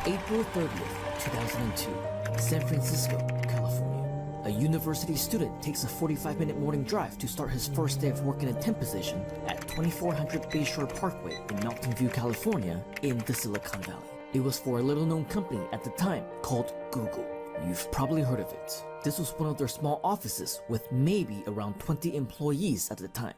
April 30th, 2002, San Francisco, California. A university student takes a 45-minute morning drive to start his first day of work in a temp position at 2400 Bayshore Parkway in Mountain View, California, in the Silicon Valley. It was for a little-known company at the time called Google. You've probably heard of it. This was one of their small offices with maybe around 20 employees at the time.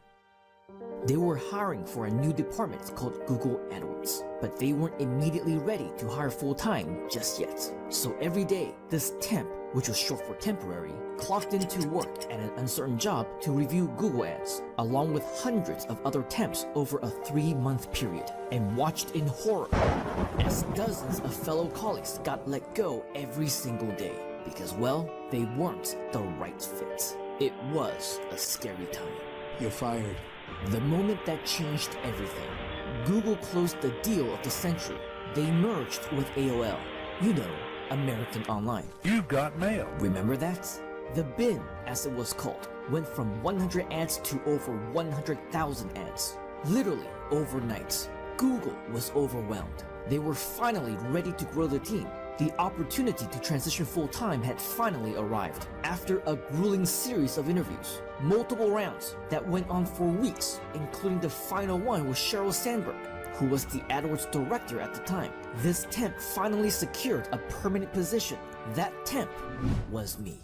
They were hiring for a new department called Google AdWords, but they weren't immediately ready to hire full-time just yet. So every day, this temp, which was short for temporary, clocked into work at an uncertain job to review Google ads, along with hundreds of other temps over a 3-month period, and watched in horror as dozens of fellow colleagues got let go every single day because, well, they weren't the right fit. It was a scary time. You're fired. The moment that changed everything. Google closed the deal of the century. They merged with AOL. You know, American Online. You've got mail. Remember that? The bin, as it was called, went from 100 ads to over 100,000 ads. Literally overnight. Google was overwhelmed. They were finally ready to grow the team. The opportunity to transition full-time had finally arrived after a grueling series of interviews, multiple rounds that went on for weeks, including the final one with Sheryl Sandberg, who was the AdWords director at the time. This temp finally secured a permanent position. That temp was me.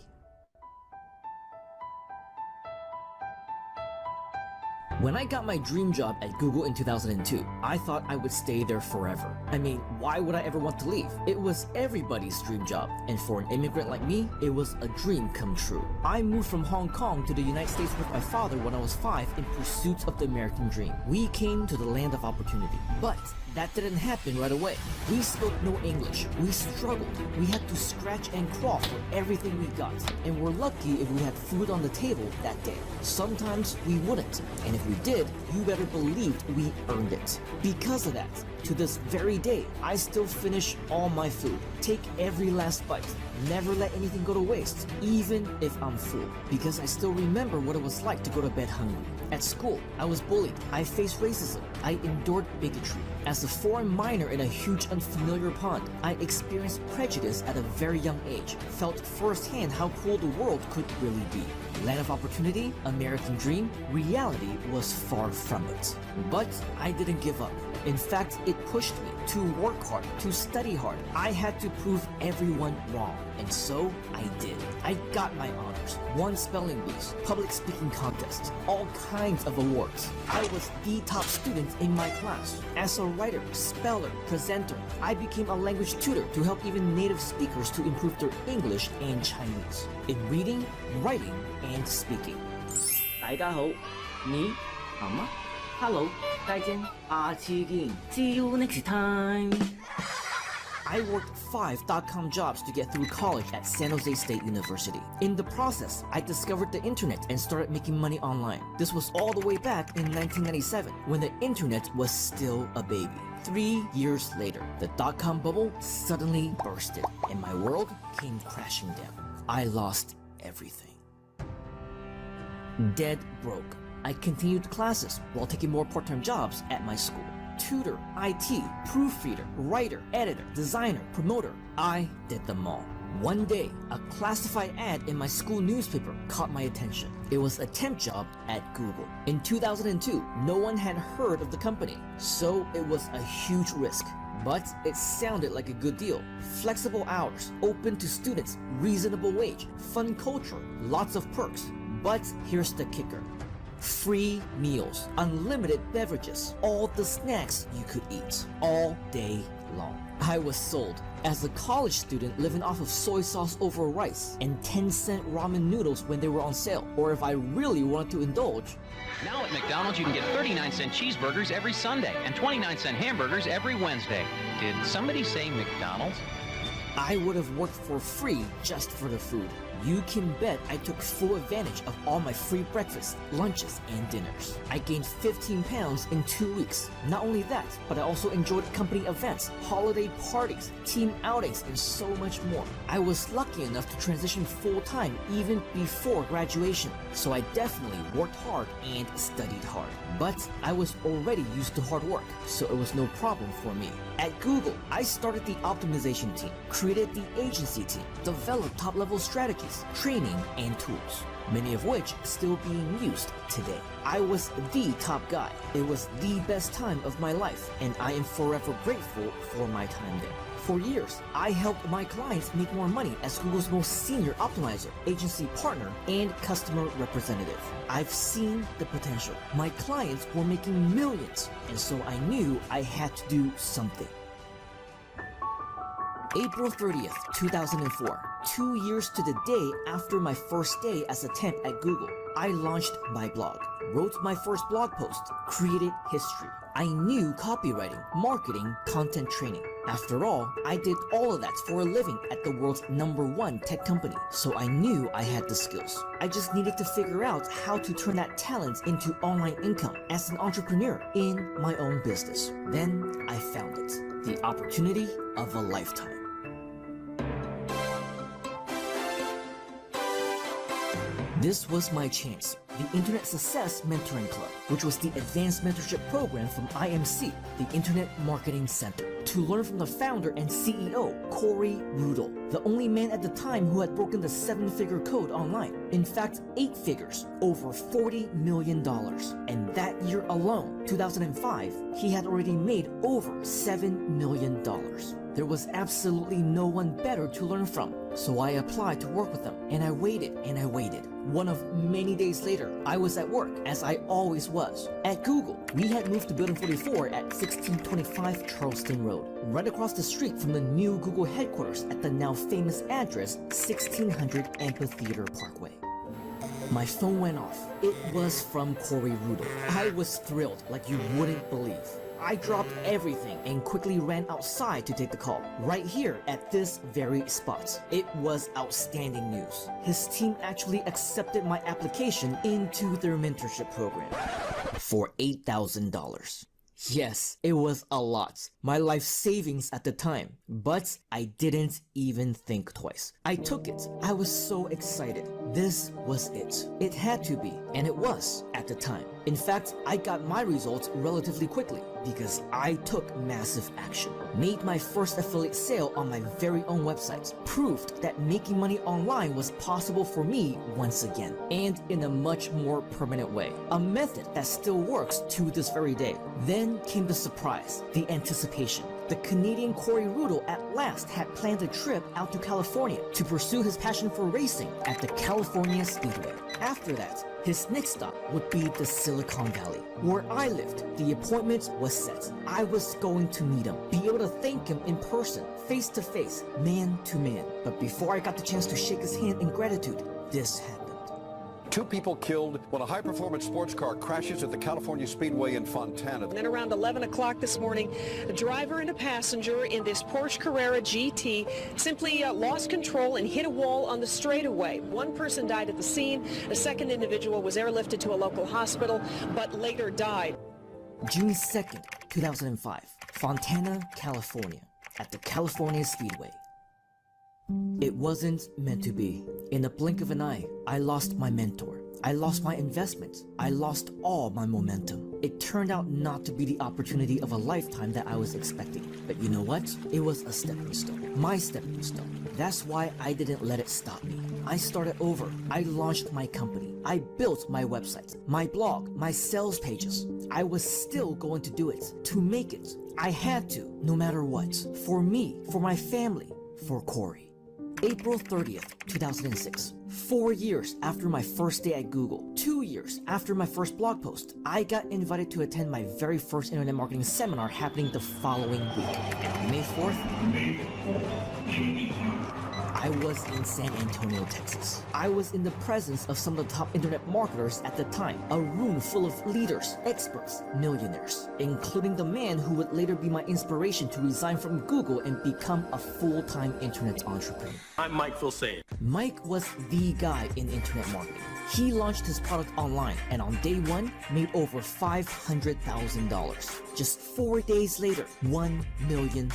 When I got my dream job at Google in 2002, I thought I would stay there forever. I mean, why would I ever want to leave? It was everybody's dream job, and for an immigrant like me, it was a dream come true. I moved from Hong Kong to the United States with my father when I was 5 in pursuit of the American dream. We came to the land of opportunity, but that didn't happen right away. We spoke no English. We struggled. We had to scratch and claw for everything we got, and we're lucky if we had food on the table that day. Sometimes we wouldn't, and if we did, you better believe we earned it. Because of that, to this very day, I still finish all my food, take every last bite, never let anything go to waste, even if I'm full, because I still remember what it was like to go to bed hungry. At school, I was bullied, I faced racism, I endured bigotry. As a foreign minor in a huge unfamiliar pond, I experienced prejudice at a very young age, felt firsthand how cruel the world could really be. Land of opportunity, American dream, reality was far from it. But I didn't give up. In fact, it pushed me to work hard, to study hard. I had to prove everyone wrong, and so I did. I got my honors, won spelling bees, public speaking contests, all kinds of awards. I was the top student in my class. As a writer, speller, presenter, I became a language tutor to help even native speakers to improve their English and Chinese, in reading, writing, and speaking. 大家好，你好吗 ？Hello， 再见，下次見。See you next time. I worked 5 dot-com jobs to get through college at San Jose State University. In the process, I discovered the internet and started making money online. This was all the way back in 1997, when the internet was still a baby. 3 years later, the dot-com bubble suddenly bursted, and my world came crashing down. I lost everything. Dead broke. I continued classes while taking more part-time jobs at my school. Tutor, IT, proofreader, writer, editor, designer, promoter. I did them all. One day, a classified ad in my school newspaper caught my attention. It was a temp job at Google. In 2002, no one had heard of the company, so it was a huge risk. But it sounded like a good deal. Flexible hours, open to students, reasonable wage, fun culture, lots of perks. But here's the kicker. Free meals, unlimited beverages, all the snacks you could eat, all day long. I was sold. As a college student living off of soy sauce over rice and 10-cent ramen noodles when they were on sale, or if I really wanted to indulge. Now at McDonald's you can get 39-cent cheeseburgers every Sunday and 29-cent hamburgers every Wednesday. Did somebody say McDonald's? I would have worked for free just for the food. You can bet I took full advantage of all my free breakfasts, lunches, and dinners. I gained 15 pounds in 2 weeks. Not only that, but I also enjoyed company events, holiday parties, team outings, and so much more. I was lucky enough to transition full-time even before graduation, so I definitely worked hard and studied hard. But I was already used to hard work, so it was no problem for me. At Google, I started the optimization team, created the agency team, developed top-level strategies, training, and tools, many of which still being used today. I was the top guy. It was the best time of my life, and I am forever grateful for my time there. For years, I helped my clients make more money as Google's most senior optimizer, agency partner, and customer representative. I've seen the potential. My clients were making millions, and so I knew I had to do something. April 30th, 2004, 2 years to the day after my first day as a temp at Google, I launched my blog, wrote my first blog post, created history. I knew copywriting, marketing, content training. After all, I did all of that for a living at the world's #1 tech company, so I knew I had the skills. I just needed to figure out how to turn that talent into online income as an entrepreneur in my own business. Then I found it, the opportunity of a lifetime. This was my chance, the Internet Success Mentoring Club, which was the advanced mentorship program from IMC, the Internet Marketing Center, to learn from the founder and CEO, Corey Rudel, the only man at the time who had broken the 7-figure code online. In fact, 8 figures, over $40 million. And that year alone, 2005, he had already made over $7 million. There was absolutely no one better to learn from, so I applied to work with them, and I waited and I waited. One of many days later, I was at work, as I always was. At Google, we had moved to Building 44 at 1625 Charleston Road, right across the street from the new Google headquarters at the now famous address 1600 Amphitheater Parkway. My phone went off. It was from Corey Rudel. I was thrilled like you wouldn't believe. I dropped everything and quickly ran outside to take the call, right here at this very spot. It was outstanding news. His team actually accepted my application into their mentorship program for $8,000. Yes, it was a lot. My life savings at the time, but I didn't even think twice. I took it. I was so excited. This was it. It had to be, and it was at the time. In fact, I got my results relatively quickly because I took massive action. Made my first affiliate sale on my very own website. Proved that making money online was possible for me once again, and in a much more permanent way. A method that still works to this very day. Then came the surprise, the anticipation. The Canadian Corey Rudel at last had planned a trip out to California to pursue his passion for racing at the California Speedway. After that, his next stop would be the Silicon Valley, where I lived. The appointment was set. I was going to meet him, be able to thank him in person, face to face, man to man. But before I got the chance to shake his hand in gratitude, this happened. 2 people killed when a high-performance sports car crashes at the California Speedway in Fontana. And then around 11 o'clock this morning, a driver and a passenger in this Porsche Carrera GT simply lost control and hit a wall on the straightaway. One person died at the scene. A second individual was airlifted to a local hospital, but later died. June 2nd, 2005, Fontana, California, at the California Speedway. It wasn't meant to be. In a blink of an eye, I lost my mentor. I lost my investment. I lost all my momentum. It turned out not to be the opportunity of a lifetime that I was expecting. But you know what? It was a stepping stone. My stepping stone. That's why I didn't let it stop me. I started over. I launched my company. I built my website, my blog, my sales pages. I was still going to do it, to make it. I had to, no matter what. For me, for my family, for Corey. April 30th, 2006. 4 years after my first day at Google, 2 years after my first blog post, I got invited to attend my very first internet marketing seminar happening the following week. And on May 4th, I was in San Antonio, Texas. I was in the presence of some of the top internet marketers at the time, a room full of leaders, experts, millionaires, including the man who would later be my inspiration to resign from Google and become a full-time internet entrepreneur. I'm Mike Filsaime. Mike was the guy in internet marketing. He launched his product online and on day 1 made over $500,000. Just 4 days later, $1 million.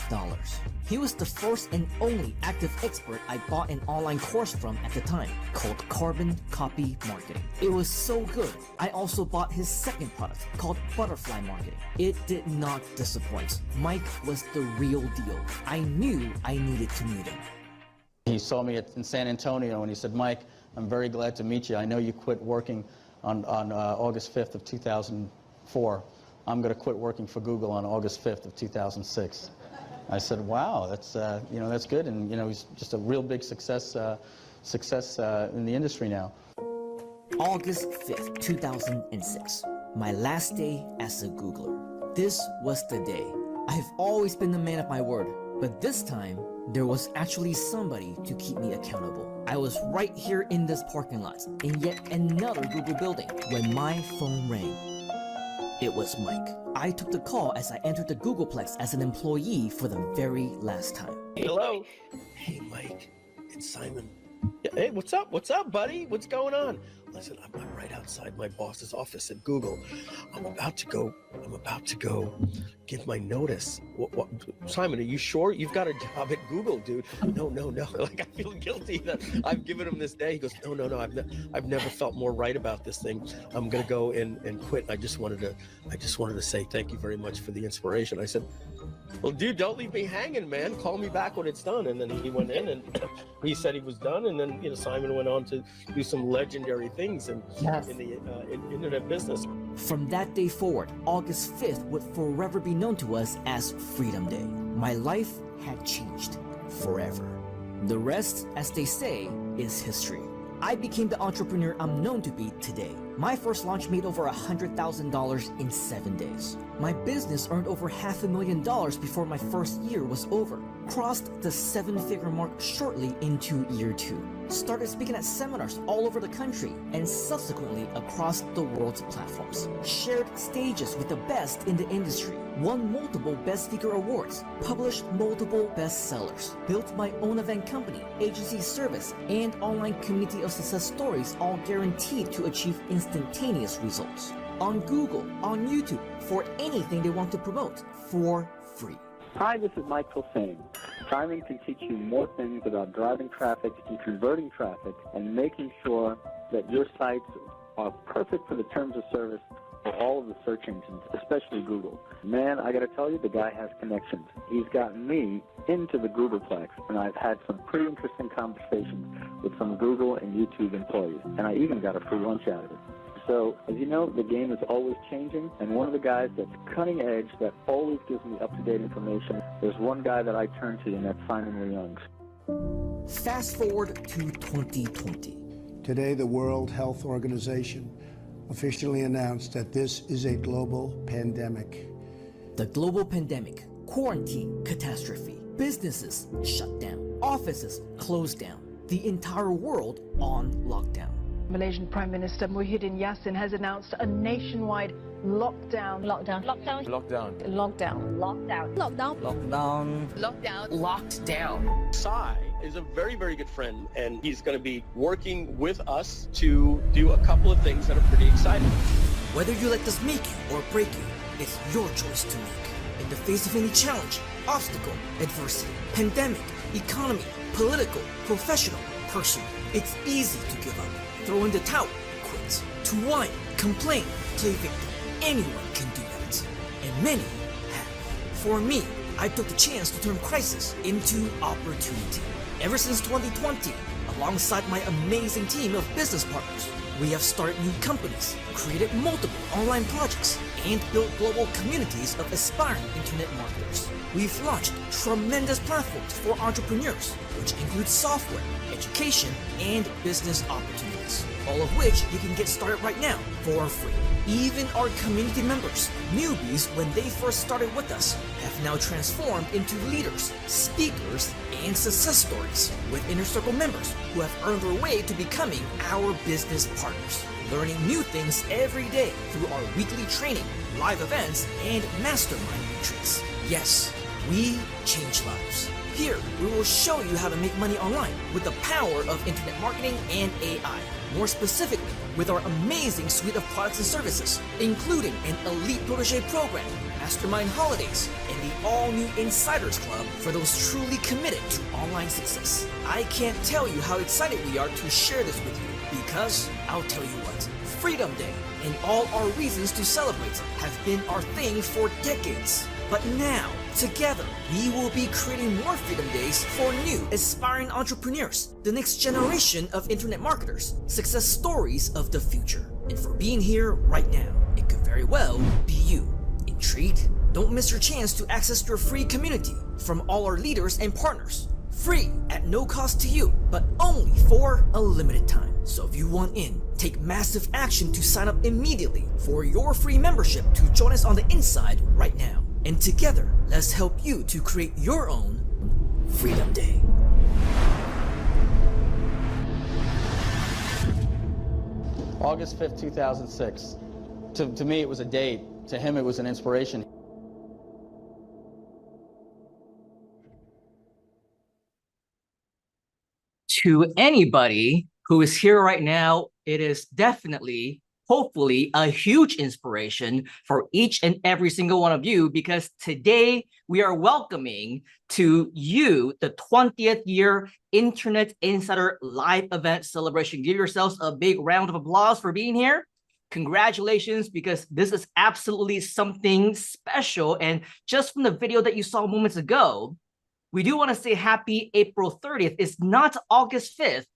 He was the first and only active expert I bought an online course from at the time called Carbon Copy Marketing. It was so good. I also bought his second product called Butterfly Marketing. It did not disappoint. Mike was the real deal. I knew I needed to meet him. He saw me in San Antonio and he said, Mike, I'm very glad to meet you. I know you quit working on August 5th of 2004. I'm going to quit working for Google on August 5th of 2006. I said, wow, that's, that's good. And, he's just a real big success in the industry now. August 5th, 2006. My last day as a Googler. This was the day. I've always been the man of my word, but this time, there was actually somebody to keep me accountable. I was right here in this parking lot, in yet another Google building, when my phone rang. It was Mike. I took the call as I entered the Googleplex as an employee for the very last time. Hello. Hey, Mike. It's Simon. Yeah, hey, what's up? What's up, buddy? What's going on? Listen, I'm right outside my boss's office at Google. I'm about to go give my notice. What? Simon, are you sure? You've got a job at Google, dude. No. Like, I feel guilty that I've given him this day. He goes, no. I've never felt more right about this thing. I'm gonna go and quit. I just wanted to say thank you very much for the inspiration. I said, well, dude, don't leave me hanging, man. Call me back when it's done. And then he went in and he said he was done. And then, Simon went on to do some legendary things in the internet business. From that day forward, August 5th would forever be known to us as Freedom Day. My life had changed forever. The rest, as they say, is history. I became the entrepreneur I'm known to be today. My first launch made over $100,000 in 7 days. My business earned over $500,000 before my first year was over. Crossed the 7-figure mark shortly into year 2. Started speaking at seminars all over the country and subsequently across the world's platforms. Shared stages with the best in the industry. Won multiple Best Speaker awards. Published multiple bestsellers. Built my own event company, agency service, and online community of success stories, all guaranteed to achieve instantaneous results. On Google, on YouTube, for anything they want to promote, for free. Hi, this is Mike Filsaime. Simon can teach you more things about driving traffic and converting traffic and making sure that your sites are perfect for the terms of service for all of the search engines, especially Google. Man, I got to tell you, the guy has connections. He's gotten me into the Googleplex, and I've had some pretty interesting conversations with some Google and YouTube employees, and I even got a free lunch out of it. So, as you know, the game is always changing, and one of the guys that's cutting edge, that always gives me up-to-date information, there's one guy that I turn to, and that's Simon Leung. Fast forward to 2020. Today, the World Health Organization officially announced that this is a global pandemic. The global pandemic, quarantine, catastrophe, businesses shut down, offices closed down, the entire world on lockdown. Malaysian Prime Minister Muhyiddin Yassin has announced a nationwide lockdown. Lockdown. Lockdown. Lockdown. Lockdown. Lockdown. Lockdown. Lockdown. Lockdown. Locked down. Sai is a very, very good friend, and he's going to be working with us to do a couple of things that are pretty exciting. Whether you let this make you or break you, it's your choice to make. In the face of any challenge, obstacle, adversity, pandemic, economy, political, professional, personal, it's easy to give up. Throw in the towel, quit. To whine, complain, play victim. Anyone can do that. And many have. For me, I took the chance to turn crisis into opportunity. Ever since 2020, alongside my amazing team of business partners, we have started new companies, created multiple online projects, and built global communities of aspiring internet marketers. We've launched tremendous platforms for entrepreneurs, which include software, education, and business opportunities, all of which you can get started right now for free. Even our community members, newbies when they first started with us, have now transformed into leaders, speakers, and success stories, with Inner Circle members who have earned their way to becoming our business partners, learning new things every day through our weekly training, live events, and mastermind retreats. Yes, we change lives. Here, we will show you how to make money online with the power of internet marketing and AI. More specifically, with our amazing suite of products and services, including an elite protege program, mastermind holidays, and the all-new Insiders Club for those truly committed to online success. I can't tell you how excited we are to share this with you, because I'll tell you what, Freedom Day and all our reasons to celebrate have been our thing for decades. But now, together, we will be creating more Freedom Days for new, aspiring entrepreneurs, the next generation of internet marketers, success stories of the future. And for being here right now, it could very well be you. Intrigued? Don't miss your chance to access your free community from all our leaders and partners. Free at no cost to you, but only for a limited time. So if you want in, take massive action to sign up immediately for your free membership to join us on the inside right now. And together, let's help you to create your own Freedom Day. August 5th, 2006. To me, it was a date. To him, it was an inspiration. To anybody who is here right now, it is definitely, hopefully, a huge inspiration for each and every single one of you, because today we are welcoming to you the 20th year Internet Insider Live Event Celebration. Give yourselves a big round of applause for being here. Congratulations, because this is absolutely something special. And just from the video that you saw moments ago, we do want to say happy April 30th. It's not August 5th.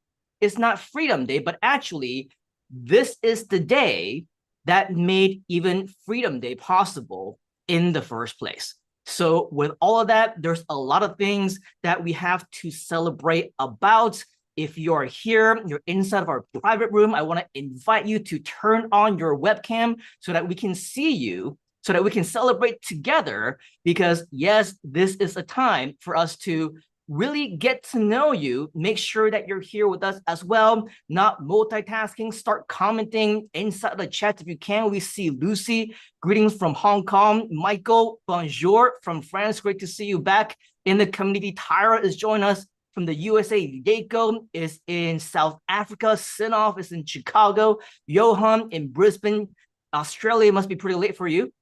It's not Freedom Day, but actually, this is the day that made even Freedom Day possible in the first place. So with all of that, there's a lot of things that we have to celebrate about. If you're here, you're inside of our private room, I want to invite you to turn on your webcam so that we can see you, so that we can celebrate together, because yes, this is a time for us to really get to know you. Make sure that you're here with us as well, not multitasking. Start commenting inside the chat if you can. We see Lucy, greetings from Hong Kong. Michael, bonjour from France. Great to see you back in the community. Tyra is joining us from the USA. Yako is in South Africa. Sinoff is in Chicago. Johan in Brisbane, Australia. Must be pretty late for you,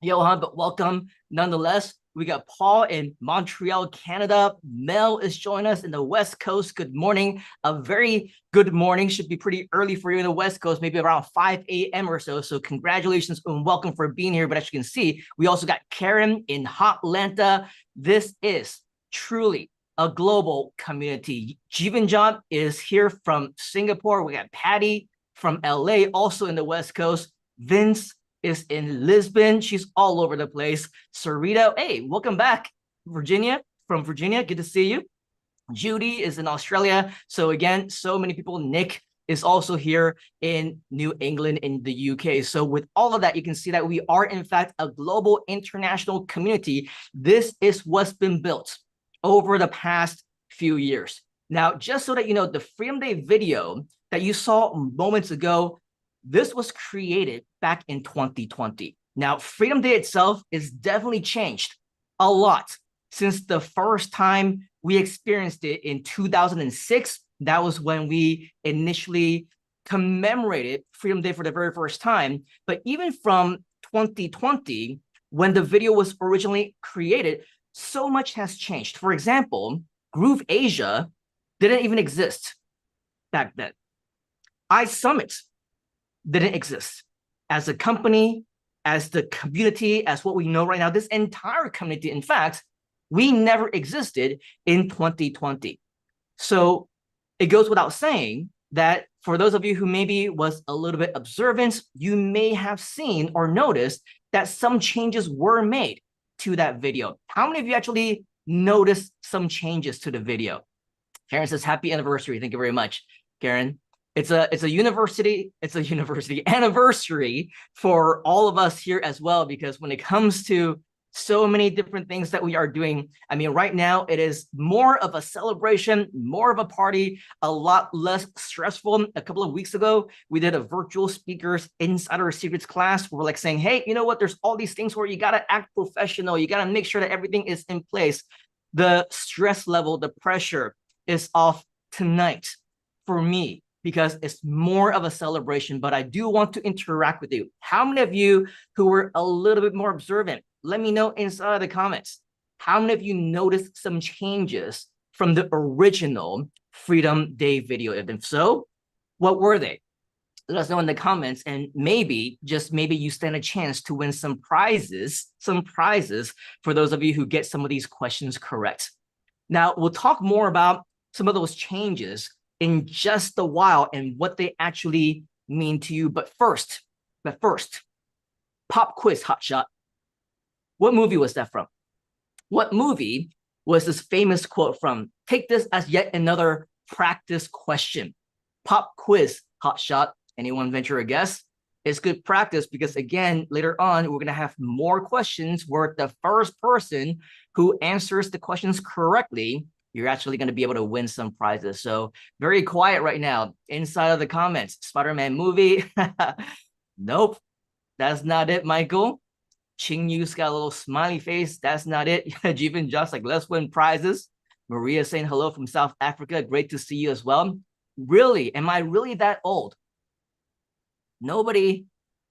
Johan, but welcome nonetheless. We got Paul in Montreal, Canada. Mel is joining us in the West Coast. Good morning. A very good morning. Should be pretty early for you in the West Coast, maybe around 5 a.m. or so. So congratulations and welcome for being here. But as you can see, we also got Karen in Hotlanta. This is truly a global community. Jivanjot is here from Singapore. We got Patty from LA, also in the West Coast. Vince is in Lisbon. She's all over the place. Sarita, hey, welcome back. Virginia, from Virginia, good to see you. Judy is in Australia. So again, so many people. Nick is also here in New England in the UK. So with all of that, you can see that we are in fact a global international community. This is what's been built over the past few years. Now, just so that you know, the Freedom Day video that you saw moments ago, this was created back in 2020. Now, Freedom Day itself is definitely changed a lot since the first time we experienced it in 2006. That was when we initially commemorated Freedom Day for the very first time. But even from 2020, when the video was originally created, so much has changed. For example, Groove Asia didn't even exist back then. iSummit didn't exist as a company, as the community, as what we know right now. This entire community, in fact, we never existed in 2020. So it goes without saying that for those of you who maybe was a little bit observant, you may have seen or noticed that some changes were made to that video. How many of you actually noticed some changes to the video? Karen says, happy anniversary. Thank you very much, Karen. It's a anniversary for all of us here as well, because when it comes to so many different things that we are doing, I mean, right now it is more of a celebration, more of a party, a lot less stressful. A couple of weeks ago, we did a virtual speakers insider secrets class. We're like saying, hey, you know what? There's all these things where you got to act professional. You got to make sure that everything is in place. The stress level, the pressure is off tonight for me, because it's more of a celebration, but I do want to interact with you. How many of you who were a little bit more observant, let me know inside the comments. How many of you noticed some changes from the original Freedom Day video? And if so, what were they? Let us know in the comments, and maybe, just maybe, you stand a chance to win some prizes for those of you who get some of these questions correct. Now, we'll talk more about some of those changes in just a while and what they actually mean to you. But first, pop quiz hotshot. What movie was that from? What movie was this famous quote from? Take this as yet another practice question. Pop quiz hotshot. Anyone venture a guess? It's good practice because, again, later on, we're going to have more questions where the first person who answers the questions correctly, you're actually going to be able to win some prizes. So very quiet right now inside of the comments. Spider-Man movie. Nope, that's not it, Michael. Ching Yu's got a little smiley face. That's not it. Jeevan just like, let's win prizes. Maria saying hello from South Africa. Great to see you as well. Really? Am I really that old? Nobody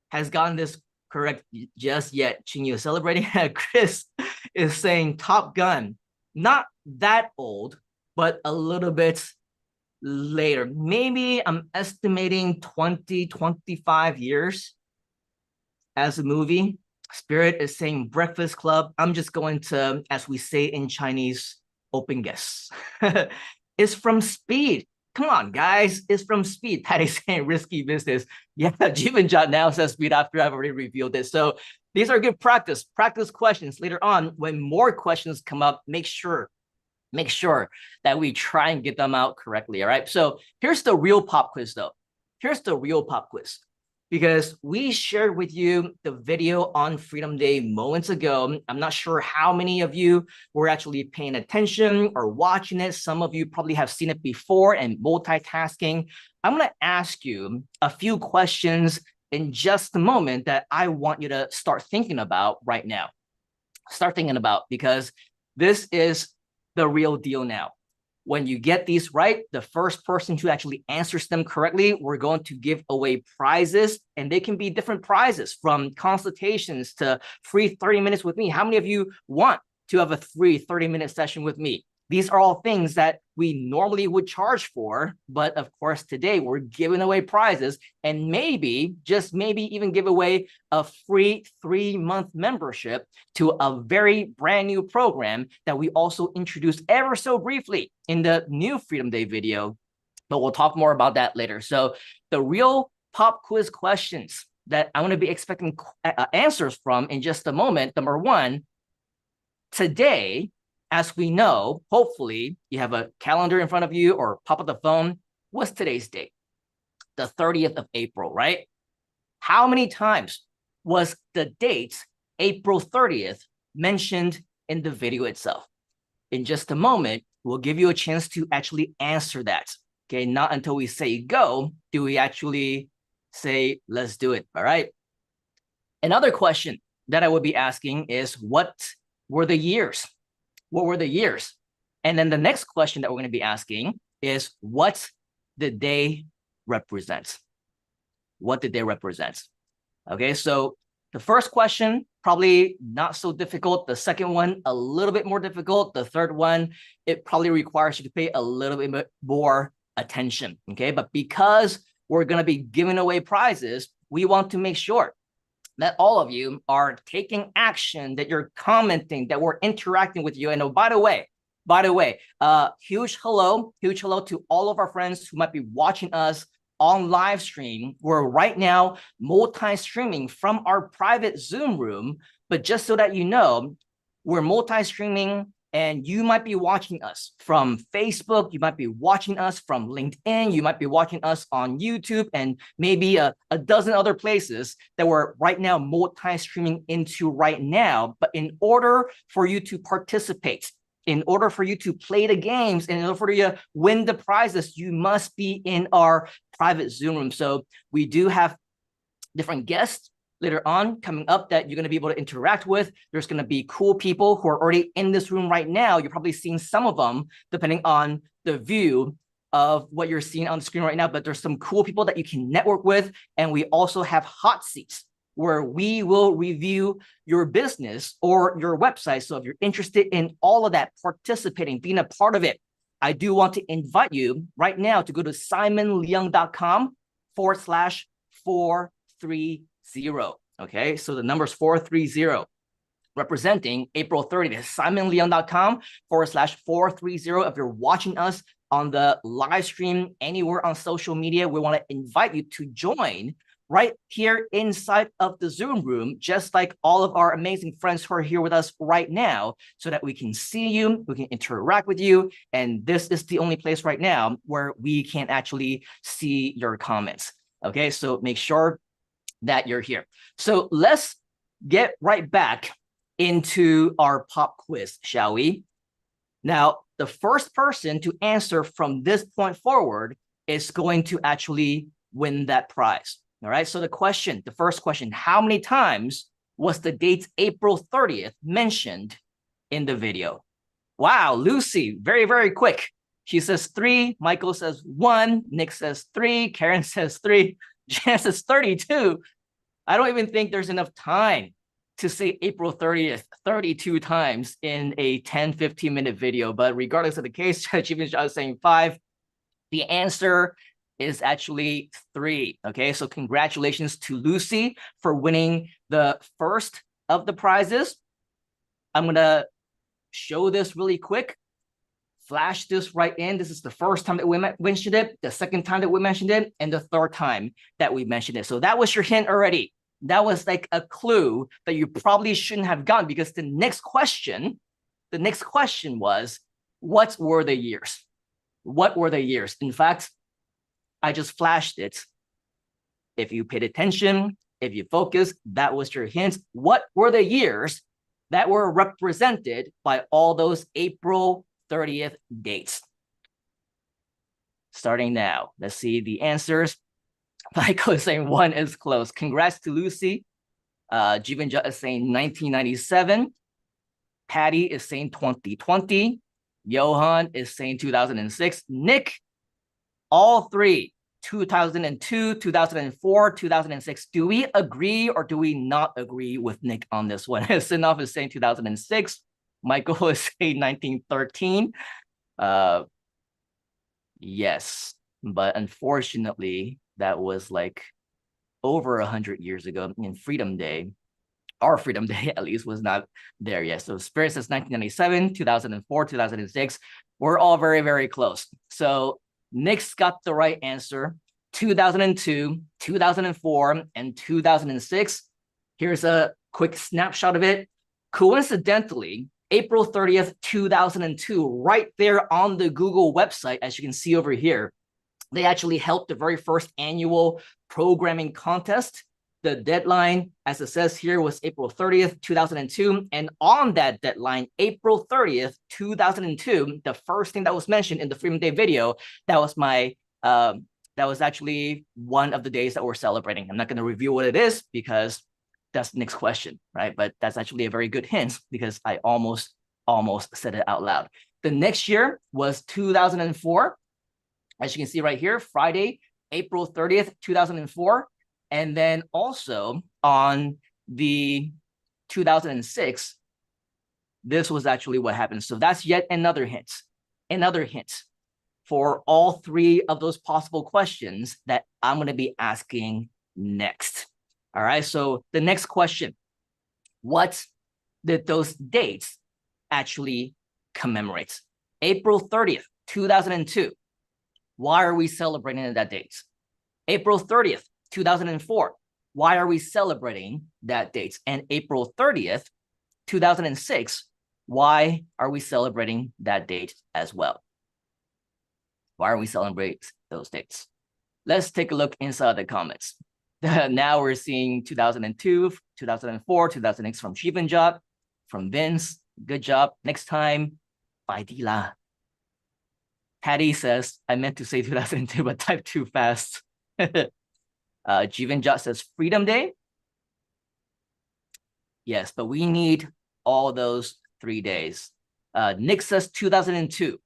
has gotten this correct just yet. Ching Yu celebrating. Chris is saying Top Gun. Not that old, but a little bit later. Maybe I'm estimating 20, 25 years as a movie. Spirit is saying Breakfast Club. I'm just going to, as we say in Chinese, open guess. It's from Speed. Come on, guys. It's from Speed. Patty's saying Risky Business. Yeah, Jeevan Jot now says Speed after I've already revealed this. So these are good practice questions. Later on, when more questions come up, make sure that we try and get them out correctly, all right? So here's the real pop quiz, though. Here's the real pop quiz. Because we shared with you the video on Freedom Day moments ago. I'm not sure how many of you were actually paying attention or watching it. Some of you probably have seen it before and multitasking. I'm going to ask you a few questions in just a moment that I want you to start thinking about right now. Start thinking about, because this is the real deal now. When you get these right, the first person who actually answers them correctly, we're going to give away prizes, and they can be different prizes, from consultations to free 30 minutes with me. How many of you want to have a free 30-minute session with me? These are all things that we normally would charge for, but of course today we're giving away prizes, and maybe, just maybe, even give away a free 3-month membership to a very brand new program that we also introduced ever so briefly in the new Freedom Day video, but we'll talk more about that later. So the real pop quiz questions that I'm going to be expecting answers from in just a moment. Number one, today, as we know, hopefully you have a calendar in front of you or pop up the phone. What's today's date? The 30th of April, right? How many times was the date April 30th mentioned in the video itself? In just a moment, we'll give you a chance to actually answer that. Okay, not until we say go do we actually say let's do it, all right? Another question that I would be asking is, what were the years? What were the years? And then the next question that we're going to be asking is, what did they represent? What did they represent? Okay, so the first question, probably not so difficult. The second one, a little bit more difficult. The third one, it probably requires you to pay a little bit more attention, okay? But because we're going to be giving away prizes, we want to make sure that all of you are taking action, that you're commenting, that we're interacting with you. And oh, by the way, huge hello to all of our friends who might be watching us on live stream. We're right now multi-streaming from our private Zoom room, but just so that you know, we're multi-streaming, and you might be watching us from Facebook, you might be watching us from LinkedIn, you might be watching us on YouTube, and maybe a dozen other places that we're right now multi-streaming into right now. But in order for you to participate, in order for you to play the games, and in order for you to win the prizes, you must be in our private Zoom room. So we do have different guests later on coming up that you're going to be able to interact with. There's going to be cool people who are already in this room right now. You're probably seeing some of them depending on the view of what you're seeing on the screen right now, but there's some cool people that you can network with. And we also have hot seats where we will review your business or your website. So if you're interested in all of that, participating, being a part of it, I do want to invite you right now to go to simonleung.com/430. Okay, so the number's 430. Representing April 30th, simonleung.com/430. If you're watching us on the live stream anywhere on social media, we want to invite you to join right here inside of the Zoom room, just like all of our amazing friends who are here with us right now, so that we can see you, we can interact with you. And this is the only place right now where we can actually see your comments. Okay, so make sure that you're here. So let's get right back into our pop quiz, shall we? Now, the first person to answer from this point forward is going to actually win that prize. All right, so the first question, how many times was the date April 30th mentioned in the video? Wow, Lucy, very, very quick. She says 3, Michael says 1, Nick says 3, Karen says 3, Jan says 32. I don't even think there's enough time to say April 30th 32 times in a 10-15 minute video, but regardless of the case, Jeevan is saying 5. The answer is actually 3. Okay, so congratulations to Lucy for winning the first of the prizes. I'm gonna show this really quick. Flash this right in. This is the first time that we mentioned it, the second time that we mentioned it, and the third time that we mentioned it. So that was your hint already. That was like a clue that you probably shouldn't have gotten, because the next question was, what were the years? What were the years? In fact, I just flashed it. If you paid attention, if you focus, that was your hint. What were the years that were represented by all those April 30th dates? Starting now, let's see the answers. Michael is saying 1 is close. Congrats to Lucy. Jeevan is saying 1997. Patty is saying 2020. Johan is saying 2006. Nick, all 3, 2002, 2004, 2006. Do we agree or do we not agree with Nick on this one? Sinoff is saying 2006. Michael is saying 1913. Yes, but unfortunately, that was like over 100 years ago in Freedom Day. Our Freedom Day, at least, was not there yet. So Spirit says 1997, 2004, 2006. We're all very, very close. So Nick's got the right answer. 2002, 2004, and 2006. Here's a quick snapshot of it. Coincidentally, April 30th, 2002, right there on the Google website, as you can see over here, they actually held the very first annual programming contest. The deadline, as it says here, was April 30th, 2002. And on that deadline, April 30th, 2002, the first thing that was mentioned in the Freedom Day video, that was actually one of the days that we're celebrating. I'm not going to reveal what it is because that's the next question, right? But that's actually a very good hint because I almost said it out loud. The next year was 2004. As you can see right here, Friday, April 30th, 2004. And then also on the 2006, this was actually what happened. So that's yet another hint for all 3 of those possible questions that I'm going to be asking next. All right, so the next question, what did those dates actually commemorate? April 30th, 2002. Why are we celebrating that date? April 30th, 2004. Why are we celebrating that date? And April 30th, 2006. Why are we celebrating that date as well? Why are we celebrating those dates? Let's take a look inside the comments. Now we're seeing 2002, 2004, 2006 from Jeevan, from Vince. Good job. Next time, Paidila. Patty says, I meant to say 2002, but typed too fast. Jeevan says Freedom Day. Yes, but we need all those 3 days. Nick says 2002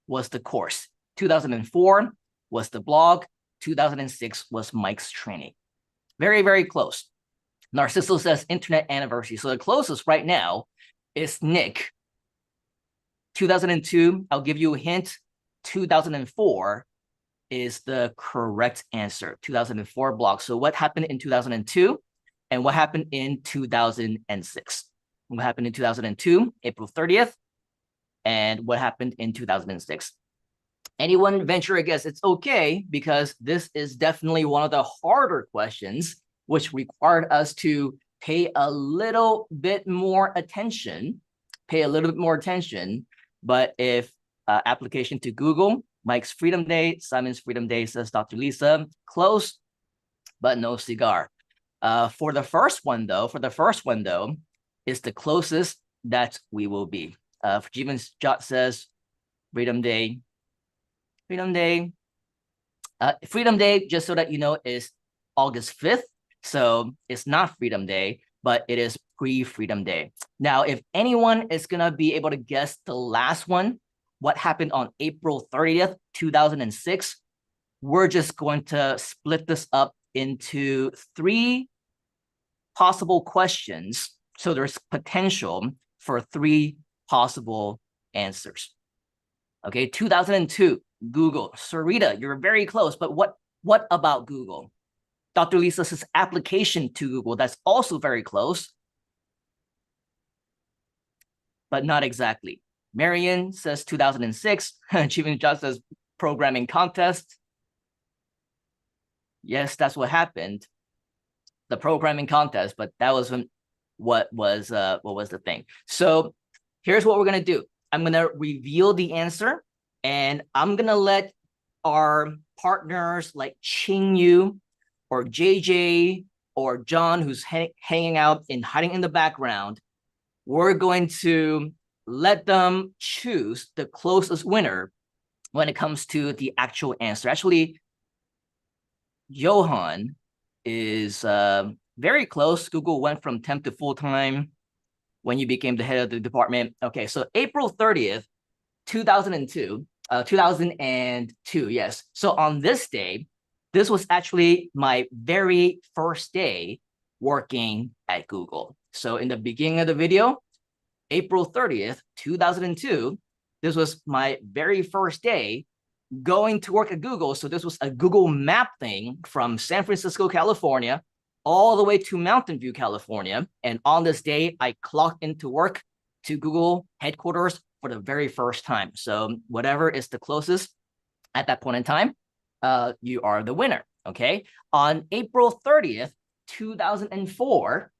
was the course. 2004 was the blog. 2006 was Mike's training. Very, very close. Narciso says internet anniversary. So the closest right now is Nick. 2002, I'll give you a hint. 2004 is the correct answer. 2004 blog. So what happened in 2002 and what happened in 2006? What happened in 2002, April 30th, and what happened in 2006? Anyone venture a guess? It's okay, because this is definitely one of the harder questions, which required us to pay a little bit more attention, But if application to Google, Mike's Freedom Day, Simon's Freedom Day, says Dr. Lisa, close, but no cigar. For the first one though, is the closest that we will be. Jeevan's Jot says Freedom Day. Freedom Day, just so that you know, is August 5th. So it's not Freedom Day, but it is pre-Freedom Day. Now, if anyone is going to be able to guess the last one, what happened on April 30th, 2006, we're just going to split this up into 3 possible questions. So there's potential for 3 possible answers. Okay, 2002, Google. Sarita, you're very close, but what about Google? Dr. Lisa says application to Google. That's also very close, but not exactly. Marion says 2006. Achieving Just says programming contest. Yes, that's what happened. The programming contest, but that wasn't what was the thing. So here's what we're gonna do. I'm gonna reveal the answer, and I'm gonna let our partners like Ching Yu or JJ or John, who's hanging out and hiding in the background, we're going to let them choose the closest winner when it comes to the actual answer. Actually, Johan is very close. Google went from temp to full-time when you became the head of the department. Okay, so April 30th, 2002, yes. So on this day, this was actually my very first day working at Google. So in the beginning of the video, April 30th, 2002, this was my very first day going to work at Google. So this was a Google map thing from San Francisco, California, all the way to Mountain View, California. And on this day, I clocked into work to Google headquarters for the very first time. So whatever is the closest at that point in time, you are the winner, okay? On April 30th, 2004,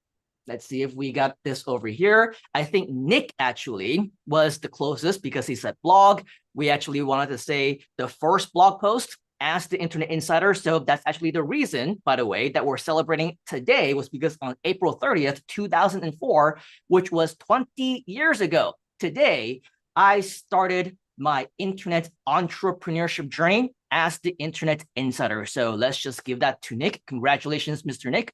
let's see if we got this over here. I think Nick actually was the closest because he said blog. We actually wanted to say the first blog post as the Internet Insider. So that's actually the reason, by the way, that we're celebrating today was because on April 30th, 2004, which was 20 years ago today, I started my internet entrepreneurship journey as the Internet Insider. So let's just give that to Nick. Congratulations, Mr. Nick,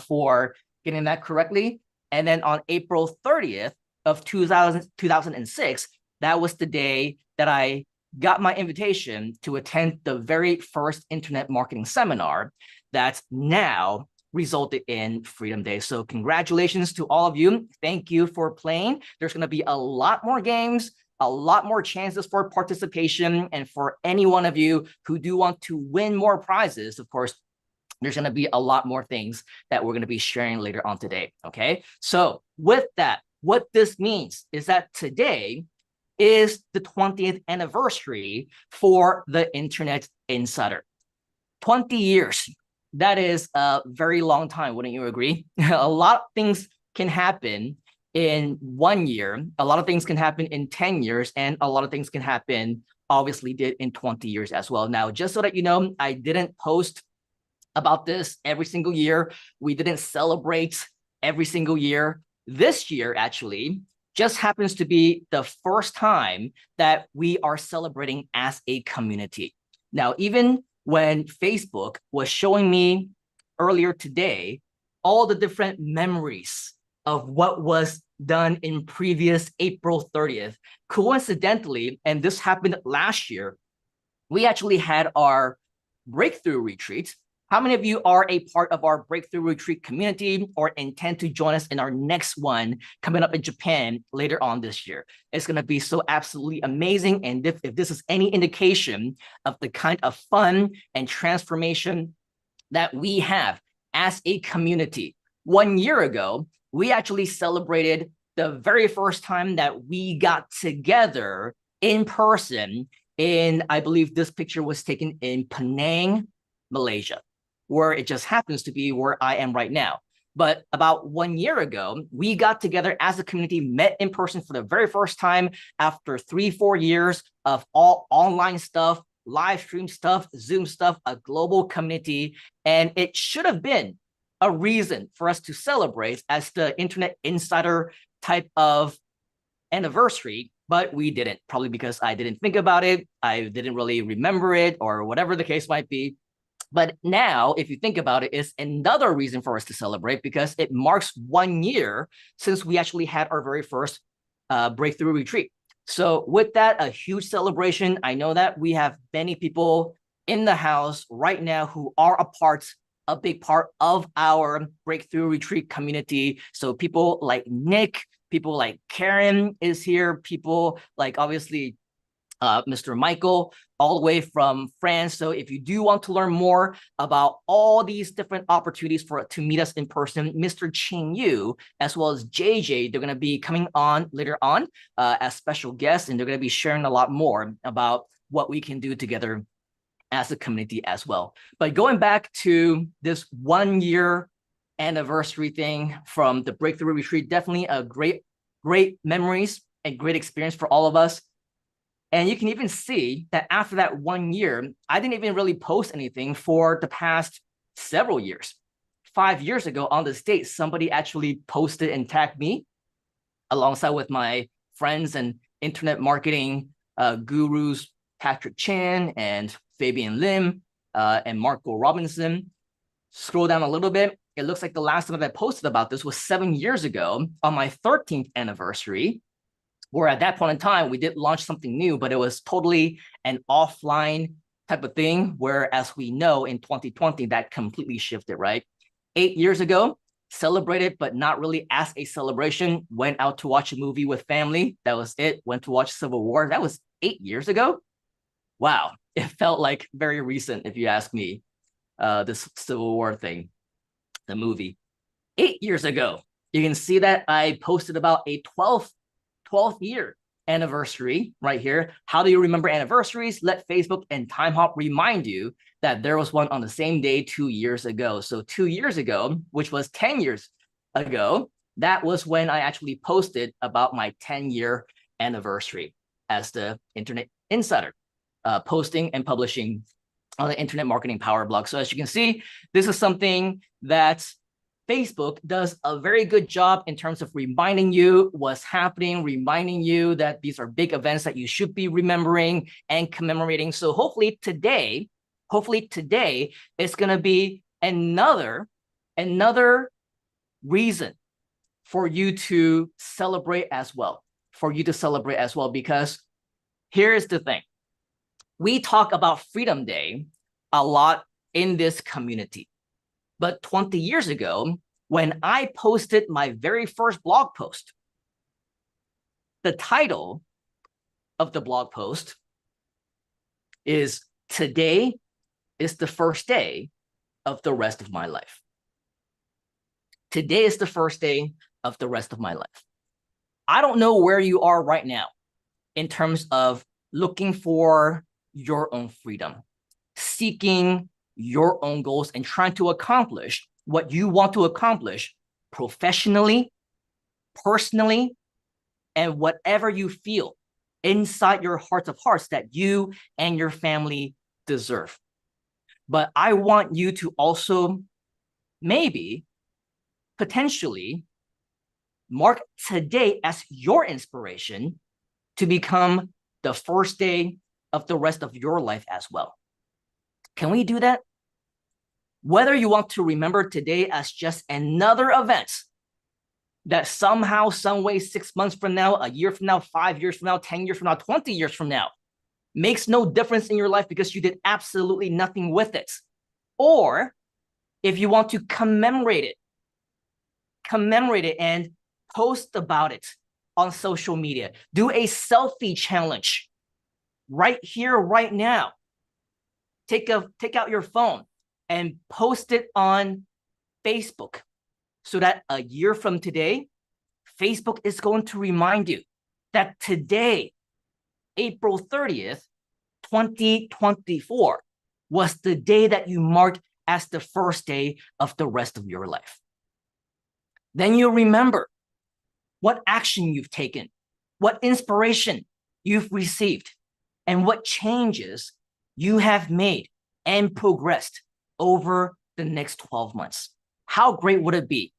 for getting that correctly. And then on April 30th of 2006, that was the day that I got my invitation to attend the very first internet marketing seminar that's now resulted in Freedom Day. So congratulations to all of you. Thank you for playing. There's going to be a lot more games, a lot more chances for participation. And for any one of you who do want to win more prizes, of course, there's going to be a lot more things that we're going to be sharing later on today. Okay. So with that, what this means is that today is the 20th anniversary for the Internet Insider. 20 years. That is a very long time, wouldn't you agree? A lot of things can happen in 1 year. A lot of things can happen in 10 years, and a lot of things can happen, obviously, did in 20 years as well. Now, just so that you know, I didn't post about this every single year. We didn't celebrate every single year. This year, actually, just happens to be the first time that we are celebrating as a community. Now, even when Facebook was showing me earlier today all the different memories of what was done in previous April 30th, coincidentally, and this happened last year, we actually had our breakthrough retreat. How many of you are a part of our breakthrough retreat community or intend to join us in our next one coming up in Japan later on this year? It's going to be so absolutely amazing. And if this is any indication of the kind of fun and transformation that we have as a community, 1 year ago, we actually celebrated the very first time that we got together in person in, I believe this picture was taken in Penang, Malaysia, where it just happens to be where I am right now. But about 1 year ago, we got together as a community, met in person for the very first time after 3-4 years of all online stuff, live stream stuff, Zoom stuff, a global community. And it should have been a reason for us to celebrate as the Internet Insider type of anniversary, but we didn't, probably because I didn't think about it. I didn't really remember it or whatever the case might be. But now, if you think about it, it's another reason for us to celebrate because it marks 1 year since we actually had our very first breakthrough retreat. So with that, a huge celebration. I know that we have many people in the house right now who are a big part of our breakthrough retreat community. So people like Nick, people like Karen is here, people like obviously Mr. Michael, all the way from France. So if you do want to learn more about all these different opportunities to meet us in person, Mr. Qing Yu, as well as JJ, they're going to be coming on later on as special guests, and they're going to be sharing a lot more about what we can do together as a community as well. But going back to this 1 year anniversary thing from the Breakthrough Retreat, definitely a great memories and great experience for all of us. And you can even see that after that 1 year, I didn't even really post anything for the past several years. 5 years ago on this date, somebody actually posted and tagged me alongside with my friends and internet marketing gurus, Patrick Chan and Fabian Lim and Marco Robinson. Scroll down a little bit. It looks like the last time that I posted about this was 7 years ago on my 13th anniversary, where at that point in time, we did launch something new, but it was totally an offline type of thing, where as we know in 2020, that completely shifted, right? 8 years ago, celebrated, but not really as a celebration, went out to watch a movie with family. That was it. Went to watch Civil War. That was 8 years ago. Wow. It felt like very recent, if you ask me, this Civil War thing, the movie. 8 years ago, you can see that I posted about a 12th year anniversary right here. How do you remember anniversaries? Let Facebook and TimeHop remind you that there was one on the same day 2 years ago. So 2 years ago, which was 10 years ago, that was when I actually posted about my 10-year anniversary as the Internet Insider, posting and publishing on the Internet Marketing Power Blog. So as you can see, this is something that Facebook does a very good job in terms of reminding you what's happening, reminding you that these are big events that you should be remembering and commemorating. So hopefully today is going to be another reason for you to celebrate as well, because here's the thing. We talk about Freedom Day a lot in this community. But 20 years ago, when I posted my very first blog post, the title of the blog post is "Today is the first day of the rest of my life." Today is the first day of the rest of my life. I don't know where you are right now in terms of looking for your own freedom, seeking your own goals, and trying to accomplish what you want to accomplish professionally, personally, and whatever you feel inside your hearts of hearts that you and your family deserve. But I want you to also maybe potentially mark today as your inspiration to become the first day of the rest of your life as well. Can we do that? Whether you want to remember today as just another event that somehow, some way, 6 months from now, a year from now, 5 years from now, 10 years from now, 20 years from now, makes no difference in your life because you did absolutely nothing with it. Or if you want to commemorate it and post about it on social media, do a selfie challenge right here, right now. Take out your phone and post it on Facebook so that a year from today, Facebook is going to remind you that today, April 30th, 2024, was the day that you marked as the first day of the rest of your life. Then you'll remember what action you've taken, what inspiration you've received, and what changes you have made and progressed over the next 12 months. How great would it be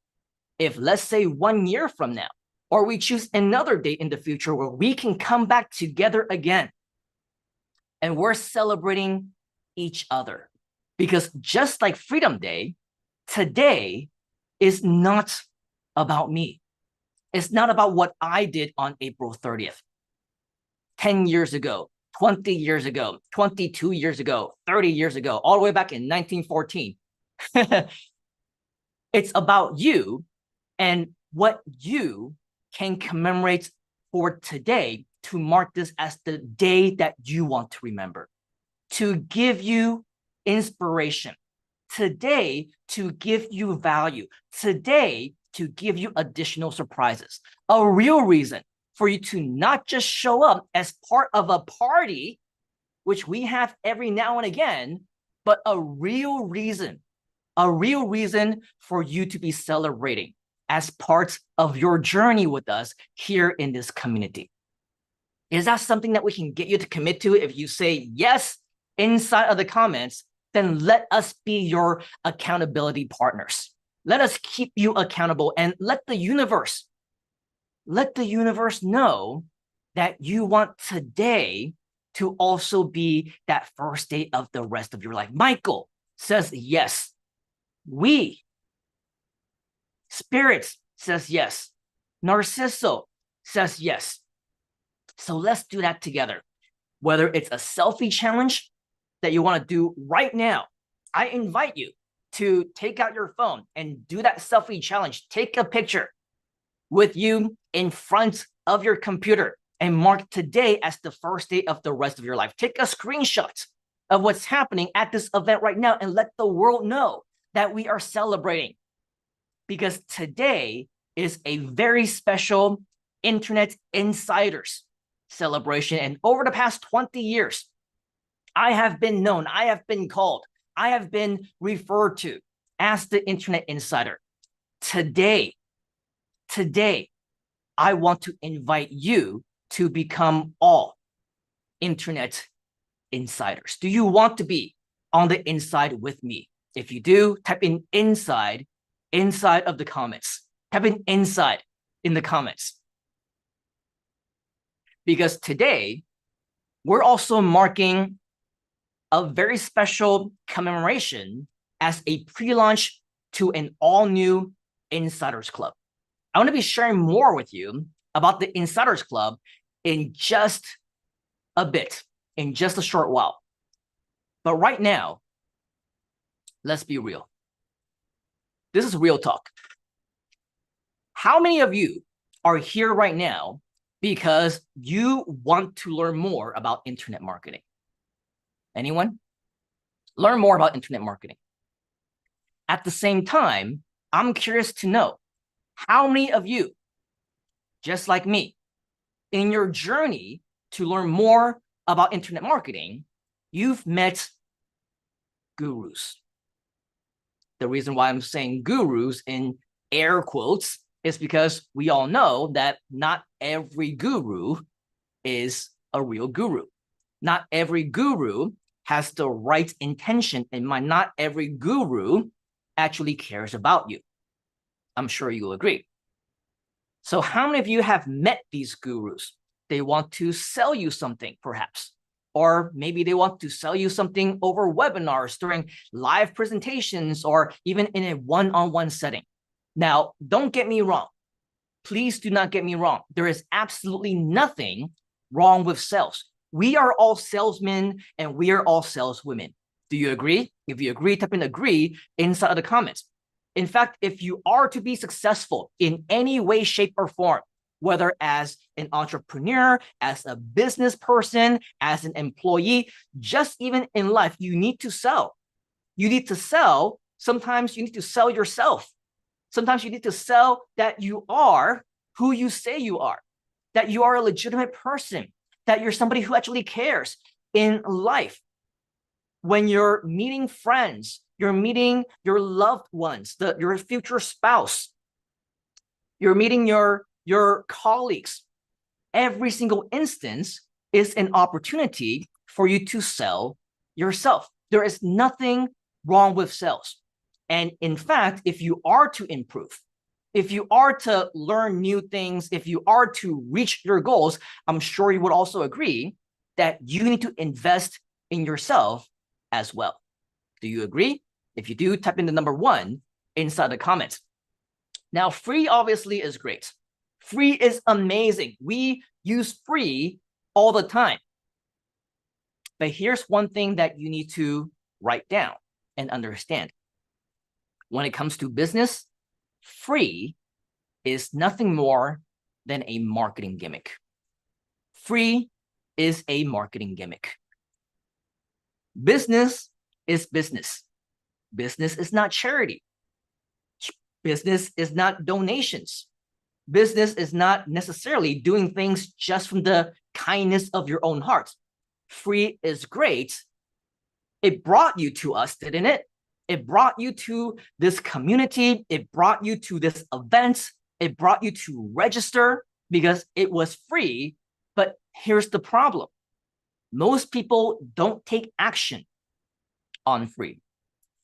if, let's say, 1 year from now, or we choose another date in the future where we can come back together again and we're celebrating each other? Because just like Freedom Day, today is not about me. It's not about what I did on April 30th, 10 years ago, 20 years ago, 22 years ago, 30 years ago, all the way back in 1914. It's about you and what you can commemorate for today to mark this as the day that you want to remember, to give you inspiration, today to give you value, today to give you additional surprises, a real reason for you to not just show up as part of a party, which we have every now and again, but a real reason for you to be celebrating as part of your journey with us here in this community. Is that something that we can get you to commit to? If you say yes inside of the comments, then let us be your accountability partners. Let us keep you accountable and let the universe know that you want today to also be that first day of the rest of your life. Michael says yes. We. Spirits says yes. Narciso says yes. So let's do that together. Whether it's a selfie challenge that you want to do right now, I invite you to take out your phone and do that selfie challenge. Take a picture with you in front of your computer and mark today as the first day of the rest of your life. Take a screenshot of what's happening at this event right now and let the world know that we are celebrating. Because today is a very special Internet Insiders celebration. And over the past 20 years, I have been known, I have been called, I have been referred to as the Internet Insider. Today, I want to invite you to become all Internet Insiders. Do you want to be on the inside with me? If you do, type in inside of the comments. Type in inside in the comments. Because today, we're also marking a very special commemoration as a pre-launch to an all-new Insiders Club. I want to be sharing more with you about the Insiders Club in just a bit, in just a short while. But right now, let's be real. This is real talk. How many of you are here right now because you want to learn more about internet marketing? Anyone? Learn more about internet marketing. At the same time, I'm curious to know how many of you, just like me, in your journey to learn more about internet marketing, you've met gurus. The reason why I'm saying gurus in air quotes is because we all know that not every guru is a real guru. Not every guru has the right intention in mind. Not every guru actually cares about you. I'm sure you'll agree. So how many of you have met these gurus? They want to sell you something, perhaps. Or maybe they want to sell you something over webinars, during live presentations, or even in a one-on-one setting. Now, don't get me wrong. Please do not get me wrong. There is absolutely nothing wrong with sales. We are all salesmen and we are all saleswomen. Do you agree? If you agree, type in agree inside of the comments. In fact, if you are to be successful in any way, shape, or form, whether as an entrepreneur, as a business person, as an employee, just even in life, you need to sell. You need to sell. Sometimes you need to sell yourself. Sometimes you need to sell that you are who you say you are, that you are a legitimate person, that you're somebody who actually cares in life. When you're meeting friends, you're meeting your loved ones, your future spouse, you're meeting your colleagues. Every single instance is an opportunity for you to sell yourself. There is nothing wrong with sales. And in fact, if you are to improve, if you are to learn new things, if you are to reach your goals, I'm sure you would also agree that you need to invest in yourself as well. Do you agree? If you do, type in the number 1 inside the comments. Now, free obviously is great. Free is amazing. We use free all the time. But here's one thing that you need to write down and understand. When it comes to business, free is nothing more than a marketing gimmick. Free is a marketing gimmick. Business is business. Business is not charity. Business is not donations. Business is not necessarily doing things just from the kindness of your own heart. Free is great. It brought you to us, didn't it? It brought you to this community. It brought you to this event. It brought you to register because it was free. But here's the problem. Most people don't take action on free.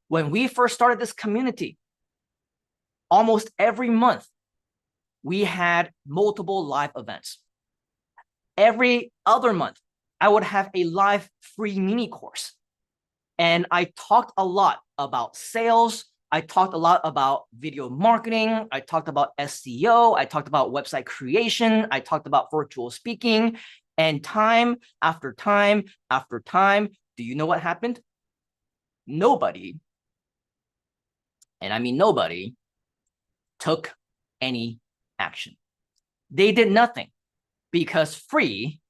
When we first started this community, almost every month, we had multiple live events. Every other month, I would have a live free mini course. And I talked a lot about sales. I talked a lot about video marketing. I talked about SEO. I talked about website creation. I talked about virtual speaking. And time after time after time, do you know what happened? Nobody, and I mean nobody, took any action. They did nothing because free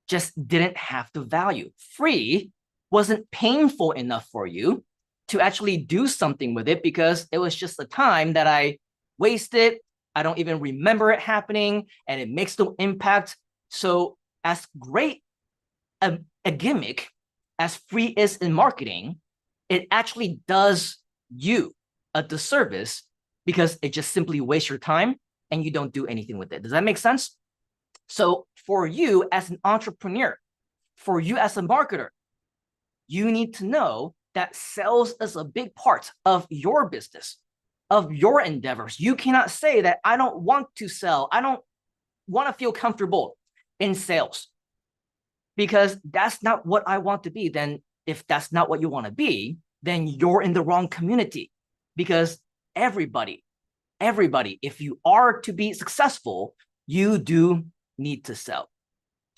just didn't have the value. Free wasn't painful enough for you to actually do something with it because it was just a time that I wasted. I don't even remember it happening and it makes no impact. So as great a gimmick as free is in marketing, it actually does you a disservice because it just simply wastes your time and you don't do anything with it. Does that make sense? So for you as an entrepreneur, for you as a marketer, you need to know that sales is a big part of your business, of your endeavors. You cannot say that I don't want to sell. I don't want to feel comfortable in sales because that's not what I want to be. Then if that's not what you want to be, then you're in the wrong community because everybody, if you are to be successful, you do need to sell.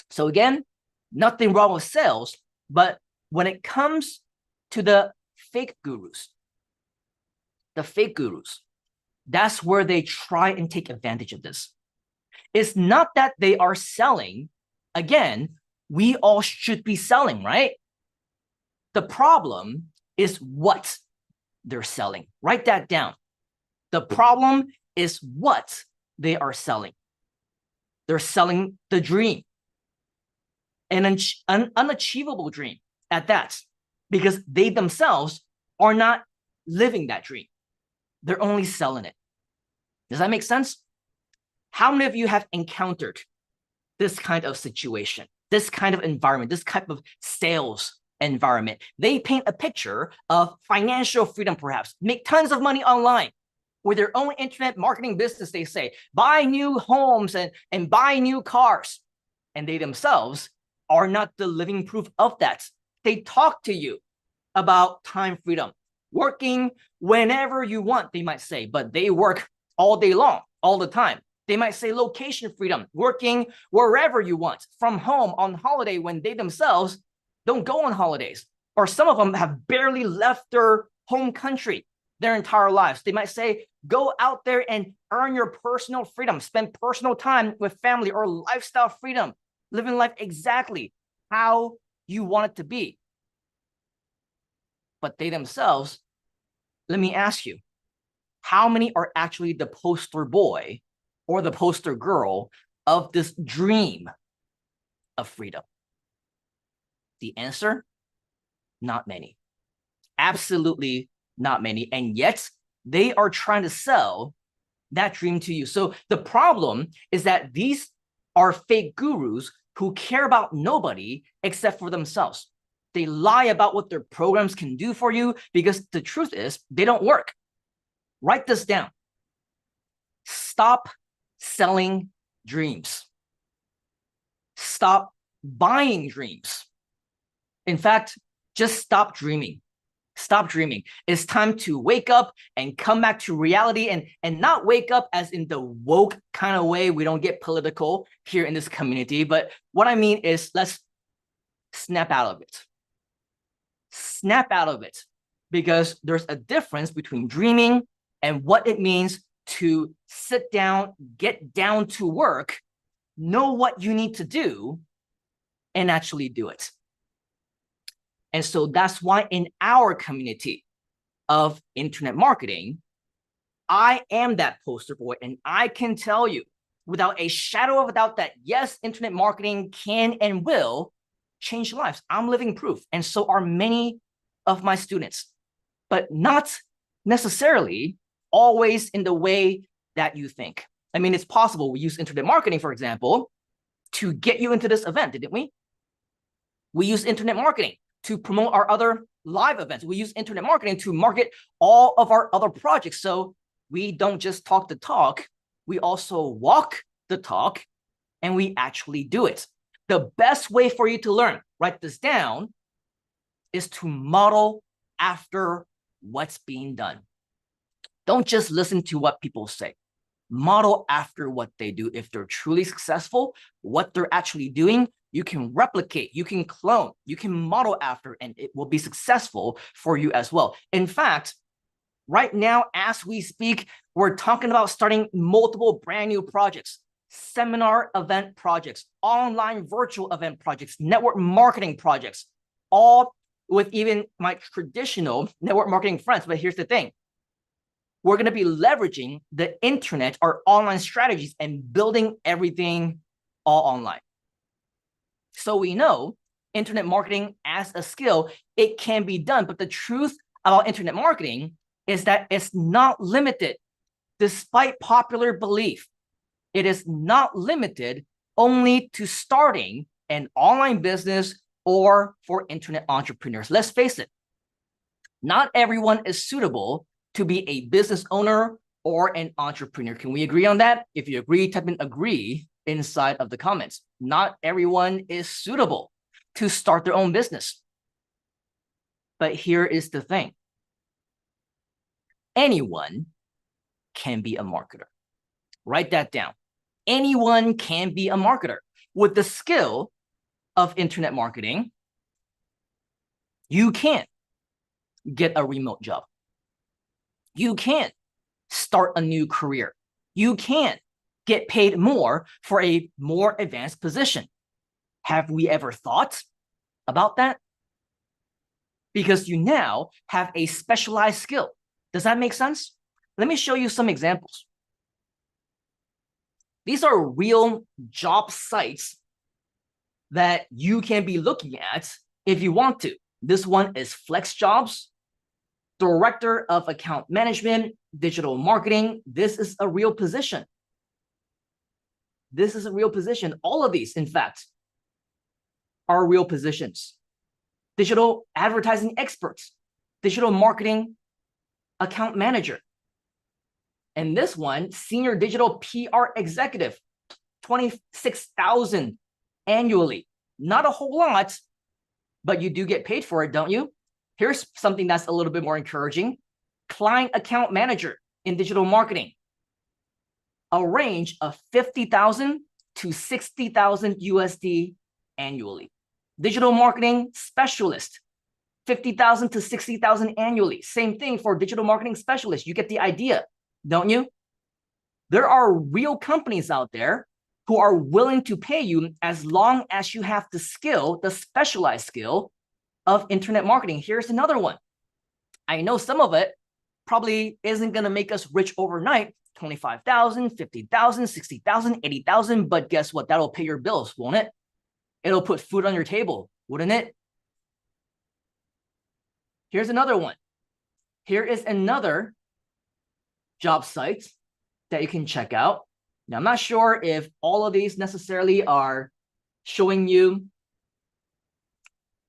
So again, nothing wrong with sales, but when it comes to the fake gurus, that's where they try and take advantage of this. It's not that they are selling. Again, we all should be selling, right? The problem is what they're selling. Write that down. The problem is what they are selling. They're selling the dream, an unachievable dream at that, because they themselves are not living that dream. They're only selling it. Does that make sense? How many of you have encountered this kind of situation, this kind of environment, this type of sales environment? They paint a picture of financial freedom, perhaps, make tons of money online with their own internet marketing business. They say, buy new homes and buy new cars. And they themselves are not the living proof of that. They talk to you about time freedom, working whenever you want, they might say, but they work all day long, all the time. They might say location freedom, working wherever you want, from home, on holiday, when they themselves don't go on holidays. Or some of them have barely left their home country their entire lives. They might say, go out there and earn your personal freedom, spend personal time with family, or lifestyle freedom, living life exactly how you want it to be. But they themselves, let me ask you, how many are actually the poster boy or the poster girl of this dream of freedom? The answer, not many. Absolutely not many. And yet they are trying to sell that dream to you. So the problem is that these are fake gurus who care about nobody except for themselves. They lie about what their programs can do for you because the truth is they don't work. Write this down. Stop selling dreams. Stop buying dreams. In fact, just stop dreaming. Stop dreaming. It's time to wake up and come back to reality, and not wake up as in the woke kind of way. We don't get political here in this community, but what I mean is let's snap out of it. Snap out of it, because there's a difference between dreaming and what it means to sit down, get down to work, know what you need to do, and actually do it. And so that's why in our community of internet marketing, I am that poster boy. And I can tell you without a shadow of a doubt that yes, internet marketing can and will change lives. I'm living proof. And so are many of my students, but not necessarily always in the way that you think. I mean, it's possible. We use internet marketing, for example, to get you into this event, didn't we? We use internet marketing to promote our other live events. We use internet marketing to market all of our other projects. So we don't just talk the talk, we also walk the talk, and we actually do it. The best way for you to learn, write this down, is to model after what's being done. Don't just listen to what people say. Model after what they do. If they're truly successful, what they're actually doing, you can replicate, you can clone, you can model after, and it will be successful for you as well. In fact, right now, as we speak, we're talking about starting multiple brand new projects, seminar event projects, online virtual event projects, network marketing projects, all with even my traditional network marketing friends. But here's the thing. We're going to be leveraging the internet, our online strategies, and building everything all online. So we know internet marketing as a skill, it can be done. But the truth about internet marketing is that it's not limited, despite popular belief. It is not limited only to starting an online business or for internet entrepreneurs. Let's face it, not everyone is suitable to be a business owner or an entrepreneur. Can we agree on that? If you agree, type in agree inside of the comments. Not everyone is suitable to start their own business. But here is the thing. Anyone can be a marketer. Write that down. Anyone can be a marketer. With the skill of internet marketing, you can get a remote job. You can start a new career. You can get paid more for a more advanced position. Have we ever thought about that? Because you now have a specialized skill. Does that make sense? Let me show you some examples. These are real job sites that you can be looking at if you want to. This one is Flex Jobs, Director of Account Management, Digital Marketing. This is a real position. This is a real position. All of these, in fact, are real positions. Digital advertising experts, digital marketing account manager. And this one, senior digital PR executive, 26,000 annually. Not a whole lot, but you do get paid for it, don't you? Here's something that's a little bit more encouraging. Client account manager in digital marketing. a range of 50,000 to 60,000 USD annually. Digital marketing specialist, 50,000 to 60,000 annually. Same thing for digital marketing specialist. You get the idea, don't you? There are real companies out there who are willing to pay you as long as you have the skill, the specialized skill of internet marketing. Here's another one. I know some of it probably isn't going to make us rich overnight, 25,000, 50,000, 60,000, 80,000, but guess what? That'll pay your bills, won't it? It'll put food on your table, wouldn't it? Here's another one. Here is another job site that you can check out. Now, I'm not sure if all of these necessarily are showing you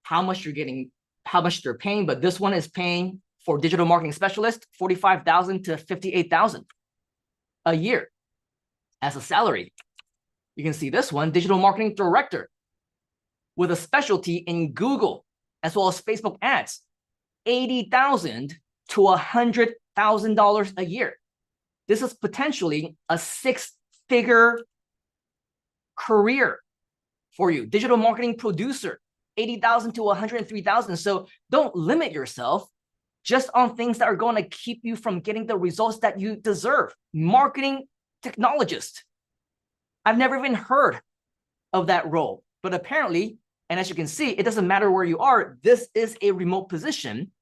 how much you're getting, how much they're paying, but this one is paying for digital marketing specialist, 45,000 to 58,000 a year as a salary. You can see this one, digital marketing director with a specialty in Google as well as Facebook ads, 80,000 to $100,000 a year. This is potentially a six-figure career for you. Digital marketing producer, 80,000 to 103,000. So don't limit yourself just on things that are going to keep you from getting the results that you deserve. Marketing technologist. I've never even heard of that role, but apparently, and as you can see, it doesn't matter where you are. This is a remote position.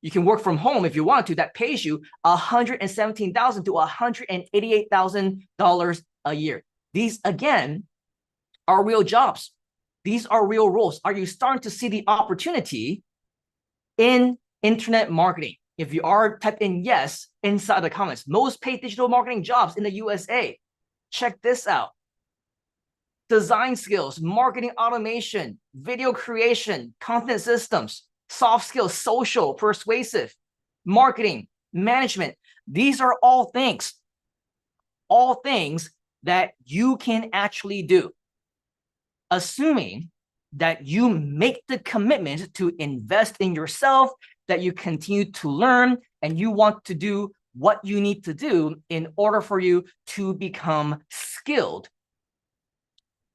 You can work from home if you want to. That pays you $117,000 to $188,000 a year. These, again, are real jobs. These are real roles. Are you starting to see the opportunity in internet marketing? If you are, type in yes inside the comments. Most paid digital marketing jobs in the USA. Check this out. Design skills, marketing automation, video creation, content systems, soft skills, social, persuasive, marketing, management. These are all things that you can actually do, assuming that you make the commitment to invest in yourself, that you continue to learn, and you want to do what you need to do in order for you to become skilled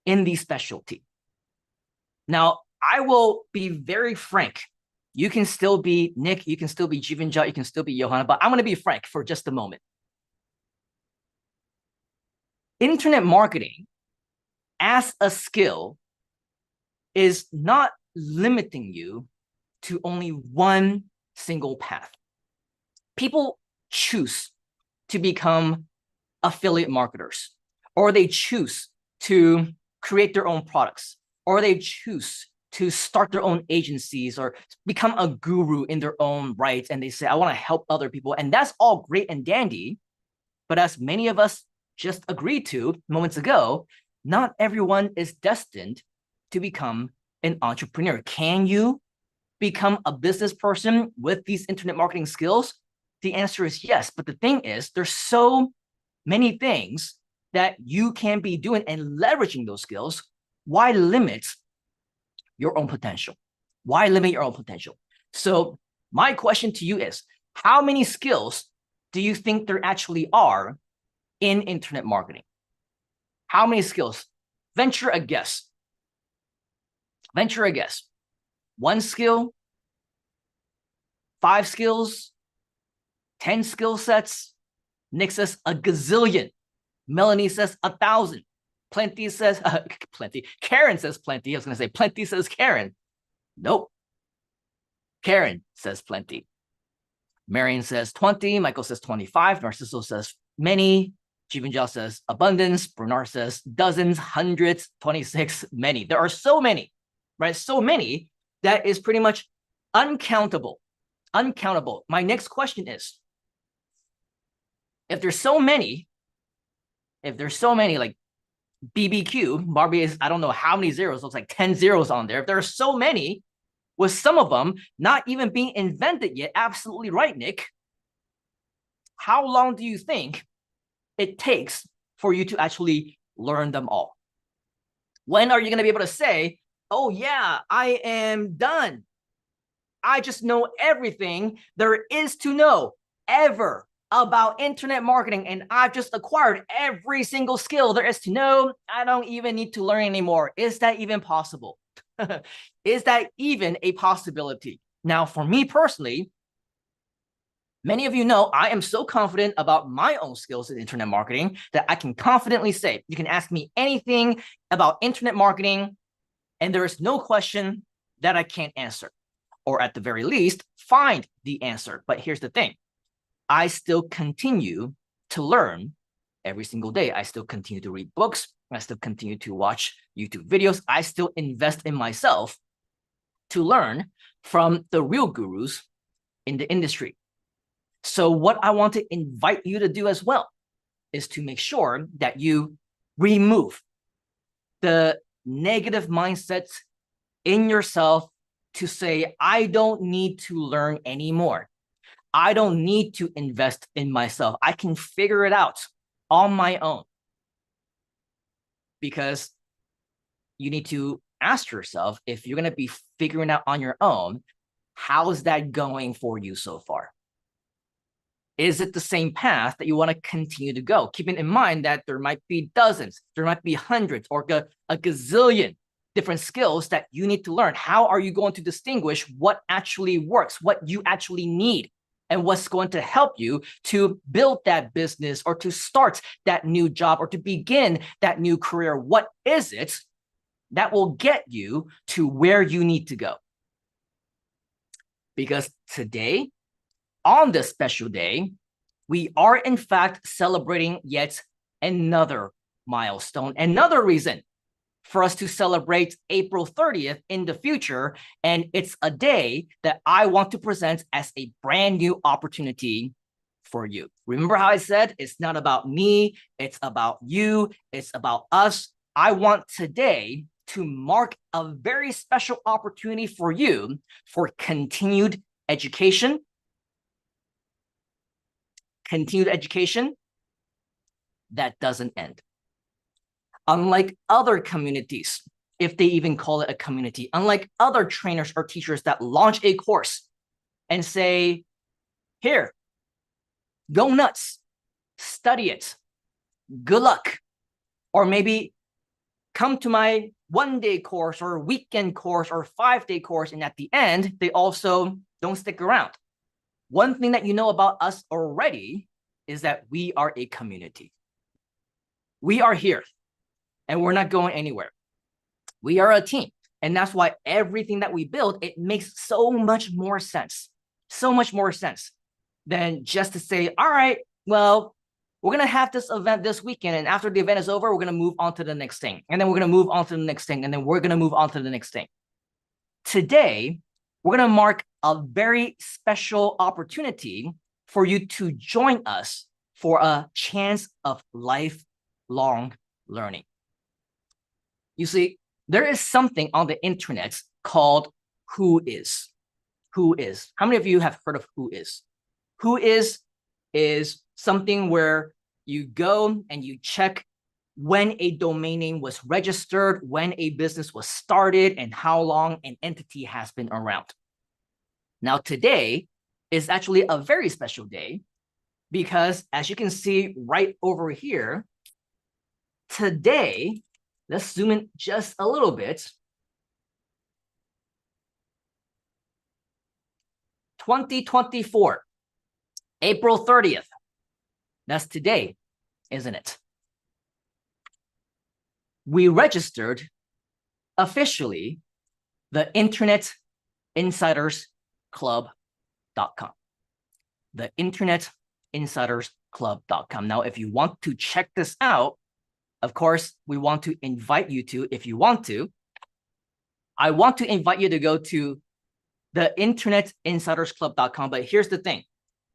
in the specialty. Now, I will be very frank. You can still be Nick, you can still be Jivinjot, you can still be Johanna, but I'm going to be frank for just a moment. Internet marketing as a skill is not limiting you to only one single path. People choose to become affiliate marketers, or they choose to create their own products, or they choose to start their own agencies or become a guru in their own right. And they say, I want to help other people. And that's all great and dandy. But as many of us just agreed to moments ago, not everyone is destined to become an entrepreneur. Can you become a business person with these internet marketing skills? The answer is yes. But the thing is, there's so many things that you can be doing and leveraging those skills. Why limit your own potential? Why limit your own potential? So my question to you is, how many skills do you think there actually are in internet marketing? How many skills? Venture a guess. Venture a guess. 1 skill, 5 skills, 10 skill sets. Nick says a gazillion. Melanie says 1,000. Plenty says plenty. Karen says plenty. I was going to say plenty says Karen. Nope. Karen says plenty. Marion says 20. Michael says 25. Narciso says many. Jivinjal says abundance. Bernard says dozens, hundreds, 26, many. There are so many, right? So many that is pretty much uncountable. Uncountable. My next question is, if there's so many, like BBQ, Barbie is, I don't know how many zeros, looks like 10 zeros on there. If there are so many, with some of them not even being invented yet, absolutely right, Nick. How long do you think it takes for you to actually learn them all? When are you going to be able to say, oh yeah, I am done. I just know everything there is to know ever. about internet marketing and I've just acquired every single skill there is to know. I don't even need to learn anymore. Is that even possible? Is that even a possibility? Now, for me personally, many of you know I am so confident about my own skills in internet marketing that I can confidently say, you can ask me anything about internet marketing and there is no question that I can't answer, or at the very least, find the answer. But here's the thing. I still continue to learn every single day. I still continue to read books. I still continue to watch YouTube videos. I still invest in myself to learn from the real gurus in the industry. So what I want to invite you to do as well is to make sure that you remove the negative mindsets in yourself to say, I don't need to learn anymore. I don't need to invest in myself. I can figure it out on my own. Because you need to ask yourself, if you're going to be figuring out on your own, how's that going for you so far? Is it the same path that you want to continue to go? Keeping in mind that there might be dozens, there might be hundreds or a gazillion different skills that you need to learn. How are you going to distinguish what actually works, what you actually need, and what's going to help you to build that business or to start that new job or to begin that new career? What is it that will get you to where you need to go? Because today, on this special day, we are in fact celebrating yet another milestone, another reason for us to celebrate April 30th in the future. And it's a day that I want to present as a brand new opportunity for you. Remember how I said it's not about me, it's about you, it's about us. I want today to mark a very special opportunity for you for continued education. Continued education that doesn't end. Unlike other communities, if they even call it a community, unlike other trainers or teachers that launch a course and say, here, go nuts, study it, good luck, or maybe come to my one-day course or weekend course or 5-day course, and at the end, they also don't stick around. One thing that you know about us already is that we are a community. We are here. And we're not going anywhere. We are a team. And that's why everything that we build, it makes so much more sense than just to say, all right, well, we're going to have this event this weekend. And after the event is over, we're going to move on to the next thing. And then we're going to move on to the next thing. And then we're going to move on to the next thing. Today, we're going to mark a very special opportunity for you to join us for a chance of lifelong learning. You see, there is something on the internet called Who Is. Who Is. How many of you have heard of Who Is? Who is something where you go and you check when a domain name was registered, when a business was started, and how long an entity has been around. Now, today is actually a very special day because, as you can see right over here, today, let's zoom in just a little bit. 2024, April 30th. That's today, isn't it? We registered officially the Internet Insiders Club.com. The Internet Insiders Club.com. Now, if you want to check this out, of course, we want to invite you to, if you want to, I want to invite you to go to the internetinsidersclub.com. But here's the thing,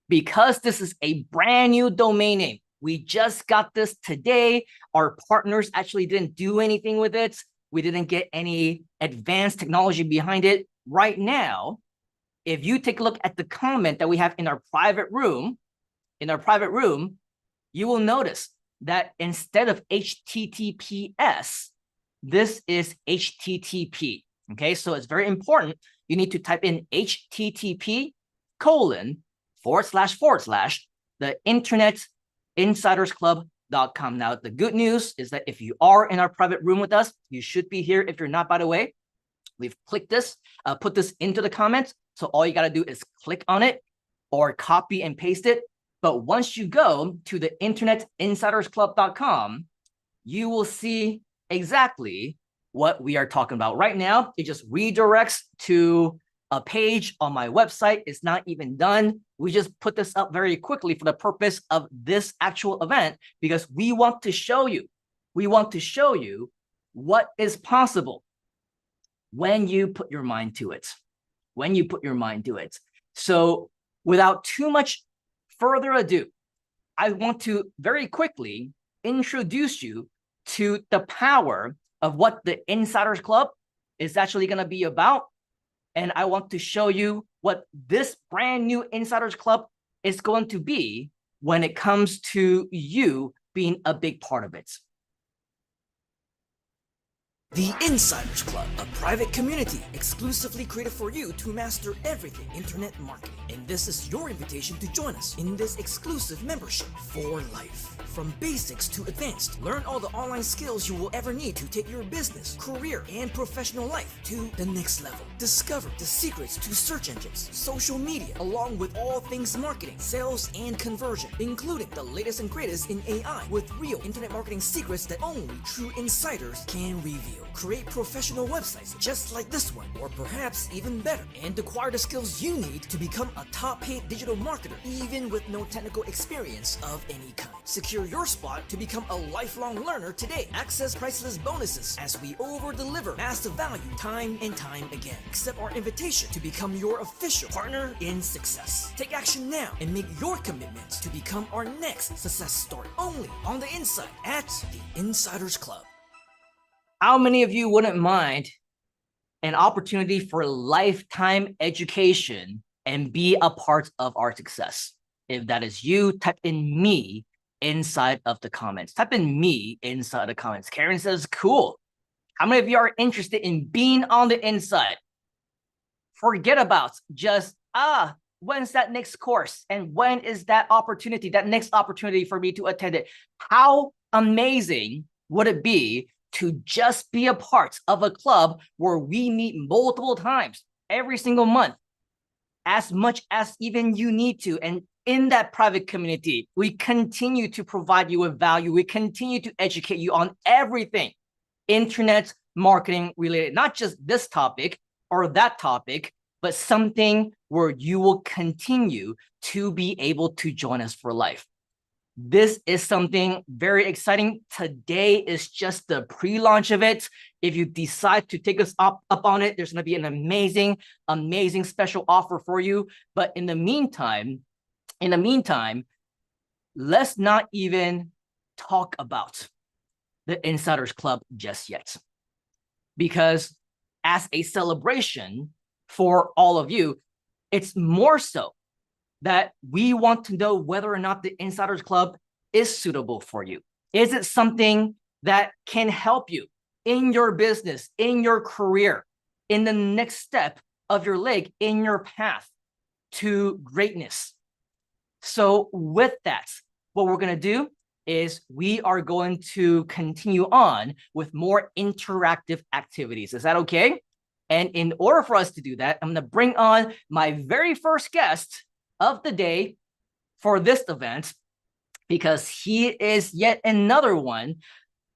because this is a brand new domain name, we just got this today. Our partners actually didn't do anything with it. We didn't get any advanced technology behind it. Right now, if you take a look at the comment that we have in our private room, you will notice that instead of HTTPS, this is HTTP. Okay, so it's very important. You need to type in HTTP:// the internetinsidersclub.com. Now, the good news is that if you are in our private room with us, you should be here. If you're not, by the way, we've clicked this, put this into the comments. So all you got to do is click on it or copy and paste it. But once you go to the internetinsidersclub.com, you will see exactly what we are talking about. Right now, it just redirects to a page on my website. It's not even done. We just put this up very quickly for the purpose of this actual event because we want to show you what is possible when you put your mind to it. So without too much further ado, I want to very quickly introduce you to the power of what the Insiders Club is actually going to be about. And I want to show you what this brand new Insiders Club is going to be when it comes to you being a big part of it. The Insiders Club, a private community exclusively created for you to master everything internet marketing. And this is your invitation to join us in this exclusive membership for life. From basics to advanced, learn all the online skills you will ever need to take your business, career, and professional life to the next level. Discover the secrets to search engines, social media, along with all things marketing, sales, and conversion, including the latest and greatest in AI with real internet marketing secrets that only true insiders can reveal. Create professional websites just like this one, or perhaps even better, and acquire the skills you need to become a top-paid digital marketer, even with no technical experience of any kind. Secure your spot to become a lifelong learner today. Access priceless bonuses as we over-deliver massive value time and time again. Accept our invitation to become your official partner in success. Take action now and make your commitment to become our next success story. Only on the inside at the Insiders Club. How many of you wouldn't mind an opportunity for lifetime education and be a part of our success? If that is you, type in me inside of the comments. Type in me inside the comments. Karen says, cool. How many of you are interested in being on the inside? Forget about just, when's that next course? And when is that opportunity, that next opportunity for me to attend it? How amazing would it be to just be a part of a club where we meet multiple times every single month, as much as even you need to. And in that private community, we continue to provide you with value. We continue to educate you on everything internet marketing related, not just this topic or that topic, but something where you will continue to be able to join us for life. This is something very exciting. Today is just the pre-launch of it. If you decide to take us up on it, there's going to be an amazing special offer for you. But in the meantime, let's not even talk about the Insiders Club just yet. Because as a celebration for all of you, it's more so that we want to know whether or not the Insiders Club is suitable for you. Is it something that can help you in your business, in your career, in the next step of your leg, in your path to greatness? So with that, what we're going to do is we are going to continue on with more interactive activities. Is that okay? And in order for us to do that, I'm going to bring on my very first guest of the day for this event, because he is yet another one,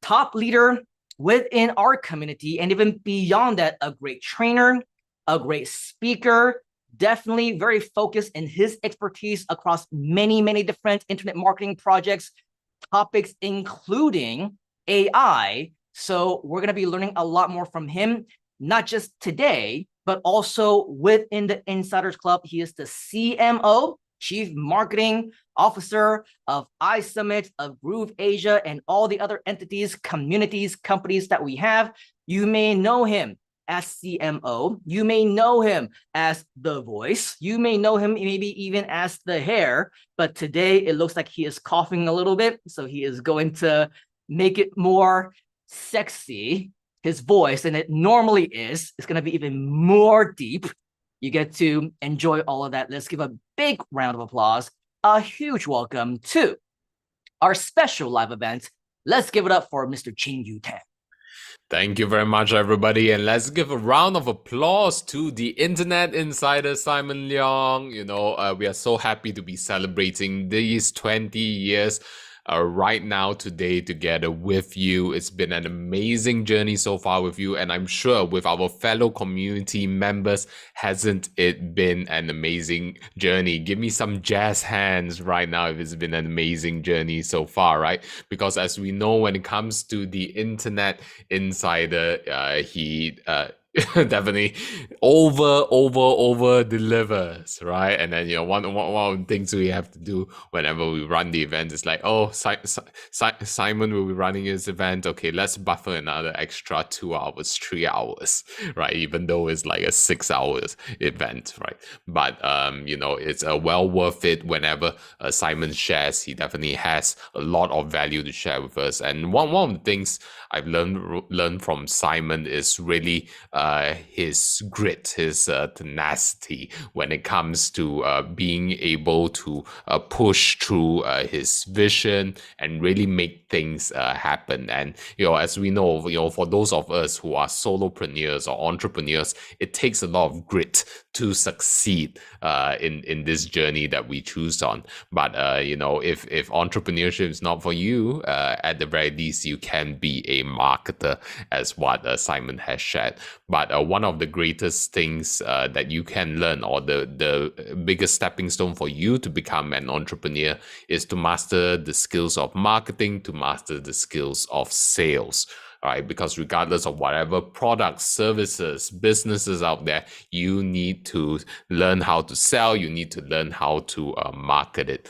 top leader within our community, and even beyond that, a great trainer, a great speaker, definitely very focused in his expertise across many different internet marketing projects, topics including AI. So we're going to be learning a lot more from him, not just today, but also within the Insiders Club. He is the CMO, Chief Marketing Officer of iSummit, of Groove Asia, and all the other entities, communities, companies that we have. You may know him as CMO. You may know him as the voice. You may know him maybe even as the hair. But today it looks like he is coughing a little bit. So he is going to make it more sexy, his voice, and it normally is. It's going to be even more deep. You get to enjoy all of that. Let's give a big round of applause a huge welcome to our special live event. Let's give it up for Mr. Qing Yu Tan. Thank you very much, everybody, and let's give a round of applause to the Internet Insider Simon Leong. We are so happy to be celebrating these 20 years right now today together with you. It's been an amazing journey so far with you, and I'm sure with our fellow community members, hasn't it been an amazing journey? Give me some jazz hands right now if it's been an amazing journey so far, right? Because as we know, when it comes to the Internet Insider, he definitely over delivers, right? And then one of the things we have to do whenever we run the event is like, oh, Simon will be running his event. Okay, let's buffer another extra 2 hours, 3 hours, right? Even though it's like a 6 hours event, right? But it's well worth it whenever Simon shares. He definitely has a lot of value to share with us. And one of the things I've learned from Simon is really his grit, his tenacity when it comes to being able to push through his vision and really make things happen. And as we know, for those of us who are solopreneurs or entrepreneurs, it takes a lot of grit to succeed in this journey that we choose on. But if entrepreneurship is not for you, at the very least you can be a marketer, as what Simon has shared. But one of the greatest things that you can learn, or the biggest stepping stone for you to become an entrepreneur, is to master the skills of marketing, to master the skills of sales. Right? Because regardless of whatever products, services, businesses out there, you need to learn how to sell. You need to learn how to market it.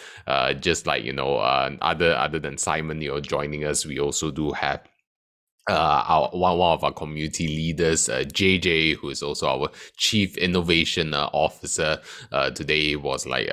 Just like other than Simon, joining us, we also do have one of our community leaders, JJ, who is also our chief innovation officer. Today was like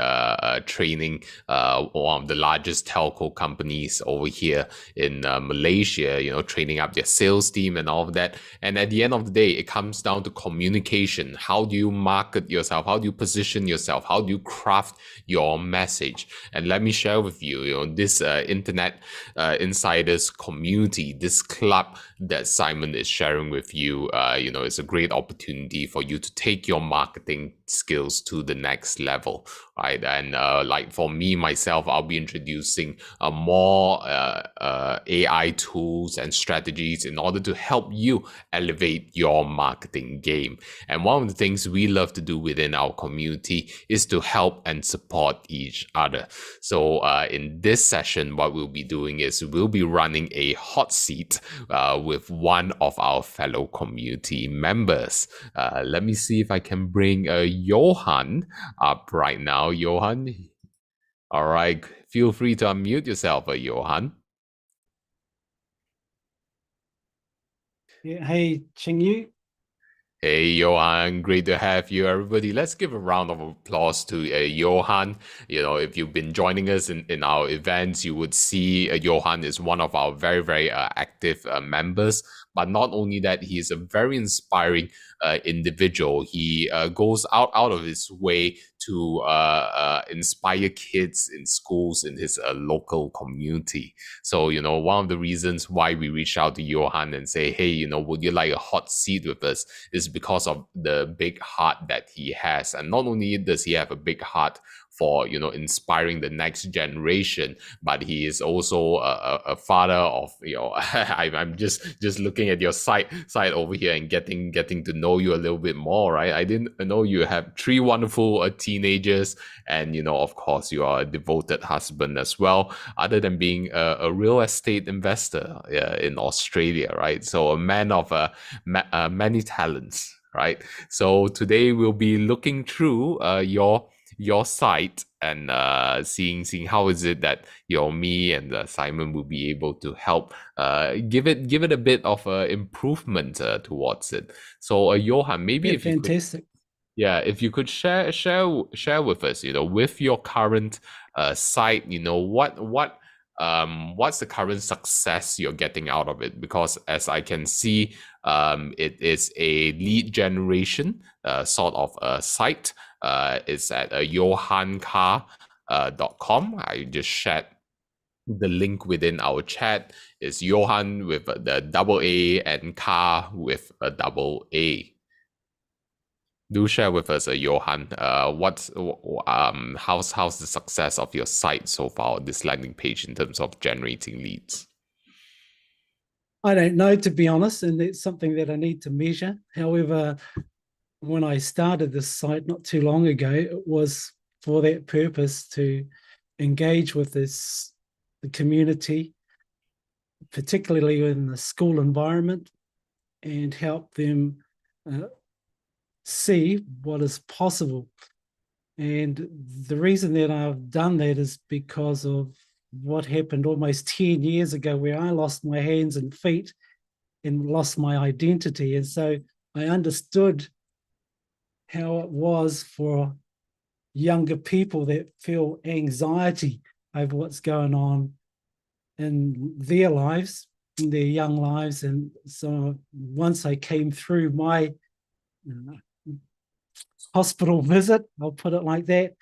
training one of the largest telco companies over here in Malaysia, training up their sales team and all of that. And at the end of the day, it comes down to communication. How do you market yourself? How do you position yourself? How do you craft your message? And let me share with you, this Internet Insiders community, this club that Simon is sharing with you, it's a great opportunity for you to take your marketing skills to the next level, right? And like for me, myself, I'll be introducing more AI tools and strategies in order to help you elevate your marketing game. And one of the things we love to do within our community is to help and support each other. So in this session, what we'll be doing is we'll be running a hot seat with one of our fellow community members. Let me see if I can bring Johan up right now. Johan, all right, feel free to unmute yourself, Johan. Yeah, hey, Ching Yu. Hey, Johan, great to have you, everybody. Let's give a round of applause to Johan. If you've been joining us in our events, you would see Johan is one of our very, very active members. But not only that, he is a very inspiring individual. He goes out of his way to inspire kids in schools in his local community. So, one of the reasons why we reach out to Johan and say, hey, would you like a hot seat with us, is because of the big heart that he has. And not only does he have a big heart for inspiring the next generation, but he is also a father of I'm just looking at your side over here and getting to know you a little bit more, right? I didn't know you have 3 wonderful teenagers, and of course you are a devoted husband as well, other than being a real estate investor in Australia, right? So a man of many talents, right? So today we'll be looking through your site and seeing how is it that me and Simon will be able to help give it a bit of improvement towards it. So Johan, maybe if fantastic. If you could share with us, with your current site, what's the current success you're getting out of it? Because as I can see, it is a lead generation sort of site. It's at Johan Car .com. I just shared the link within our chat. Is Johan with the double A and Car with a double A. Do share with us, Johan. How's the success of your site so far, this landing page, in terms of generating leads? I don't know, to be honest, and it's something that I need to measure. However, when I started this site not too long ago, it was for that purpose, to engage with the community, particularly in the school environment, and help them see what is possible. And the reason that I've done that is because of what happened almost 10 years ago, where I lost my hands and feet and lost my identity. And so I understood how it was for younger people that feel anxiety over what's going on in their lives, in their young lives. And so once I came through my hospital visit, I'll put it like that,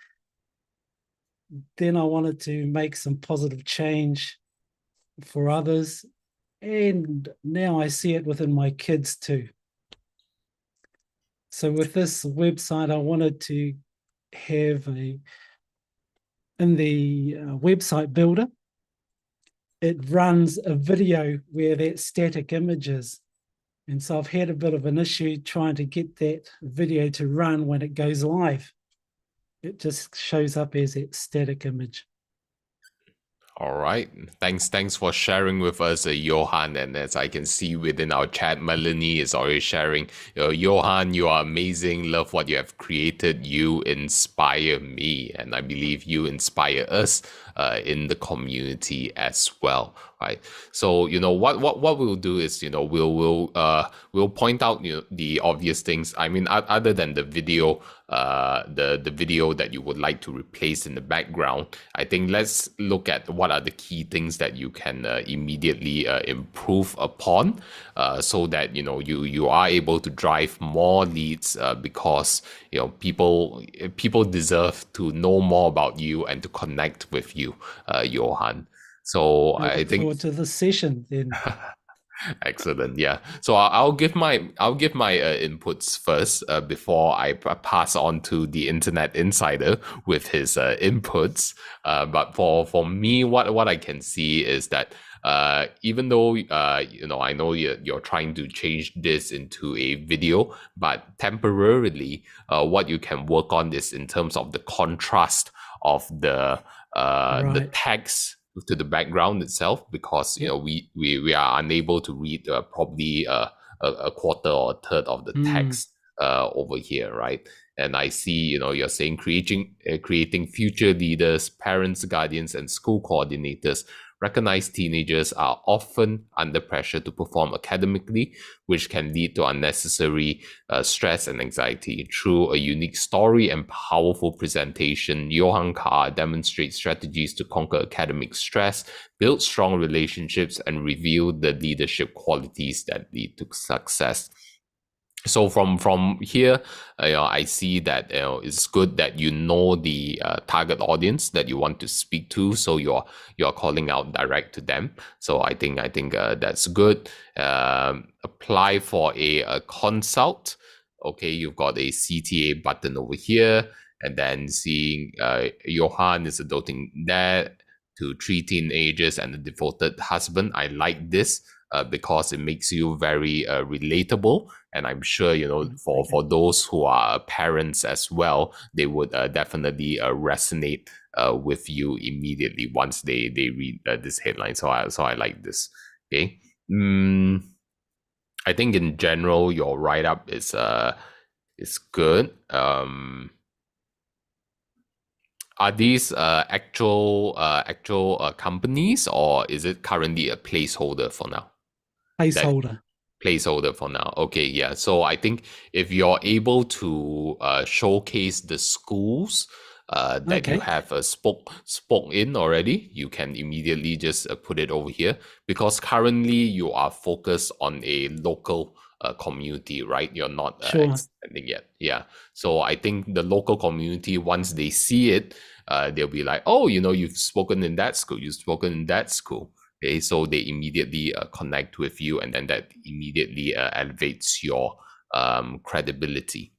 then I wanted to make some positive change for others. And now I see it within my kids too. So with this website, I wanted to have in the website builder, it runs a video where that static image is. And so I've had a bit of an issue trying to get that video to run when it goes live. It just shows up as a static image. All right. Thanks for sharing with us, Johan. And as I can see within our chat, Melanie is already sharing. Johan, you are amazing. Love what you have created. You inspire me. And I believe you inspire us in the community as well. Right. So, what we'll do is, we'll point out, the obvious things. I mean, other than the video, the video that you would like to replace in the background, I think let's look at what are the key things that you can immediately improve upon, so that you are able to drive more leads, because people deserve to know more about you and to connect with you, Johan. So I look think forward to the session then. Excellent. Yeah. So I'll give my inputs first, before I pass on to the Internet Insider with his inputs. But for me, what I can see is that even though I know you're trying to change this into a video, but temporarily, what you can work on is in terms of the contrast of the text to the background itself, because we are unable to read probably a quarter or a third of the text over here, right? And I see you're saying creating future leaders, parents, guardians, and school coordinators. Recognize teenagers are often under pressure to perform academically, which can lead to unnecessary stress and anxiety. Through a unique story and powerful presentation, Johan Carr demonstrates strategies to conquer academic stress, build strong relationships, and reveal the leadership qualities that lead to success. So from here, I see that it's good that you know the target audience that you want to speak to, so you're calling out direct to them. So I think that's good. Apply for a consult. Okay, you've got a CTA button over here, and then seeing Johan is a doting dad to 3 teenagers and a devoted husband. I like this. Because it makes you very relatable, and I'm sure for those who are parents as well, they would definitely resonate with you immediately once they read this headline. So I like this. Okay, I think in general your write up is good. Are these actual companies, or is it currently a placeholder for now? Placeholder for now. Okay, yeah. So I think if you're able to showcase the schools that you have spoke in already, you can immediately just put it over here, because currently you are focused on a local community, right? You're not Sure. extending yet. Yeah. So I think the local community, once they see it, they'll be like, oh, you've spoken in that school, you've spoken in that school. Okay, so they immediately connect with you, and then that immediately elevates your credibility.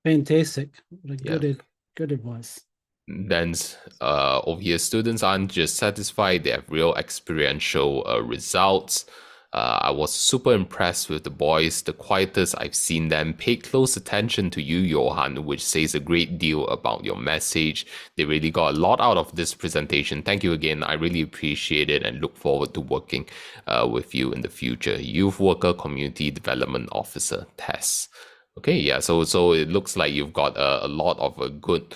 Fantastic. What a Yeah. good advice. Then over here, students aren't just satisfied, they have real experiential results. I was super impressed with the boys, the quietest I've seen them. Pay close attention to you, Johan, which says a great deal about your message. They really got a lot out of this presentation. Thank you again. I really appreciate it and look forward to working with you in the future. Youth Worker Community Development Officer, Tess. Okay, yeah, so it looks like you've got a lot of good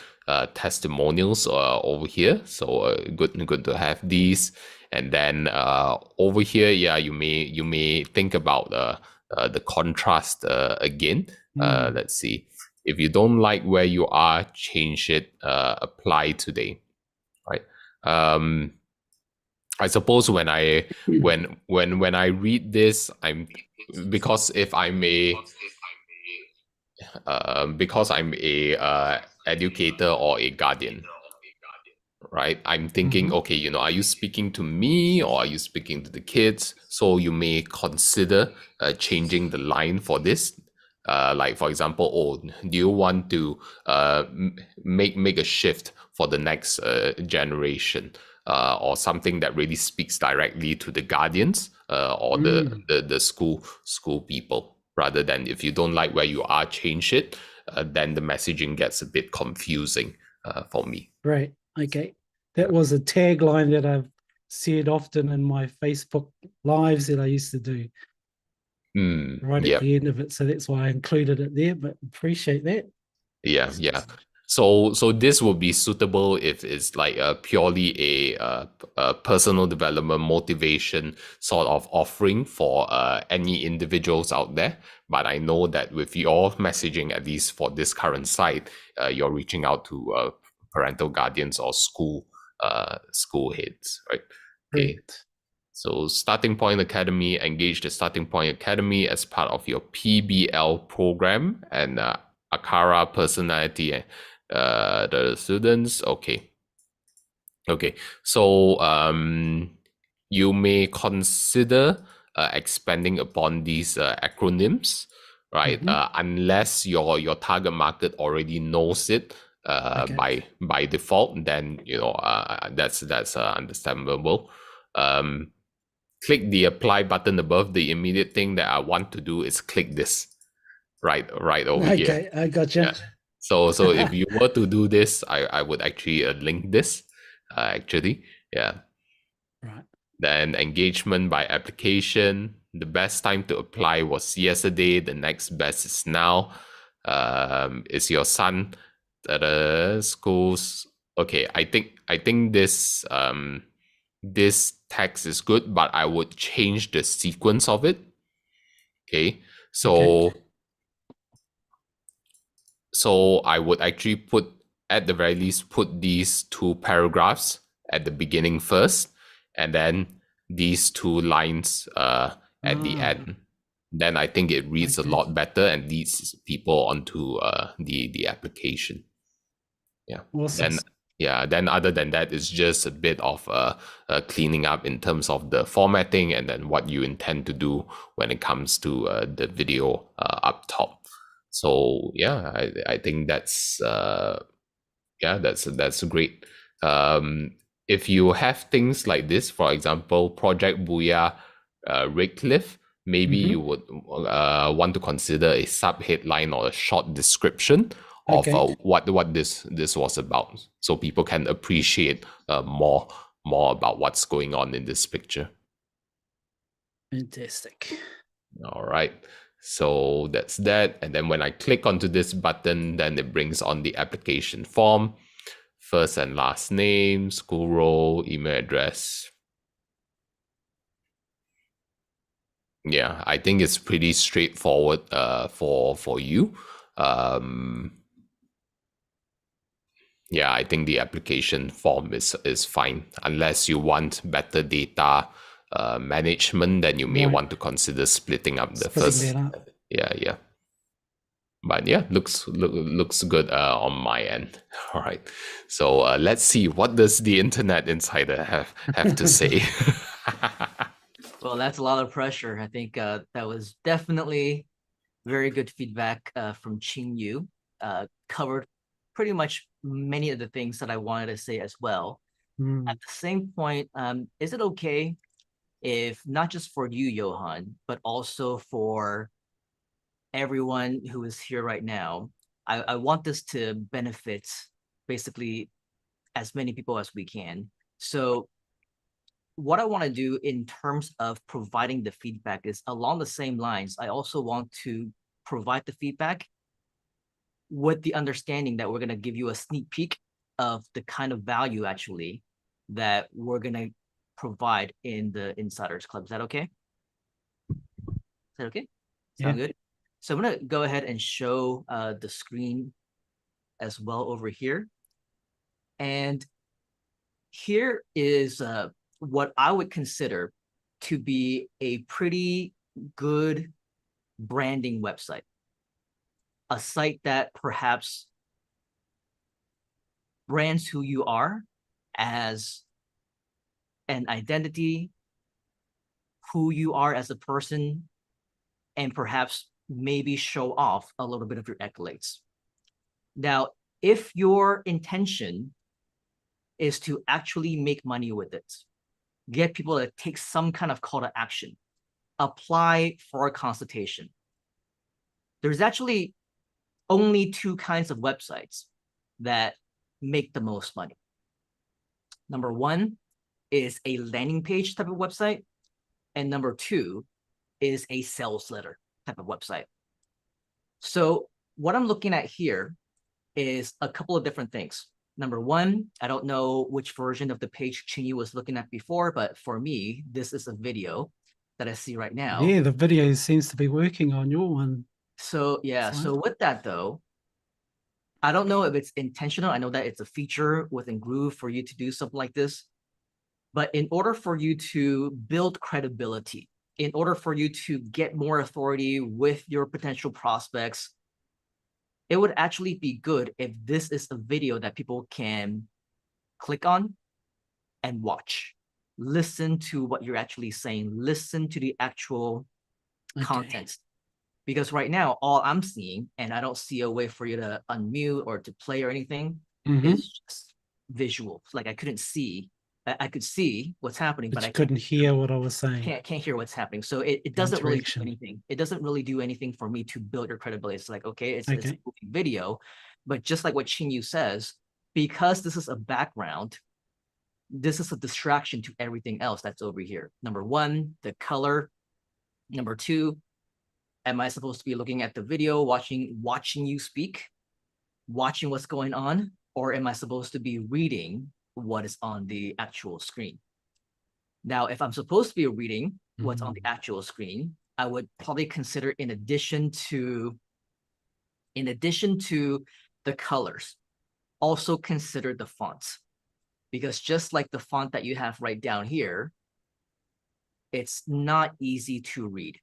testimonials over here. So good to have these. And then over here, yeah, you may think about the contrast again. Let's see. If you don't like where you are, change it. Apply today, right? I suppose when I read this, because I'm a educator or a guardian, right? I'm thinking, okay, are you speaking to me or are you speaking to the kids? So you may consider changing the line for this. Like for example, do you want to make a shift for the next generation, or something that really speaks directly to the guardians or the school people, rather than, if you don't like where you are, change it. Then the messaging gets a bit confusing for me. Right. Okay. That was a tagline that I've said often in my Facebook lives that I used to do. Right at the end of it. So that's why I included it there, but appreciate that. Yeah. So this would be suitable if it's like purely a personal development motivation sort of offering for any individuals out there. But I know that with your messaging, at least for this current site, you're reaching out to parental guardians or school heads, right? Okay. Correct. So Starting Point Academy, engage the Starting Point Academy as part of your PBL program, and Akara personality, the students. Okay. So you may consider expanding upon these acronyms, right? Unless your target market already knows it by default, then that's understandable. Click the apply button above. The immediate thing that I want to do is click this right over here. Okay, I gotcha. Yeah. So if you were to do this, I would actually link this actually. Yeah. Right. Then engagement by application. The best time to apply was yesterday. The next best is now. Is your son at the schools? Okay, I think this this text is good, but I would change the sequence of it. Okay, so I would actually put, at the very least, put these two paragraphs at the beginning first, and then these two lines at the end. Then I think it reads a lot better and leads people onto the application. Yeah. Awesome. Then other than that, it's just a bit of cleaning up in terms of the formatting, and then what you intend to do when it comes to the video up top. So yeah, I think that's that's great. If you have things like this, for example, Project Booyah Redcliffe, maybe you would want to consider a sub headline or a short description of what this was about, so people can appreciate more about what's going on in this picture. Fantastic. All right, so that's that. And then when I click onto this button, then it brings on the application form. First and last name, school role, email address. Yeah, I think it's pretty straightforward for you. Yeah, I think the application form is fine, unless you want better data management, then you may Right. want to consider splitting up the Splitting first. that up. Yeah. But yeah, looks good on my end. All right. So let's see, what does the Internet Insider have to say? Well, that's a lot of pressure. I think that was definitely very good feedback from Qing Yu. Covered pretty much many of the things that I wanted to say as well. Mm. At the same point, is it okay if not just for you, Johan, but also for everyone who is here right now, I want this to benefit basically as many people as we can. So what I want to do in terms of providing the feedback is along the same lines. I also want to provide the feedback with the understanding that we're going to give you a sneak peek of the kind of value actually that we're going to provide in the Insiders Club. Is that okay? Is that okay? Sound Yeah. good? So I'm going to go ahead and show the screen as well over here. And here is what I would consider to be a pretty good branding website. A site that perhaps brands who you are as an identity, who you are as a person, and perhaps maybe show off a little bit of your accolades. Now, if your intention is to actually make money with it, get people to take some kind of call to action, apply for a consultation, there's actually only two kinds of websites that make the most money. Number one is a landing page type of website, and number two is a sales letter type of website. So what I'm looking at here is a couple of different things. Number one, I don't know which version of the page Chingy was looking at before, but for me, this is a video that I see right now. Yeah, the video seems to be working on your one. So yeah, so with that though, I don't know if it's intentional. I know that it's a feature within Groove for you to do something like this. But in order for you to build credibility, in order for you to get more authority with your potential prospects, it would actually be good if this is a video that people can click on and watch. Listen to what you're actually saying. Listen to the actual content. Because right now, all I'm seeing, and I don't see a way for you to unmute or to play or anything, is just visual. Like I couldn't see. I could see what's happening, but I couldn't hear what I was saying. Can't hear what's happening. So it doesn't really do anything. It doesn't really do anything for me to build your credibility. It's like, okay, it's a moving video, but just like what Qingyu says, because this is a background, this is a distraction to everything else that's over here. Number one, the color. Number two, am I supposed to be looking at the video, watching you speak, watching what's going on, or am I supposed to be reading what is on the actual screen? Now, if I'm supposed to be reading what's on the actual screen, I would probably consider in addition to the colors, also consider the fonts. Because just like the font that you have right down here, it's not easy to read.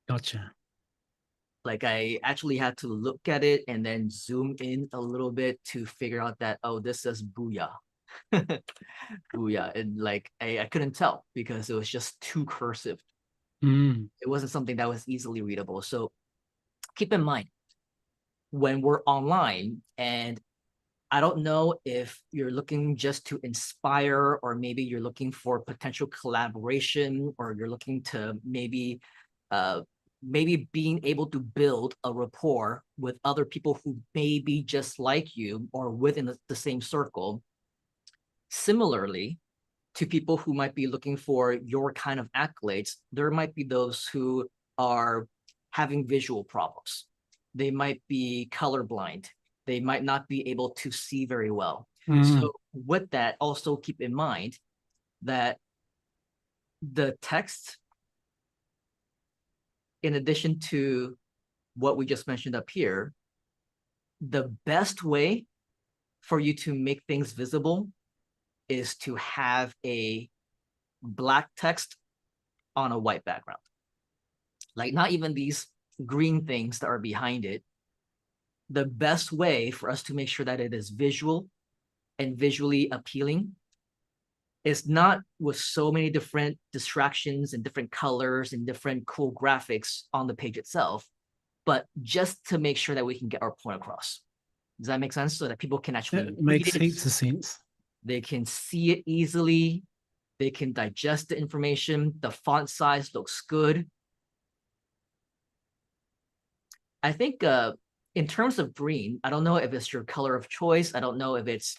Gotcha. Like I actually had to look at it and then zoom in a little bit to figure out that, oh, this says booyah. Booyah. And like I couldn't tell because it was just too cursive. It wasn't something that was easily readable. So keep in mind, when we're online, and I don't know if you're looking just to inspire, or maybe you're looking for potential collaboration, or you're looking to maybe being able to build a rapport with other people who may be just like you or within the same circle. Similarly, to people who might be looking for your kind of accolades, there might be those who are having visual problems. They might be colorblind. They might not be able to see very well. So with that, also keep in mind that the text, in addition to what we just mentioned up here, the best way for you to make things visible is to have a black text on a white background. Like not even these green things that are behind it. The best way for us to make sure that it is visual and visually appealing is not with so many different distractions and different colors and different cool graphics on the page itself, but just to make sure that we can get our point across. Does that make sense? So that people can actually It makes read it, heaps of sense. they can see it easily, they can digest the information, the font size looks good. I think in terms of green, I don't know if it's your color of choice. I don't know if it's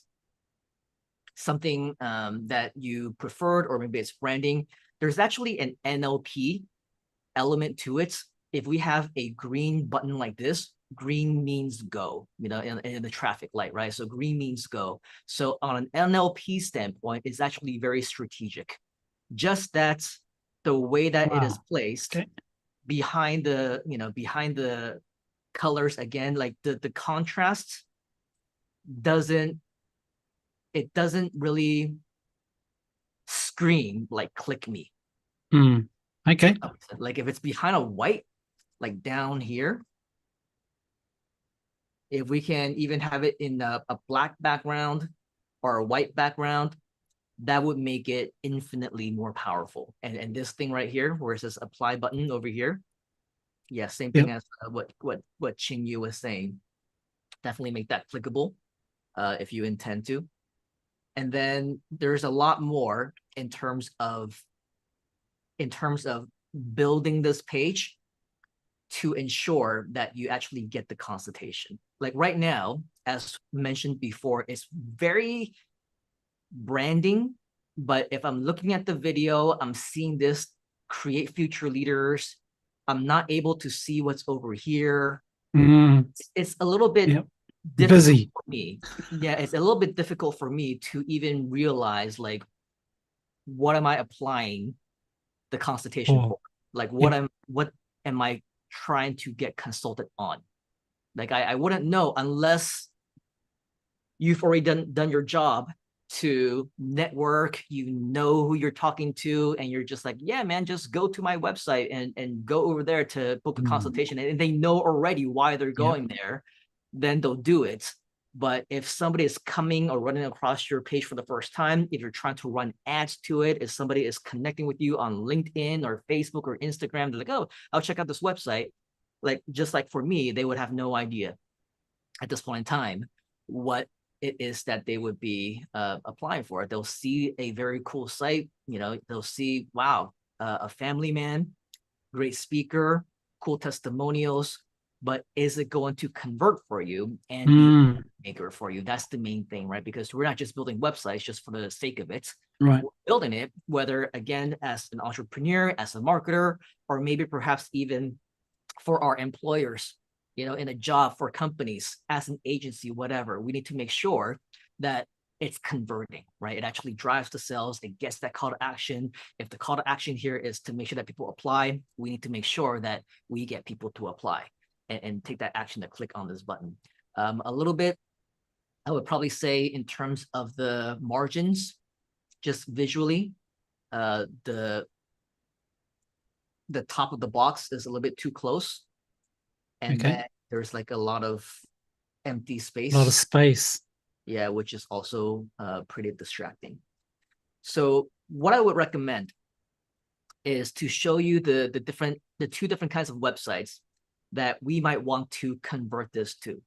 something that you preferred, or maybe it's branding. There's actually an NLP element to it. If we have a green button like this, green means go, you know, in the traffic light, right? So green means go. So on an NLP standpoint, it's actually very strategic. Just that the way that it is placed behind the, you know, behind the colors, again, like the contrast doesn't really scream like click me. Okay. Like if it's behind a white, like down here, if we can even have it in a black background or a white background, that would make it infinitely more powerful. And this thing right here, where it says apply button over here, yeah, same thing as what Ching Yu was saying. Definitely make that clickable if you intend to. And then there's a lot more in terms of building this page to ensure that you actually get the consultation. Like right now, as mentioned before, it's very branding, but if I'm looking at the video, I'm seeing this create future leaders, I'm not able to see what's over here. It's a little bit busy for me. Yeah, it's a little bit difficult for me to even realize, like, what am I applying the consultation for? Like what am I trying to get consulted on? Like I wouldn't know unless you've already done your job to network, you know who you're talking to, and you're just like, yeah, man, just go to my website and go over there to book a consultation. And they know already why they're going there, then they'll do it. But if somebody is coming or running across your page for the first time, if you're trying to run ads to it, if somebody is connecting with you on LinkedIn or Facebook or Instagram, they're like, oh, I'll check out this website. Like, just like for me, they would have no idea at this point in time what it is that they would be applying for. They'll see a very cool site, you know, they'll see, wow, a family man, great speaker, cool testimonials, but is it going to convert for you and be a maker for you? That's the main thing, right? Because we're not just building websites just for the sake of it. Right. We're building it, whether again, as an entrepreneur, as a marketer, or maybe perhaps even for our employers, you know, in a job for companies, as an agency, whatever. We need to make sure that it's converting, right? It actually drives the sales, it gets that call to action. If the call to action here is to make sure that people apply, we need to make sure that we get people to apply and take that action to click on this button. A little bit, I would probably say in terms of the margins, just visually, the top of the box is a little bit too close. And then there's like a lot of empty space. A lot of space. Yeah, which is also pretty distracting. So what I would recommend is to show you the two different kinds of websites that we might want to convert this to.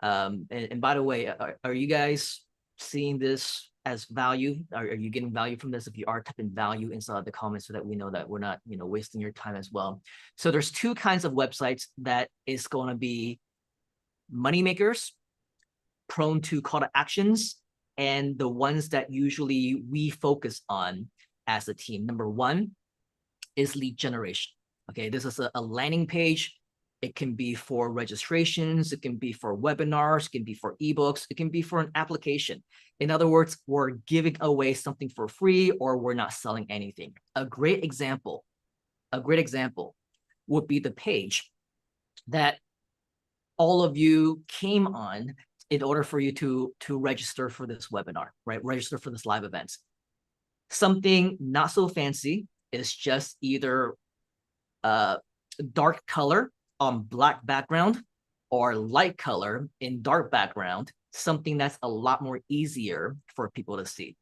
And by the way, are you guys seeing this as value? Are you getting value from this? If you are, type in value inside the comments so that we know that we're not, you know, wasting your time as well. So there's two kinds of websites that is going to be money makers, prone to call to actions, and the ones that usually we focus on as a team. Number one is lead generation. Okay, this is a landing page. It can be for registrations, it can be for webinars, it can be for ebooks, it can be for an application. In other words, we're giving away something for free or we're not selling anything. A great example would be the page that all of you came on in order for you to register for this webinar, right? Register for this live event. Something not so fancy is just either dark color on black background or light color in dark background, something that's a lot more easier for people to see.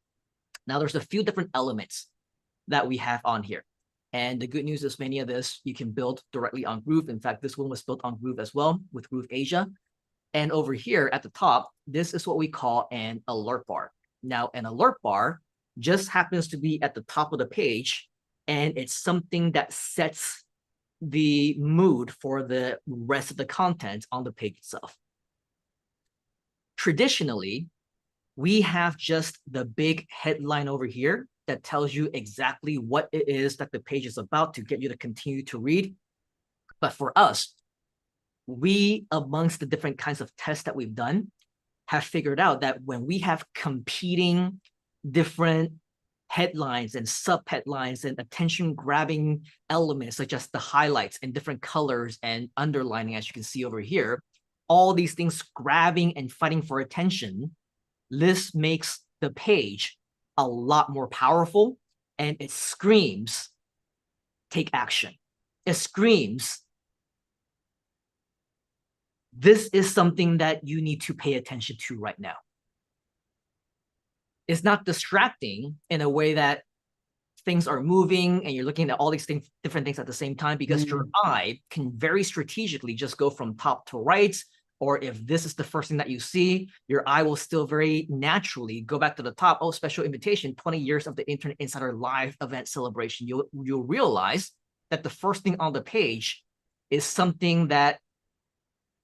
Now, there's a few different elements that we have on here. And the good news is many of this you can build directly on Groove. In fact, this one was built on Groove as well with Groove Asia. And over here at the top, this is what we call an alert bar. Now, an alert bar just happens to be at the top of the page, and it's something that sets the mood for the rest of the content on the page itself. Traditionally, we have just the big headline over here that tells you exactly what it is that the page is about to get you to continue to read. But for us, we, amongst the different kinds of tests that we've done, have figured out that when we have competing different headlines and sub-headlines and attention-grabbing elements, such as the highlights and different colors and underlining, as you can see over here, all these things grabbing and fighting for attention, this makes the page a lot more powerful, and it screams, take action. It screams, this is something that you need to pay attention to right now. It's not distracting in a way that things are moving and you're looking at all these things, different things at the same time, because your eye can very strategically just go from top to right. Or if this is the first thing that you see, your eye will still very naturally go back to the top. Oh, special invitation, 20 years of the Internet Insider live event celebration. You'll realize that the first thing on the page is something that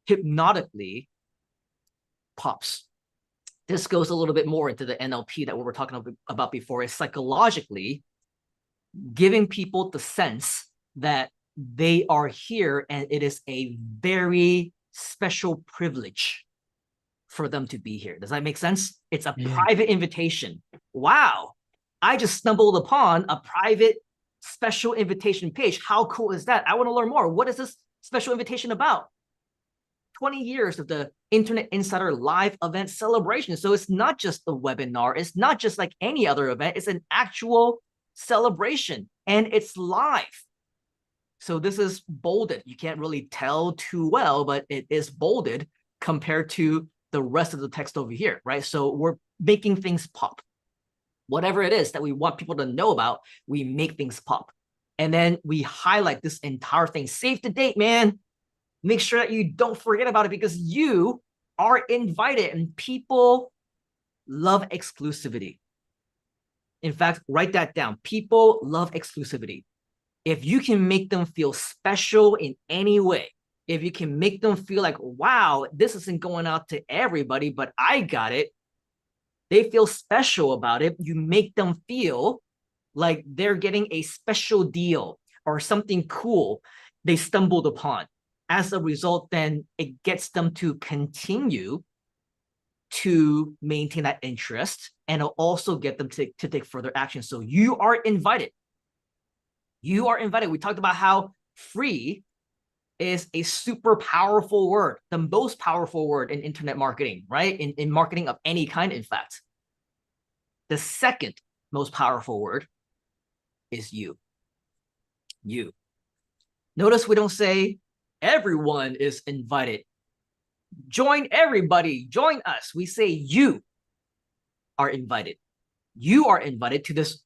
hypnotically pops. This goes a little bit more into the NLP that we were talking about before, is psychologically giving people the sense that they are here and it is a very special privilege for them to be here. Does that make sense? It's a private invitation. Wow, I just stumbled upon a private special invitation page. How cool is that? I want to learn more. What is this special invitation about? 20 years of the Internet Insider live event celebration. So it's not just a webinar. It's not just like any other event. It's an actual celebration and it's live. So this is bolded. You can't really tell too well, but it is bolded compared to the rest of the text over here, right? So we're making things pop. Whatever it is that we want people to know about, we make things pop. And then we highlight this entire thing. Save the date, man. Make sure that you don't forget about it because you are invited and people love exclusivity. In fact, write that down. People love exclusivity. If you can make them feel special in any way, if you can make them feel like, wow, this isn't going out to everybody, but I got it. They feel special about it. You make them feel like they're getting a special deal or something cool they stumbled upon. As a result, then it gets them to continue to maintain that interest, and it'll also get them to take further action. So you are invited. You are invited. We talked about how free is a super powerful word, the most powerful word in internet marketing, right? In marketing of any kind, in fact. The second most powerful word is you. You. Notice we don't say everyone is invited. Join everybody. Join us. We say you are invited. You are invited to this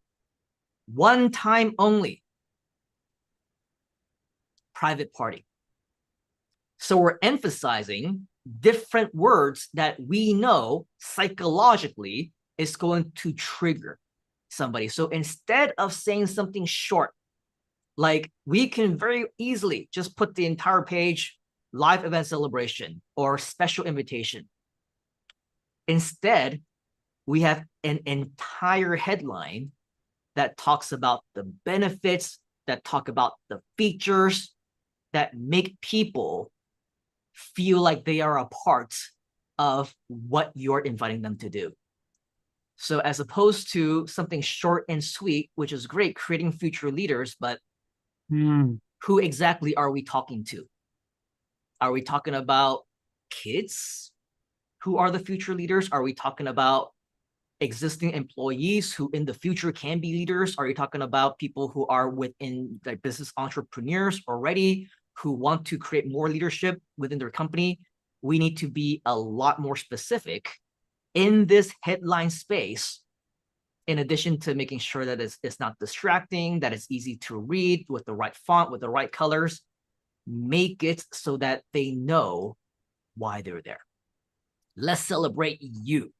one time only private party. So we're emphasizing different words that we know psychologically is going to trigger somebody. So instead of saying something short, like we can very easily just put the entire page live event celebration or special invitation. Instead, we have an entire headline that talks about the benefits, that talk about the features that make people feel like they are a part of what you're inviting them to do. So as opposed to something short and sweet, which is great, creating future leaders, but who exactly are we talking to? Are we talking about kids who are the future leaders? Are we talking about existing employees who in the future can be leaders? Are you talking about people who are within like business entrepreneurs already who want to create more leadership within their company? We need to be a lot more specific in this headline space, in addition to making sure that it's not distracting, that it's easy to read with the right font, with the right colors. Make it so that they know why they're there. Let's celebrate you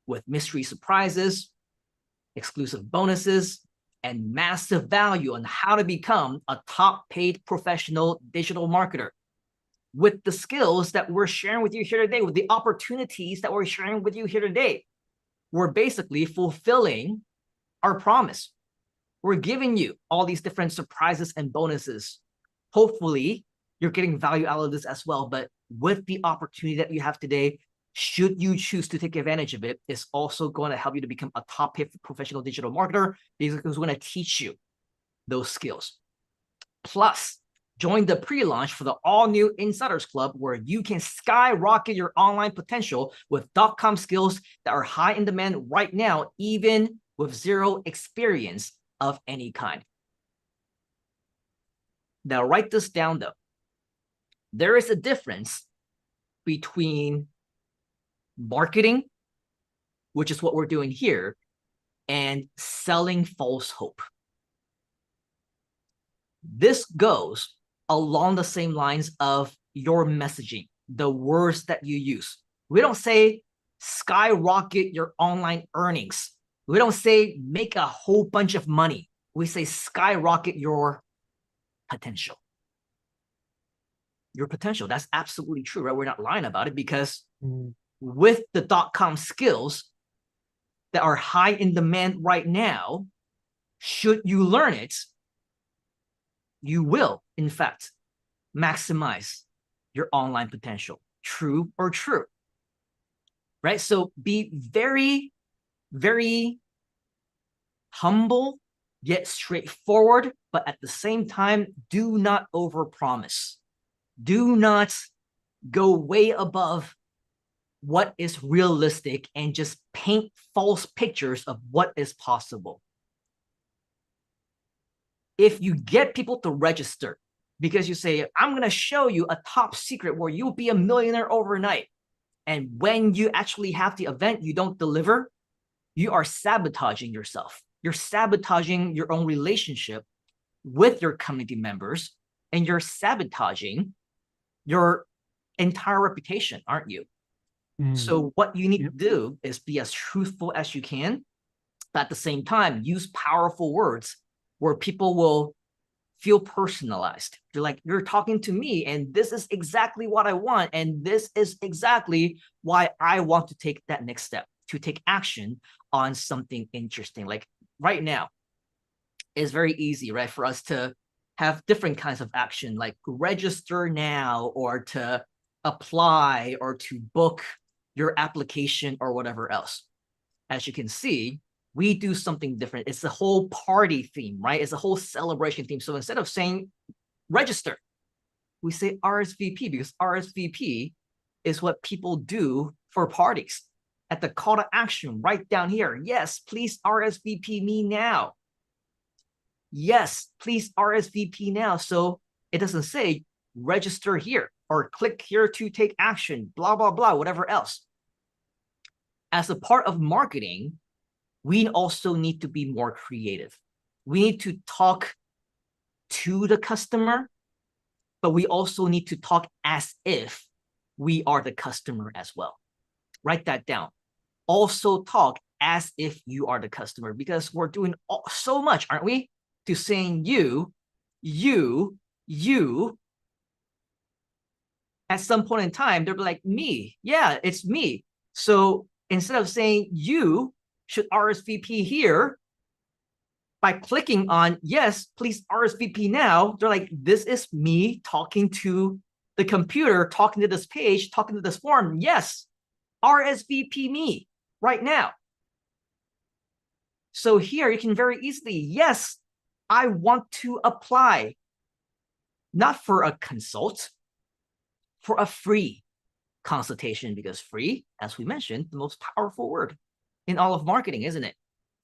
with mystery surprises, exclusive bonuses, and massive value on how to become a top paid professional digital marketer. With the skills that we're sharing with you here today, with the opportunities that we're sharing with you here today, we're basically fulfilling our promise. We're giving you all these different surprises and bonuses. Hopefully, you're getting value out of this as well. But with the opportunity that you have today, should you choose to take advantage of it, it's also going to help you to become a top paid professional digital marketer, because it's going to teach you those skills. Plus, join the pre-launch for the all-new Insiders Club, where you can skyrocket your online potential with .com skills that are high in demand right now, even with zero experience of any kind. Now, write this down, though. There is a difference between marketing, which is what we're doing here, and selling false hope. This goes along the same lines of your messaging, the words that you use. We don't say skyrocket your online earnings. We don't say make a whole bunch of money. We say skyrocket your potential. Your potential. That's absolutely true, right? We're not lying about it, because with the .com skills that are high in demand right now, should you learn it, you will, in fact, maximize your online potential. True or true? Right? So be very, very humble, yet straightforward, but at the same time, do not overpromise. Do not go way above what is realistic and just paint false pictures of what is possible. If you get people to register because you say, I'm going to show you a top secret where you'll be a millionaire overnight, and when you actually have the event, you don't deliver, you are sabotaging yourself. You're sabotaging your own relationship with your community members, and you're sabotaging your entire reputation, aren't you? So what you need to do is be as truthful as you can, but at the same time, use powerful words where people will feel personalized. You're like, you're talking to me, and this is exactly what I want, and this is exactly why I want to take that next step, to take action on something interesting. Like right now, it's very easy, right, for us to have different kinds of action, like register now, or to apply, or to book your application, or whatever else. As you can see, we do something different. It's the whole party theme, right? It's a whole celebration theme. So instead of saying register, we say RSVP, because RSVP is what people do for parties. At the call to action right down here, yes, please RSVP me now. Yes, please RSVP now. So it doesn't say register here or click here to take action, blah, blah, blah, whatever else. As a part of marketing, we also need to be more creative. We need to talk to the customer, but we also need to talk as if we are the customer as well. Write that down. Also talk as if you are the customer, because we're doing so much, aren't we? To saying you. At some point in time, they'll be like, me. Yeah, it's me. So instead of saying you should RSVP here, by clicking on, yes, please RSVP now, they're like, this is me talking to the computer, talking to this page, talking to this form. Yes, RSVP me right now. So here you can very easily, yes, I want to apply, not for a consult, for a free consultation, because free, as we mentioned, the most powerful word. in all of marketing, isn't it?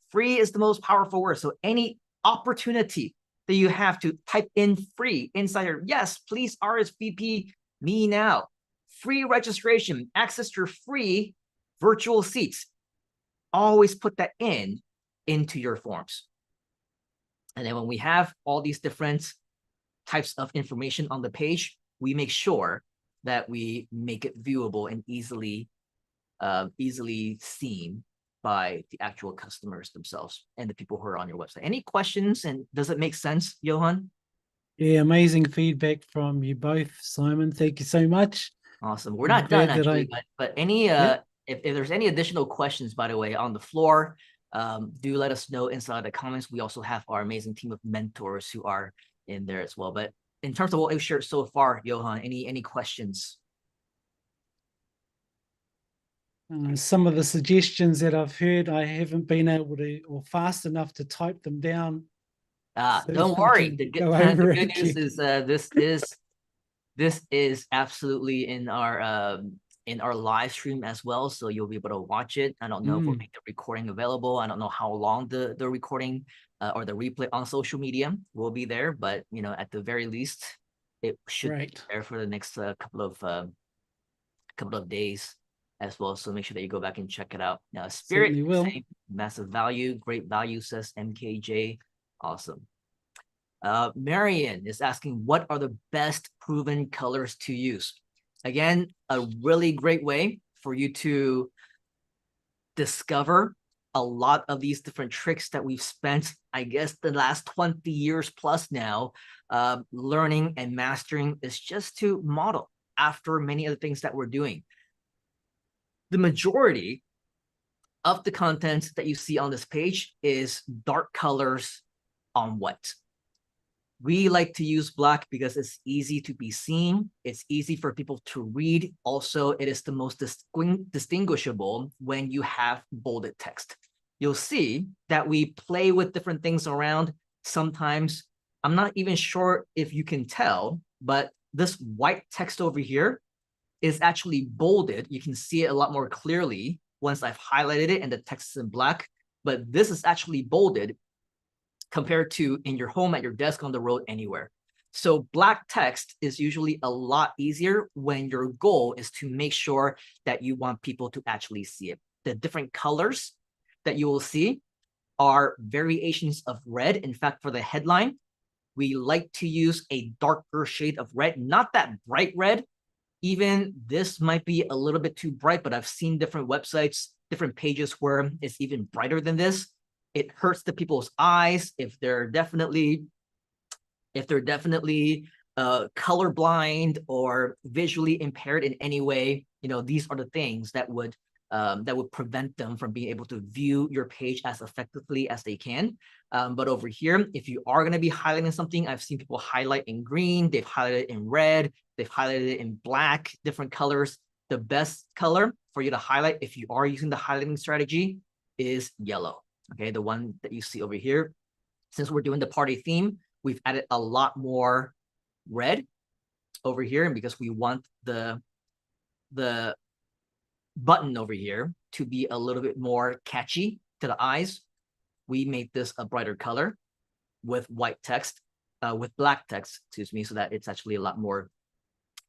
Free is the most powerful word. So any opportunity that you have to type in free inside here, yes, please RSVP me now. Free registration, access to your free virtual seats. Always put that into your forms. And then when we have all these different types of information on the page, we make sure that we make it viewable and easily seen by the actual customers themselves and the people who are on your website. Any questions, and does it make sense, Johan? Yeah, amazing feedback from you both, Simon. Thank you so much. Awesome. We're not done actually, but any Yeah. if there's any additional questions, by the way, on the floor, do let us know inside the comments. We also have our amazing team of mentors who are in there as well. But in terms of what we've shared so far, Johan, any questions? Some of the suggestions that I've heard, I haven't been able to, or fast enough to type them down. So Don't I worry. can The go over good it news again. is this is absolutely in our live stream as well, so you'll be able to watch it. I don't know if we'll make the recording available. I don't know how long the recording or the replay on social media will be there, but you know, at the very least, it should be there for the next couple of days as well. So make sure that you go back and check it out. Now, Spirit, same, massive value, great value, says MKJ. Awesome. Marion is asking, what are the best proven colors to use? Again, a really great way for you to discover a lot of these different tricks that we've spent, I guess, the last 20 years plus now, learning and mastering, is just to model after many of the things that we're doing. The majority of the content that you see on this page is dark colors on white. We like to use black because it's easy to be seen. It's easy for people to read. Also, it is the most distinguishable when you have bolded text. You'll see that we play with different things around. Sometimes, I'm not even sure if you can tell, but this white text over here is actually bolded. You can see it a lot more clearly once I've highlighted it and the text is in black, but this is actually bolded compared to in your home, at your desk, on the road, anywhere. So black text is usually a lot easier when your goal is to make sure that you want people to actually see it. The different colors that you will see are variations of red. In fact, for the headline, we like to use a darker shade of red, not that bright red. Even this might be a little bit too bright, but I've seen different websites, different pages where it's even brighter than this. It hurts the people's eyes if they're definitely colorblind or visually impaired in any way. You know, these are the things that would prevent them from being able to view your page as effectively as they can. But over here, if you are going to be highlighting something, I've seen people highlight in green, they've highlighted it in red, they've highlighted it in black, different colors. The best color for you to highlight if you are using the highlighting strategy is yellow. Okay, the one that you see over here. Since we're doing the party theme, we've added a lot more red over here, and because we want the button over here to be a little bit more catchy to the eyes, we made this a brighter color with white text, with black text, excuse me, so that it's actually a lot more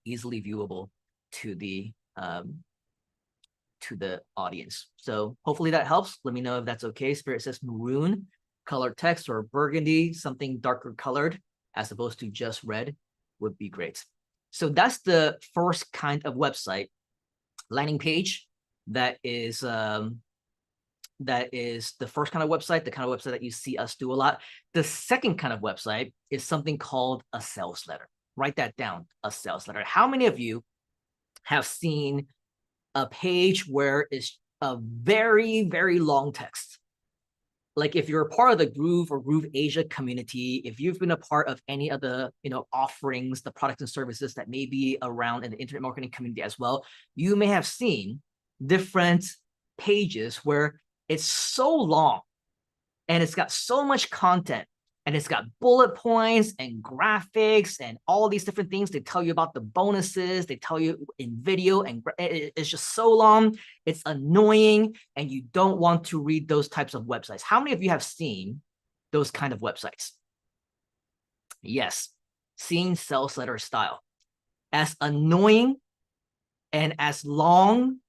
easily viewable to the audience. So hopefully that helps. Let me know if that's okay. Spirit says maroon color text or burgundy, something darker colored as opposed to just red would be great. So that's the first kind of website, landing page. That is the first kind of website, the kind of website that you see us do a lot. The second kind of website is something called a sales letter. Write that down, a sales letter. How many of you have seen a page where it's a very, very long text? Like if you're a part of the Groove or Groove Asia community, if you've been a part of any of the offerings, the products and services that may be around in the internet marketing community as well, you may have seen different pages where it's so long and it's got so much content and it's got bullet points and graphics and all these different things. They tell you about the bonuses. They tell you in video, and it's just so long. It's annoying, and you don't want to read those types of websites. How many of you have seen those kind of websites? Yes, seen sales letter style. As annoying and as long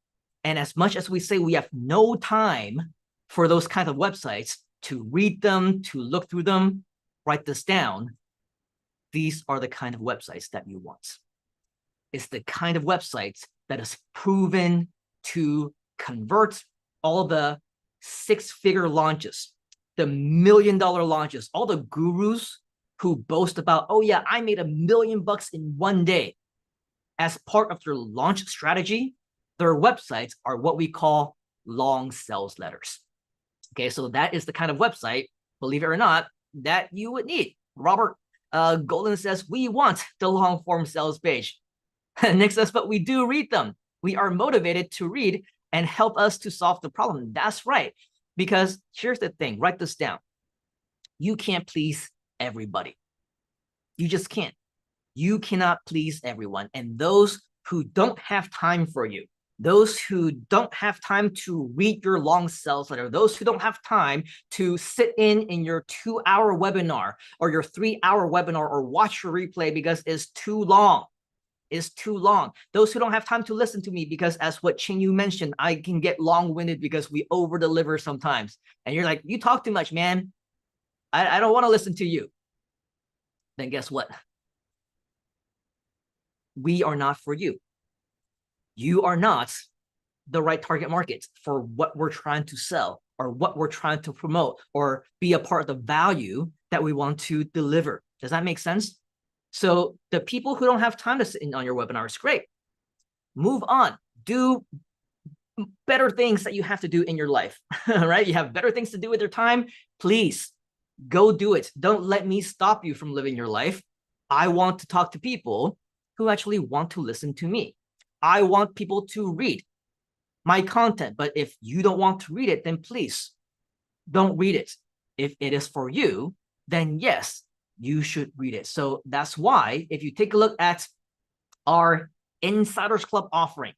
and as much as we say we have no time for those kinds of websites to read them, to look through them, write this down, these are the kind of websites that you want. It's the kind of websites that is proven to convert. All the six-figure launches, the $1 million launches, all the gurus who boast about, oh yeah, I made $1 million in one day. As part of their launch strategy, their websites are what we call long sales letters. Okay, so that is the kind of website, believe it or not, that you would need. Robert Golden says, we want the long form sales page. Nick says, but we do read them. We are motivated to read and help us to solve the problem. That's right. Because here's the thing, write this down. You can't please everybody. You just can't. You cannot please everyone. And those who don't have time for you, those who don't have time to read your long sales letter, those who don't have time to sit in your 2-hour webinar or your 3-hour webinar or watch your replay because it's too long. Is too long. Those who don't have time to listen to me because, as what Chin Yu mentioned, I can get long-winded because we over-deliver sometimes. And you're like, you talk too much, man. I don't want to listen to you. Then guess what? We are not for you. You are not the right target market for what we're trying to sell or what we're trying to promote or be a part of the value that we want to deliver. Does that make sense? So the people who don't have time to sit in on your webinar is great. Move on. Do better things that you have to do in your life, right? You have better things to do with your time. Please go do it. Don't let me stop you from living your life. I want to talk to people who actually want to listen to me. I want people to read my content, but if you don't want to read it, then please don't read it. If it is for you, then yes, you should read it. So that's why if you take a look at our Insiders Club offering,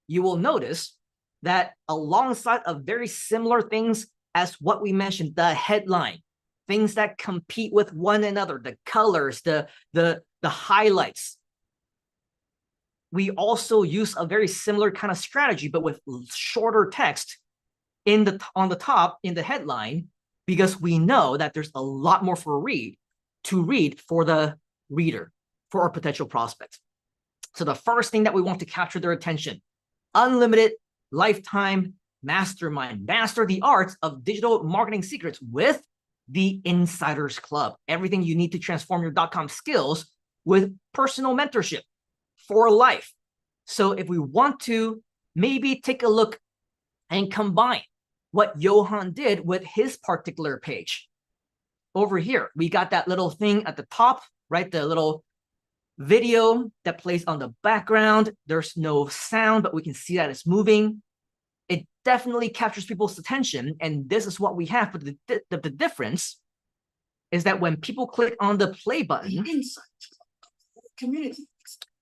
you will notice that alongside of very similar things as what we mentioned, the headline, things that compete with one another, the colors, the highlights, we also use a very similar kind of strategy, but with shorter text on the top in the headline, because we know that there's a lot more to read for the reader, for our potential prospects. So the first thing that we want to capture their attention, unlimited lifetime mastermind, master the arts of digital marketing secrets with the Insiders Club. Everything you need to transform your .com skills with personal mentorship for life. So if we want to maybe take a look and combine what Johan did with his particular page. Over here, we got that little thing at the top, right? The little video that plays on the background. There's no sound, but we can see that it's moving. It definitely captures people's attention, and this is what we have. But the difference is that when people click on the play button,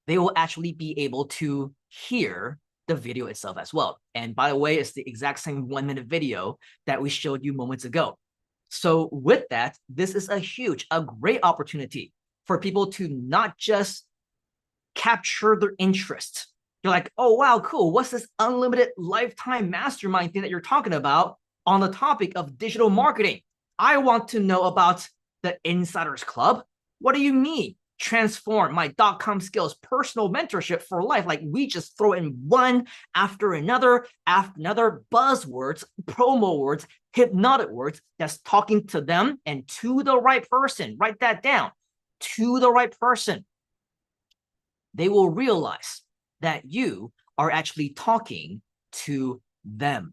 they will actually be able to hear the video itself as well. And by the way, it's the exact same 1-minute video that we showed you moments ago. So with that, this is a great opportunity for people to not just capture their interest. You're like, oh, wow, cool. What's this unlimited lifetime mastermind thing that you're talking about on the topic of digital marketing? I want to know about the Insiders Club. What do you mean? Transform my .com skills, personal mentorship for life. Like, we just throw in one after another buzzwords, promo words, hypnotic words that's talking to them and to the right person. Write that down. To the right person. They will realize that you are actually talking to them.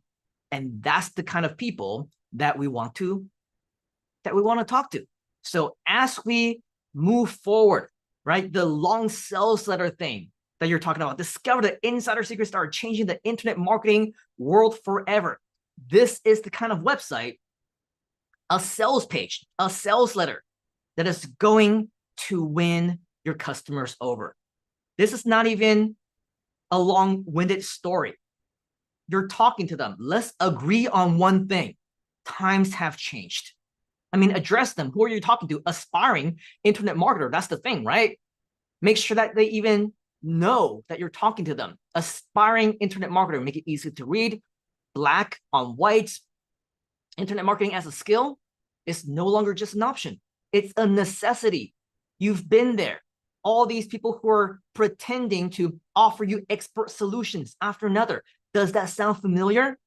And that's the kind of people that we want to talk to. So as we move forward, right? The long sales letter thing that you're talking about, discover the insider secrets that are changing the internet marketing world forever. This is the kind of website a sales page, a sales letter that is going to win your customers over. This is not even a long-winded story. You're talking to them. Let's agree on one thing. Times have changed. I mean, address them. Who are you talking to? Aspiring internet marketer. That's the thing, right? Make sure that they even know that you're talking to them. Aspiring internet marketer. Make it easy to read. Black on white. Internet marketing as a skill is no longer just an option. It's a necessity. You've been there. All these people who are pretending to offer you expert solutions after another. Does that sound familiar?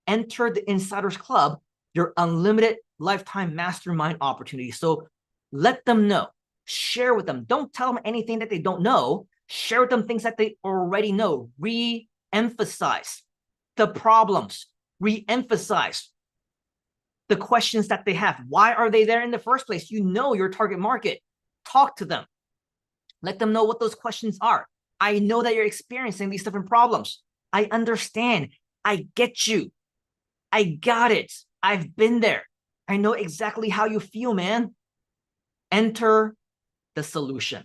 Enter the Insiders Club, your unlimited lifetime mastermind opportunity. So let them know. Share with them. Don't tell them anything that they don't know. Share with them things that they already know. Re-emphasize the problems. Re-emphasize the questions that they have. Why are they there in the first place? You know your target market. Talk to them. Let them know what those questions are. I know that you're experiencing these different problems. I understand. I get you. I got it. I've been there. I know exactly how you feel, man. Enter the solution.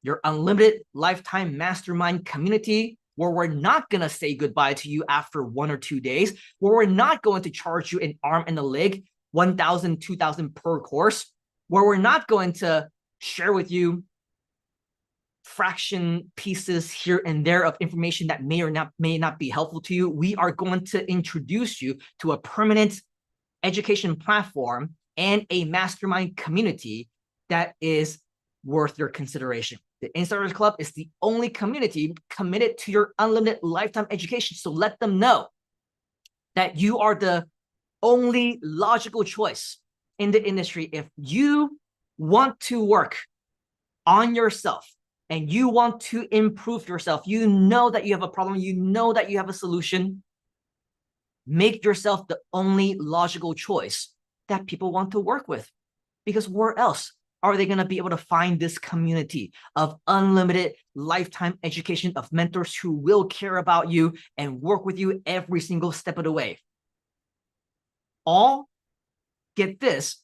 Your unlimited lifetime mastermind community, where we're not going to say goodbye to you after 1 or 2 days, where we're not going to charge you an arm and a leg, 1,000, 2,000 per course, where we're not going to share with you fraction pieces here and there of information that may not be helpful to you. We are going to introduce you to a permanent education platform and a mastermind community that is worth your consideration. The Insiders Club is the only community committed to your unlimited lifetime education. So let them know that you are the only logical choice in the industry. If you want to work on yourself and you want to improve yourself, you know that you have a problem, you know that you have a solution, make yourself the only logical choice that people want to work with. Because where else are they going to be able to find this community of unlimited lifetime education of mentors who will care about you and work with you every single step of the way? All, get this,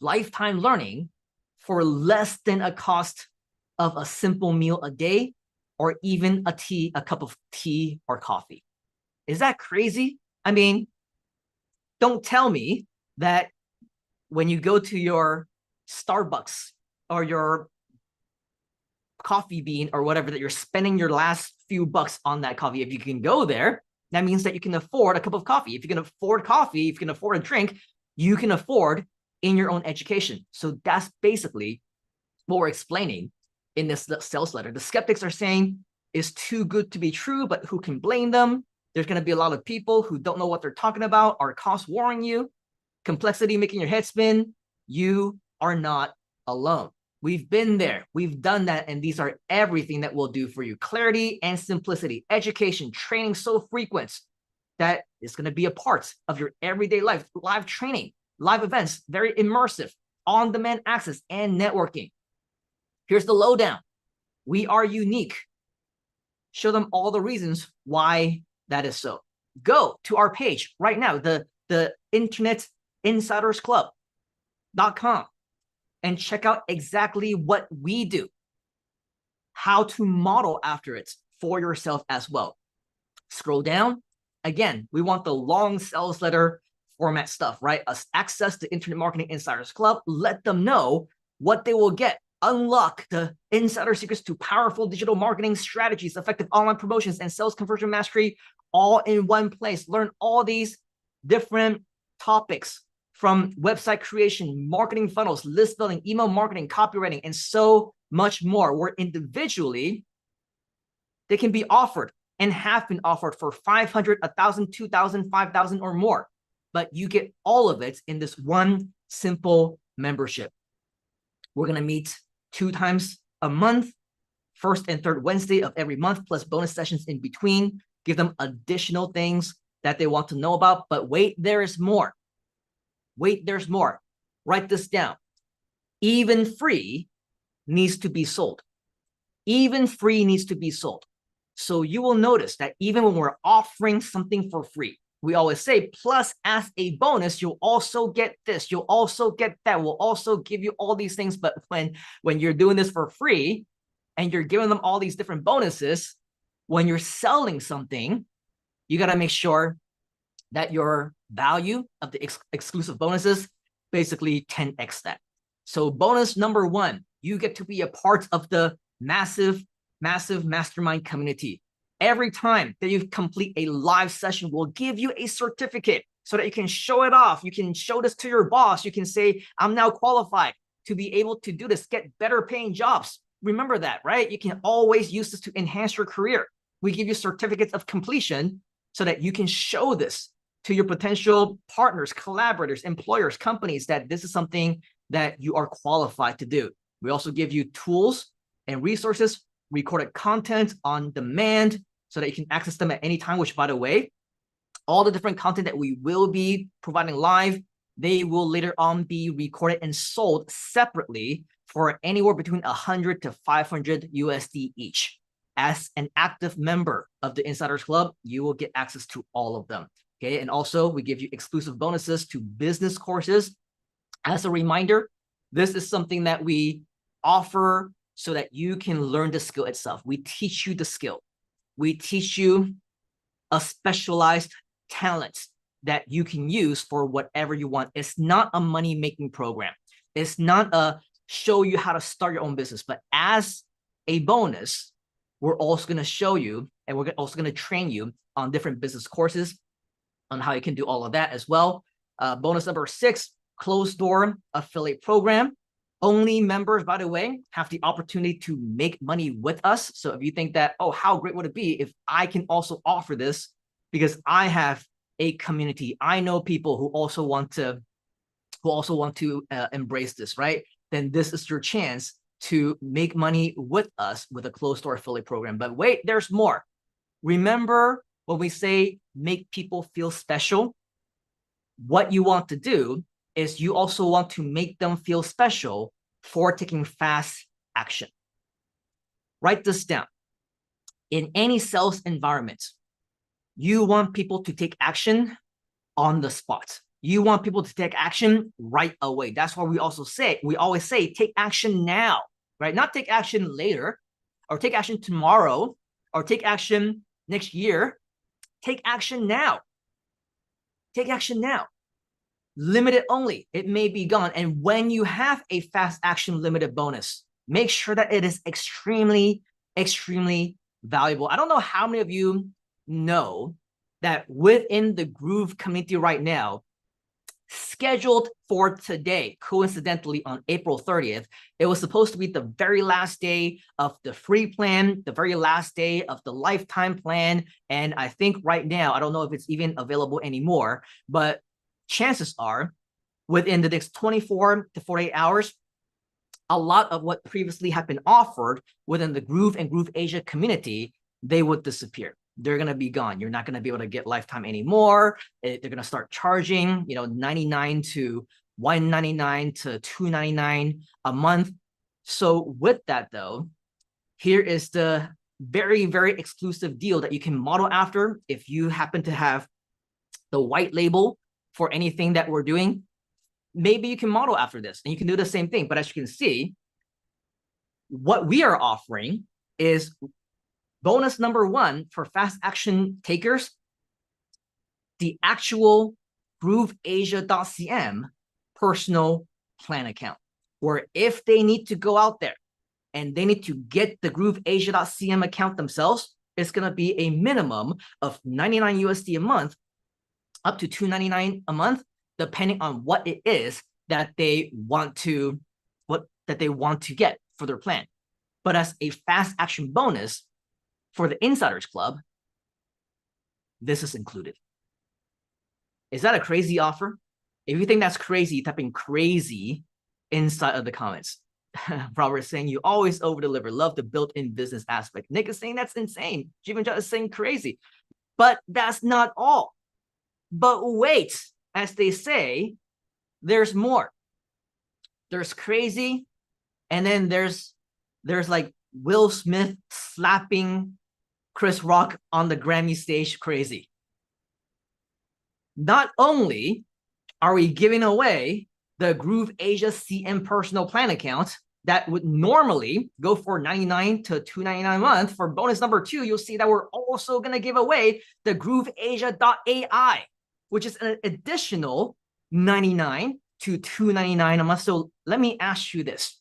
lifetime learning for less than a cost of a simple meal a day, or even a cup of tea or coffee. Is that crazy? I mean, don't tell me that when you go to your Starbucks or your coffee bean or whatever, that you're spending your last few bucks on that coffee. If you can go there, that means that you can afford a cup of coffee. If you can afford coffee, if you can afford a drink, you can afford in your own education. So that's basically what we're explaining in this sales letter. The skeptics are saying it's too good to be true, but who can blame them? There's going to be a lot of people who don't know what they're talking about, are cost warring you, complexity making your head spin. You are not alone. We've been there. We've done that. And these are everything that we'll do for you. Clarity and simplicity, education, training so frequent that it's going to be a part of your everyday life. Live training, live events, very immersive, on-demand access, and networking. Here's the lowdown. We are unique. Show them all the reasons why that is so. Go to our page right now, the Internet Insiders Club.com, and check out exactly what we do, how to model after it for yourself as well. Scroll down. Again, we want the long sales letter format stuff, right? Access to Internet Marketing Insiders Club. Let them know what they will get. Unlock the insider secrets to powerful digital marketing strategies, effective online promotions, and sales conversion mastery all in one place. Learn all these different topics, from website creation, marketing funnels, list building, email marketing, copywriting, and so much more, where individually they can be offered and have been offered for 500, 1,000, 2,000, 5,000 or more. But you get all of it in this one simple membership. We're going to meet 2 times a month, first and third Wednesday of every month, plus bonus sessions in between. Give them additional things that they want to know about. But wait, there is more. Wait, there's more. Write this down. Even free needs to be sold. Even free needs to be sold. So you will notice that even when we're offering something for free, we always say, plus as a bonus, you'll also get this, you'll also get that, we'll also give you all these things. But when you're doing this for free and you're giving them all these different bonuses, when you're selling something, you got to make sure that your value of the exclusive bonuses basically 10x that. So bonus number one, you get to be a part of the massive mastermind community. Every time that you complete a live session, we'll give you a certificate so that you can show it off. You can show this to your boss. You can say, I'm now qualified to be able to do this, get better paying jobs. Remember that, right? You can always use this to enhance your career. We give you certificates of completion so that you can show this to your potential partners, collaborators, employers, companies, that this is something that you are qualified to do. We also give you tools and resources, recorded content on demand, so that you can access them at any time, which, by the way, all the different content that we will be providing live, they will later on be recorded and sold separately for anywhere between 100 to 500 USD each. As an active member of the Insiders Club, you will get access to all of them. Okay, and also we give you exclusive bonuses to business courses. As a reminder, this is something that we offer so that you can learn the skill itself. We teach you the skill. We teach you a specialized talent that you can use for whatever you want. It's not a money-making program. It's not a show you how to start your own business, but as a bonus, we're also going to show you, and we're also going to train you on different business courses on how you can do all of that as well. Bonus number 6, closed door affiliate program. Only members, by the way, have the opportunity to make money with us. So if you think that, oh, how great would it be if I can also offer this, because I have a community, I know people who also want to embrace this, right? Then this is your chance to make money with us with a closed door affiliate program. But wait, there's more. Remember when we say make people feel special, what you want to do is you also want to make them feel special for taking fast action. Write this down. In any sales environment, you want people to take action on the spot. You want people to take action right away. That's why we always say, take action now, right? Not take action later, or take action tomorrow, or take action next year. Take action now. Take action now. Limited only, it may be gone. And when you have a fast action limited bonus, make sure that it is extremely, extremely valuable. I don't know how many of you know that within the Groove community right now, scheduled for today, coincidentally on April 30th, it was supposed to be the very last day of the free plan, the very last day of the lifetime plan. And I think right now, I don't know if it's even available anymore, but chances are within the next 24 to 48 hours, a lot of what previously had been offered within the Groove and Groove Asia community, they would disappear. They're going to be gone. You're not going to be able to get lifetime anymore. They're going to start charging, $99 to $199 to $299 a month. So with that though, here is the very, very exclusive deal that you can model after. If you happen to have the white label for anything that we're doing, maybe you can model after this and you can do the same thing. But as you can see, what we are offering is bonus number 1 for fast action takers, the actual grooveasia.cm personal plan account, where if they need to go out there and they need to get the grooveasia.cm account themselves, it's going to be a minimum of 99 USD a month, up to $299 a month, depending on what it is that they want to get for their plan. But as a fast action bonus for the Insiders Club, this is included. Is that a crazy offer? If you think that's crazy, type in crazy inside of the comments. Robert is saying, you always over-deliver. Love the built-in business aspect. Nick is saying that's insane. Jivan is saying crazy. But that's not all. But wait, as they say, there's more. There's crazy, and then there's like Will Smith slapping Chris Rock on the Grammy stage crazy. not only are we giving away the Groove Asia CM personal plan account that would normally go for $99 to $299 a month. For bonus number 2, you'll see that we're also going to give away the GrooveAsia.ai, which is an additional $99 to $299 a month. So let me ask you this.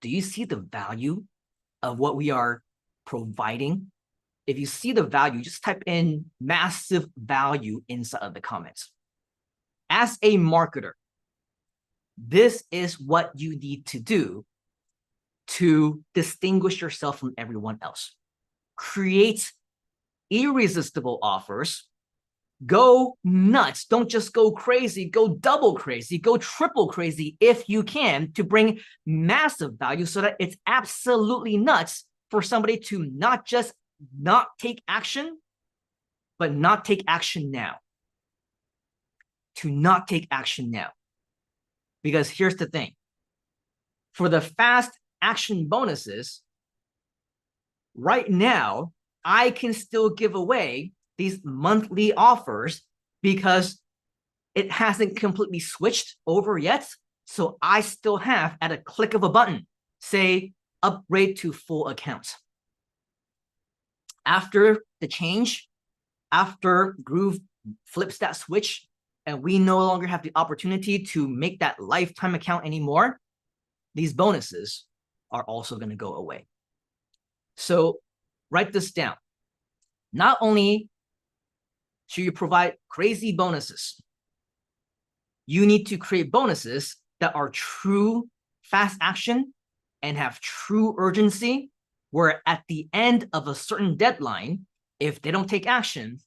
Do you see the value of what we are providing? If you see the value, just type in massive value inside of the comments. As a marketer, this is what you need to do to distinguish yourself from everyone else. Create irresistible offers. Go nuts. Don't just go crazy. Go double crazy. Go triple crazy if you can, to bring massive value so that it's absolutely nuts for somebody to not just not take action, but not take action now. To not take action now. Because here's the thing. For the fast action bonuses, right now, I can still give away these monthly offers because it hasn't completely switched over yet. So I still have, at a click of a button, say, upgrade to full account. After the change, after Groove flips that switch, and we no longer have the opportunity to make that lifetime account anymore, these bonuses are also going to go away. So write this down. Not only should you provide crazy bonuses, you need to create bonuses that are true fast action and have true urgency, where at the end of a certain deadline, if they don't take action,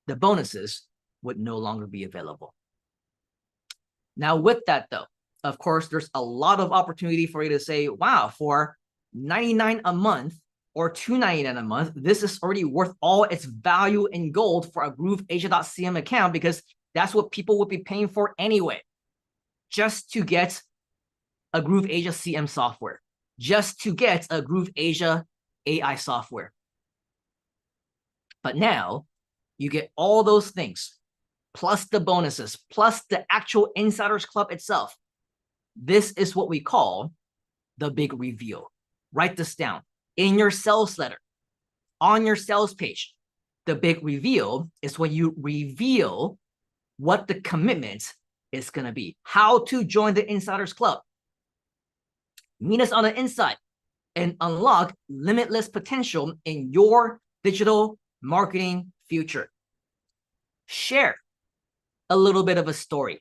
the bonuses would no longer be available. Now, with that, though, of course, there's a lot of opportunity for you to say, wow, for $99 a month or $299 a month, this is already worth all its value in gold for a GrooveAsia.cm account, because that's what people would be paying for anyway, just to get a GrooveAsia CM software, just to get a GrooveAsia AI software. But now you get all those things, plus the bonuses, plus the actual Insiders Club itself. This is what we call the big reveal. Write this down. In your sales letter, on your sales page, the big reveal is when you reveal what the commitment is going to be, how to join the Insiders Club. Meet us on the inside and unlock limitless potential in your digital marketing future. Share a little bit of a story.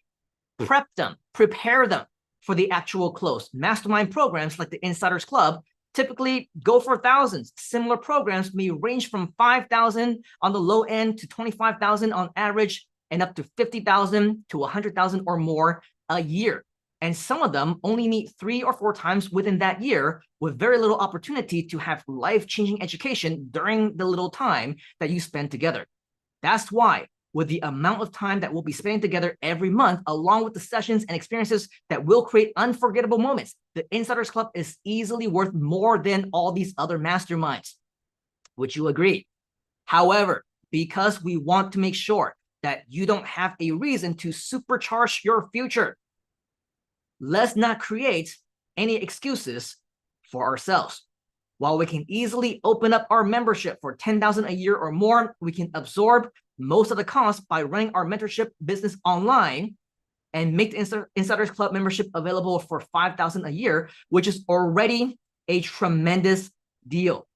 Prep them, prepare them for the actual close. Mastermind programs like the Insiders Club typically go for thousands. Similar programs may range from 5,000 on the low end to 25,000 on average, and up to 50,000 to 100,000 or more a year. And some of them only meet 3 or 4 times within that year, with very little opportunity to have life-changing education during the little time that you spend together. That's why, with the amount of time that we'll be spending together every month, along with the sessions and experiences that will create unforgettable moments, the Insiders Club is easily worth more than all these other masterminds. Would you agree? However, because we want to make sure that you don't have a reason to supercharge your future, let's not create any excuses for ourselves. While we can easily open up our membership for $10,000 a year or more, we can absorb most of the costs by running our mentorship business online and make the Insiders Club membership available for $5,000 a year, which is already a tremendous deal.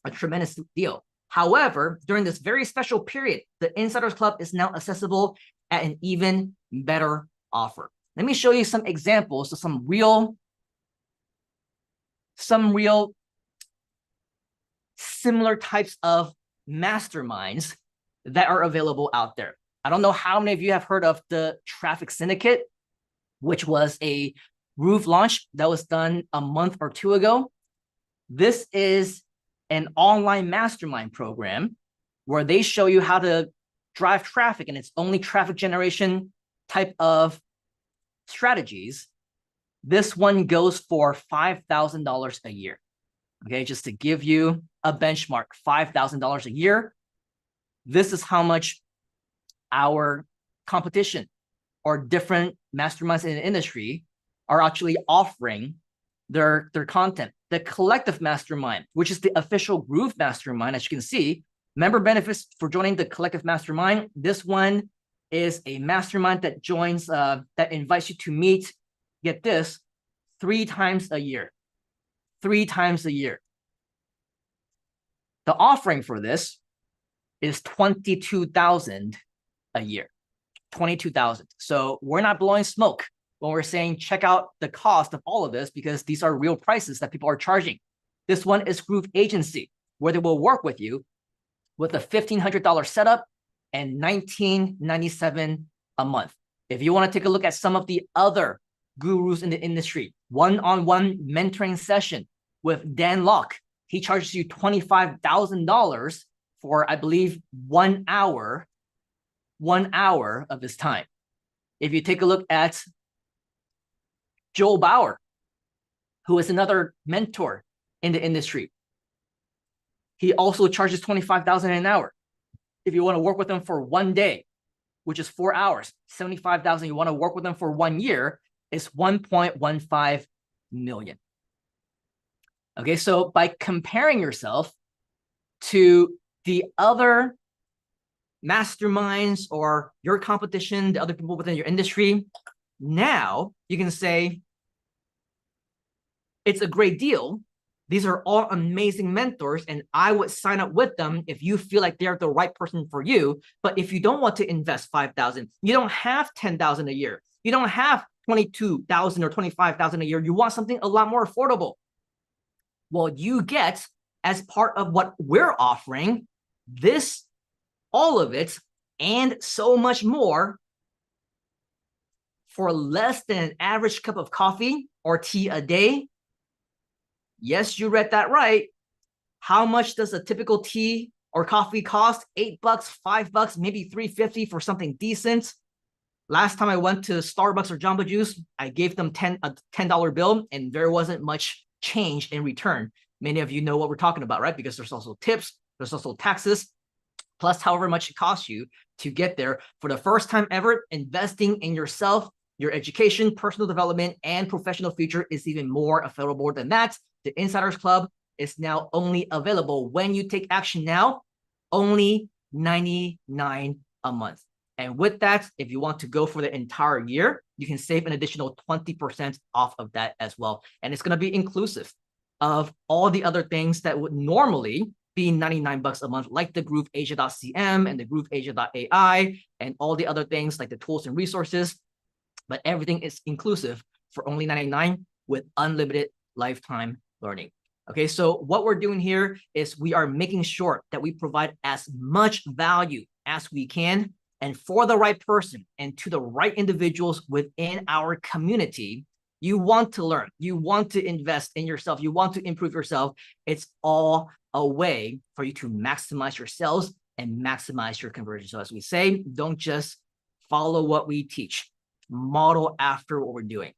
A tremendous deal. However, during this very special period, the Insiders Club is now accessible at an even better offer. Let me show you some examples of some real similar types of masterminds that are available out there. I don't know how many of you have heard of the Traffic Syndicate, which was a Groove launch that was done a month or 2 ago. This is an online mastermind program where they show you how to drive traffic, and it's only traffic generation type of strategies. This one goes for $5,000 a year. Okay, just to give you a benchmark, $5,000 a year. This is how much our competition or different masterminds in the industry are actually offering their content. The collective mastermind, which is the official Groove mastermind, as you can see, member benefits for joining the collective mastermind. This one is a mastermind that joins, that invites you to meet, get this, 3 times a year. 3 times a year. The offering for this is $22,000 a year. 22,000. So we're not blowing smoke when we're saying check out the cost of all of this, because these are real prices that people are charging. This one is Groove Agency, where they will work with you with a $1,500 setup and $19.97 a month. If you want to take a look at some of the other gurus in the industry, one-on-one mentoring session with Dan Locke, he charges you $25,000 for, I believe, 1 hour of his time. If you take a look at Joel Bauer, who is another mentor in the industry, he also charges $25,000 an hour. If you want to work with him for 1 day, which is 4 hours, $75,000. You want to work with them for 1 year, is $1.15 million. Okay, so by comparing yourself to the other masterminds or your competition, the other people within your industry, now you can say it's a great deal. These are all amazing mentors, and I would sign up with them if you feel like they're the right person for you. But if you don't want to invest $5,000, you don't have $10,000 a year, you don't have $22,000 or $25,000 a year, you want something a lot more affordable. Well, you get, as part of what we're offering, this, all of it, and so much more for less than an average cup of coffee or tea a day. Yes, you read that right. How much does a typical tea or coffee cost? $8, $5, maybe $3.50 for something decent. Last time I went to Starbucks or Jamba Juice, I gave them a $10 bill, and there wasn't much change in return. Many of you know what we're talking about, right? Because there's also tips, there's also taxes, plus however much it costs you to get there. For the first time ever, investing in yourself, your education, personal development, and professional future is even more affordable than that. The Insiders Club is now only available when you take action now, only $99 a month. And with that, if you want to go for the entire year, you can save an additional 20% off of that as well. And it's going to be inclusive of all the other things that would normally be $99 a month, like the grooveasia.cm and the grooveasia.ai and all the other things like the tools and resources. But everything is inclusive for only $99 with unlimited lifetime learning. Okay, so what we're doing here is we are making sure that we provide as much value as we can, and for the right person and to the right individuals within our community. You want to learn, you want to invest in yourself, you want to improve yourself. It's all a way for you to maximize your sales and maximize your conversion. So as we say, don't just follow what we teach, model after what we're doing.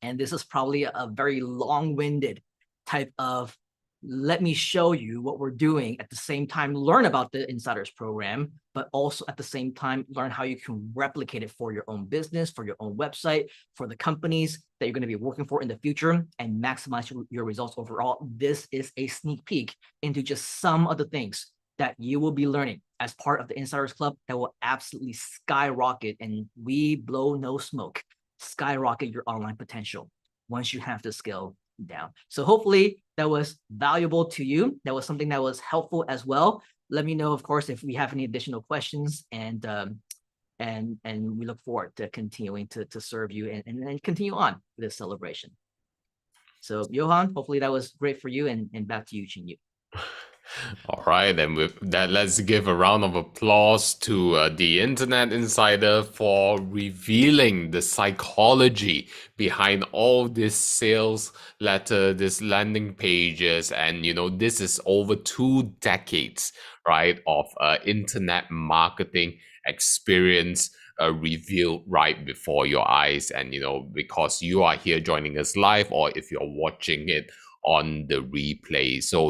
And this is probably a very long-winded type of, let me show you what we're doing, at the same time learn about the Insiders program, but also at the same time learn how you can replicate it for your own business, for your own website, for the companies that you're going to be working for in the future, and maximize your results overall. This is a sneak peek into just some of the things that you will be learning as part of the Insiders Club that will absolutely skyrocket, and we blow no smoke, skyrocket your online potential once you have the skill down. So hopefully that was valuable to you. That was something that was helpful as well. Let me know, of course, if we have any additional questions, and we look forward to continuing to serve you and continue on with this celebration. So Johan, hopefully that was great for you, and back to you, Chin Yu. All right, and with that, let's give a round of applause to the Internet Insider for revealing the psychology behind all this sales letter, this landing pages, and this is over 2 decades, right, of internet marketing experience revealed right before your eyes. And because you are here joining us live, or if you're watching it on the replay. So,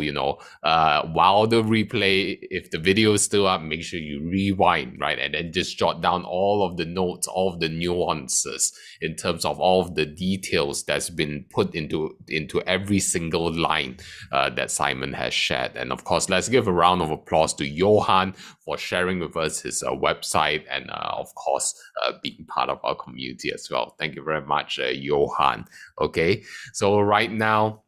while the replay, if the video is still up, make sure you rewind, right? And then just jot down all of the notes, all of the nuances in terms of all of the details that's been put into every single line that Simon has shared. And of course, let's give a round of applause to Johan for sharing with us his website and of course being part of our community as well. Thank you very much, Johan. Okay, so right now,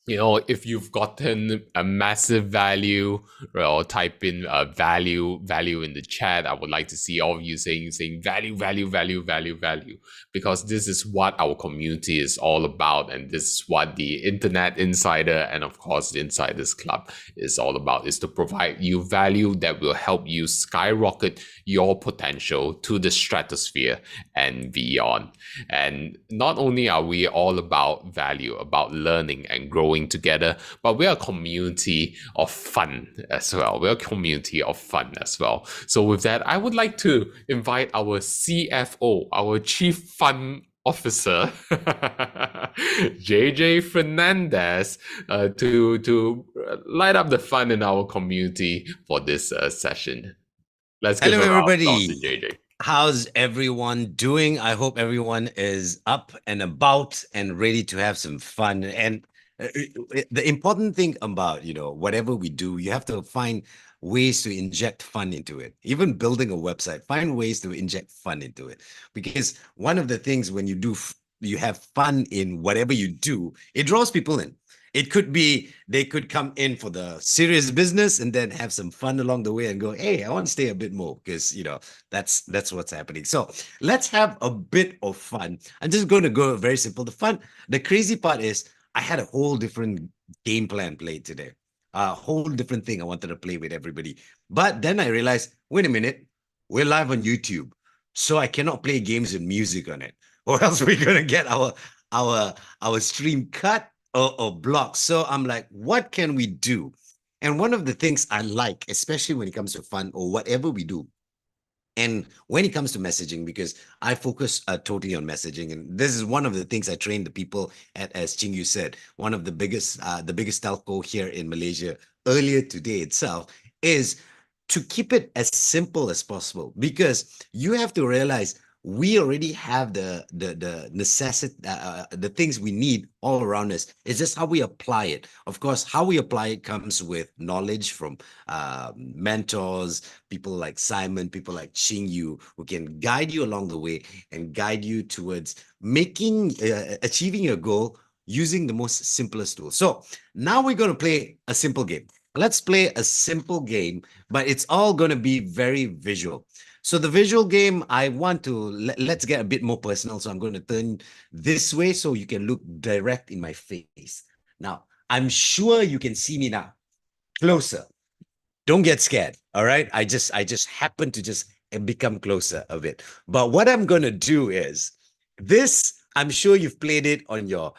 if you've gotten a massive value, or type in value in the chat. I would like to see all of you saying value, because this is what our community is all about, and this is what the Internet Insider and of course the Insiders Club is all about, is to provide you value that will help you skyrocket your potential to the stratosphere and beyond. And not only are we all about value, about learning and growing together, but we're a community of fun as well. So with that, I would like to invite our CFO, our Chief Fun Officer, JJ Fernandez, to light up the fun in our community for this session. Let's give Hello, a round of everybody. applause to JJ. How's everyone doing? I hope everyone is up and about and ready to have some fun. And the important thing about, whatever we do, you have to find ways to inject fun into it. Even building a website, find ways to inject fun into it. Because one of the things when you have fun in whatever you do, it draws people in. It could be they could come in for the serious business and then have some fun along the way and go, hey, I want to stay a bit more, because that's what's happening. So let's have a bit of fun. I'm just going to go very simple. The crazy part is I had a whole different game plan played today. A whole different thing I wanted to play with everybody. But then I realized, wait a minute, we're live on YouTube, so I cannot play games and music on it, or else we're gonna get our stream cut or blocked. So I'm like, what can we do? And one of the things I like, especially when it comes to fun or whatever we do, and when it comes to messaging, because I focus totally on messaging, and this is one of the things I train the people at, as Chingu said, one of the biggest telco here in Malaysia earlier today itself, is to keep it as simple as possible, because you have to realize we already have the necessity, the things we need all around us. It's just how we apply it. Of course, how we apply it comes with knowledge from mentors, people like Simon, people like Yu, who can guide you along the way and guide you towards achieving your goal using the most simplest tool. So now we're going to play a simple game. Let's play a simple game, but it's all going to be very visual. So the visual game, I want to, let's get a bit more personal. So I'm going to turn this way so you can look direct in my face. Now, I'm sure you can see me now. Closer. Don't get scared, all right? I just happen to just become closer a bit. But what I'm going to do is this, I'm sure you've played it on your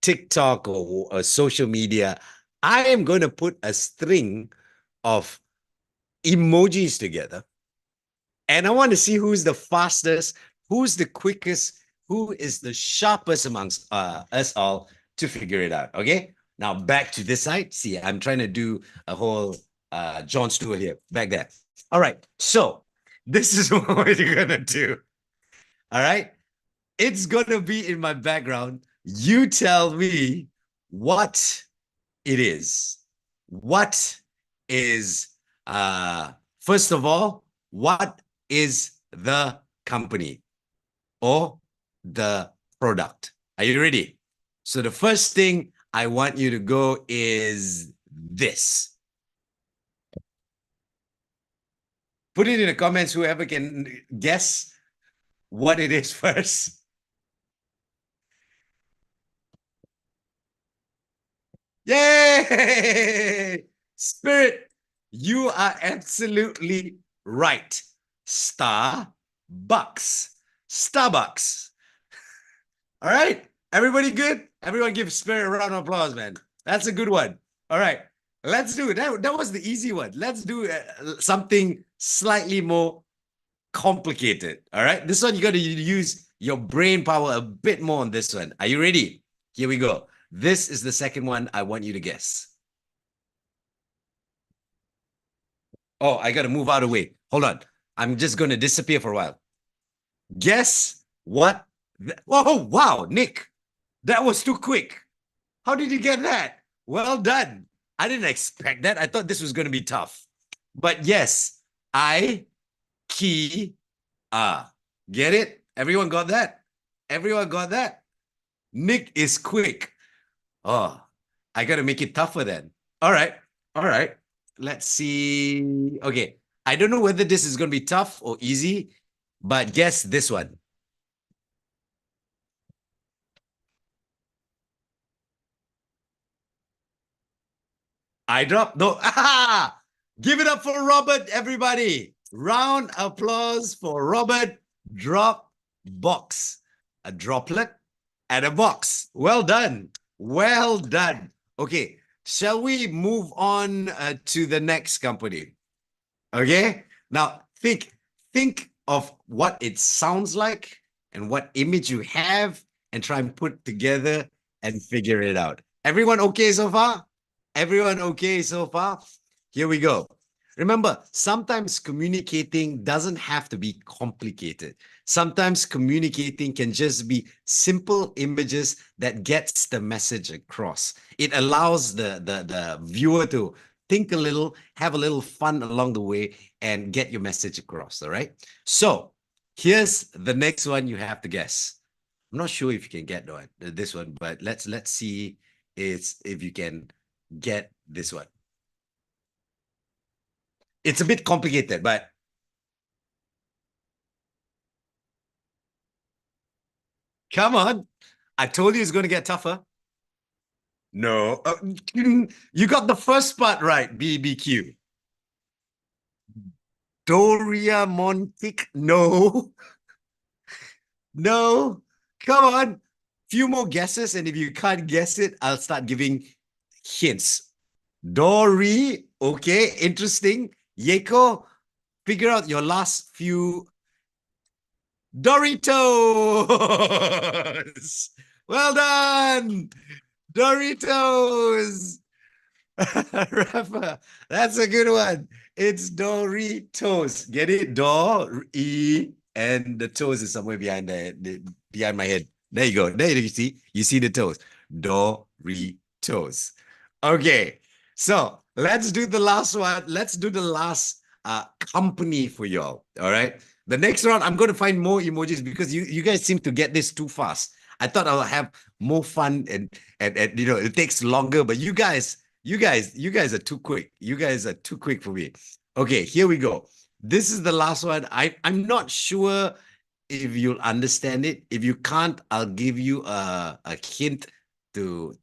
TikTok or social media. I am going to put a string of emojis together. And I want to see who's the fastest, who's the quickest, who is the sharpest amongst us all to figure it out. Okay. Now back to this side. See, I'm trying to do a whole John Stewart here, back there. All right. So this is what we're going to do. All right. It's going to be in my background. You tell me what it is. What is, first of all, what is the company or the product? Are you ready? So the first thing I want you to go is this. Put it in the comments, whoever can guess what it is first. Yay! Spirit, you are absolutely right. Starbucks. Starbucks. All right. Everybody good? Everyone give Spirit a round of applause, man. That's a good one. All right. Let's do it. That was the easy one. Let's do something slightly more complicated. All right. This one, you got to use your brain power a bit more on this one. Are you ready? Here we go. This is the second one I want you to guess. Oh, I got to move out of the way. Hold on. I'm just going to disappear for a while. Guess what? Oh, wow, Nick. That was too quick. How did you get that? Well done. I didn't expect that. I thought this was going to be tough. But yes, IKEA. Get it? Everyone got that? Everyone got that? Nick is quick. Oh, I got to make it tougher then. All right. All right. Let's see. Okay. I don't know whether this is going to be tough or easy, but guess this one. I dropped. No. Ah! Give it up for Robert, everybody. Round applause for Robert. Drop box. A droplet and a box. Well done. Well done. Okay. Shall we move on to the next company? Okay. Now think of what it sounds like and what image you have and try and put together and figure it out. Everyone okay so far? Everyone okay so far? Here we go. Remember, sometimes communicating doesn't have to be complicated. Sometimes communicating can just be simple images that gets the message across. It allows the viewer to think a little, have a little fun along the way, and get your message across, all right? So here's the next one you have to guess. I'm not sure if you can get this one, but let's see if you can get this one. It's a bit complicated, but come on. I told you it's going to get tougher. No. You got the first part right, BBQ. Doria Montic. No. No. Come on. Few more guesses, and if you can't guess it, I'll start giving hints. Dory. Okay, interesting. Yeko, figure out your last few. Doritos. Well done. Doritos. Rafa, that's a good one. It's Doritos. Get it? Do-E, and the toes is somewhere behind behind my head. There you go. There you see. You see the toes. Doritos. Okay. So let's do the last one. Let's do the last company for y'all. All right. The next round, I'm going to find more emojis because you guys seem to get this too fast. I thought I'll have more fun and you know it takes longer, but you guys are too quick. You guys are too quick for me. Okay, here we go. This is the last one. I'm not sure if you'll understand it. If you can't, I'll give you a hint to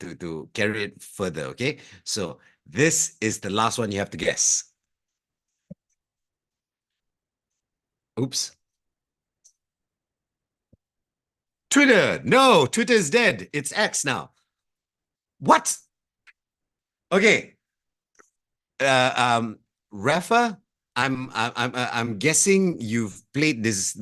carry it further. Okay, so this is the last one you have to guess. Oops. Twitter. No, Twitter is dead. It's X now. What? Okay. Rafa, I'm guessing you've played this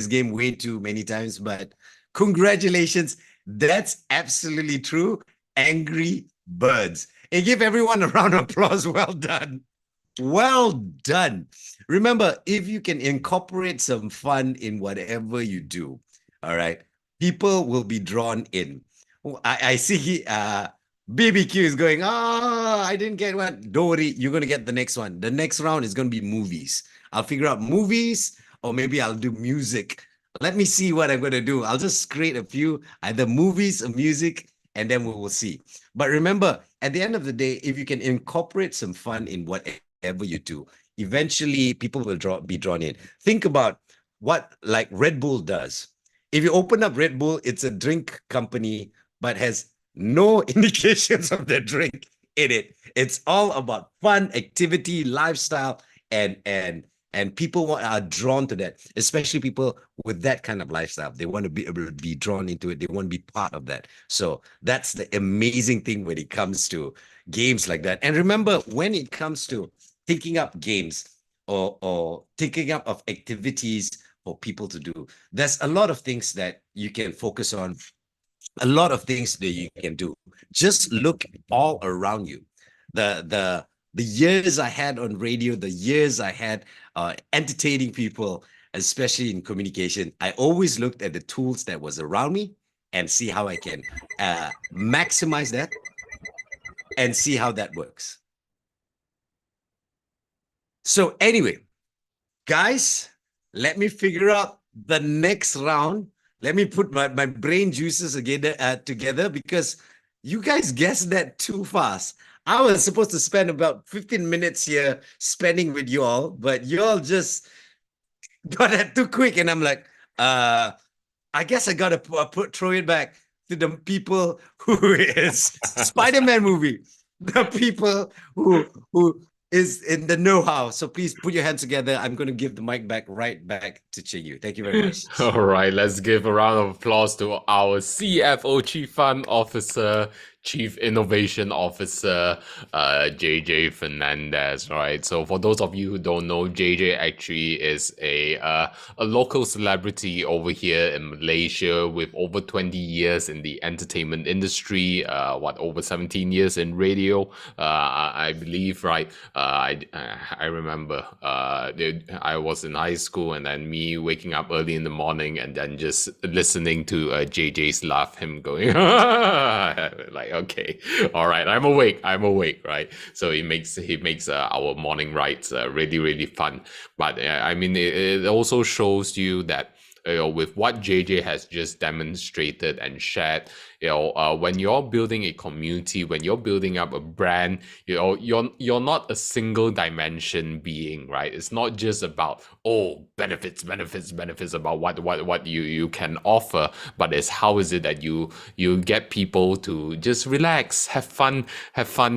game way too many times, but congratulations. That's absolutely true. Angry Birds. And give everyone a round of applause. Well done. Well done. Remember, if you can incorporate some fun in whatever you do, all right, people will be drawn in. I see BBQ is going, I didn't get one. Don't worry, you're going to get the next one. The next round is going to be movies. I'll figure out movies or maybe I'll do music. Let me see what I'm going to do. I'll just create a few, either movies or music, and then we will see. But remember, at the end of the day, if you can incorporate some fun in whatever you do, eventually people will be drawn in. Think about what like Red Bull does. If you open up Red Bull, it's a drink company, but has no indications of the drink in it. It's all about fun, activity, lifestyle, and people are drawn to that, especially people with that kind of lifestyle. They want to be able to be drawn into it. They want to be part of that. So that's the amazing thing when it comes to games like that. And remember, when it comes to thinking up games or thinking up of activities for people to do, there's a lot of things that you can focus on a lot of things that you can do. Just look all around you. The years I had on radio, the years I had entertaining people, especially in communication, I always looked at the tools that was around me and see how I can maximize that and see how that works. So anyway, guys, let me figure out the next round. Let me put my brain juices together because you guys guessed that too fast. I was supposed to spend about 15 minutes here spending with you all, but you all just got that too quick. And I'm like, I guess I got to throw it back to the people who is Spider-Man movie, the people who is in the know-how. So please put your hands together. I'm going to give the mic right back to Chinyu. Thank you very much. All right, let's give a round of applause to our CFO, Chief Fun Officer, Chief Innovation Officer, JJ Fernandez, right? So for those of you who don't know, JJ actually is a local celebrity over here in Malaysia with over 20 years in the entertainment industry, over 17 years in radio, I believe, right? I remember I was in high school and then me waking up early in the morning and then just listening to JJ's laugh, him going, like, okay, all right, I'm awake, right? So he makes our morning rides really, really fun. But I mean, it also shows you that, with what JJ has just demonstrated and shared, when you're building a community, when you're building up a brand, you're not a single dimension being, right? It's not just about benefits about what you can offer, but it's how is it that you get people to just relax, have fun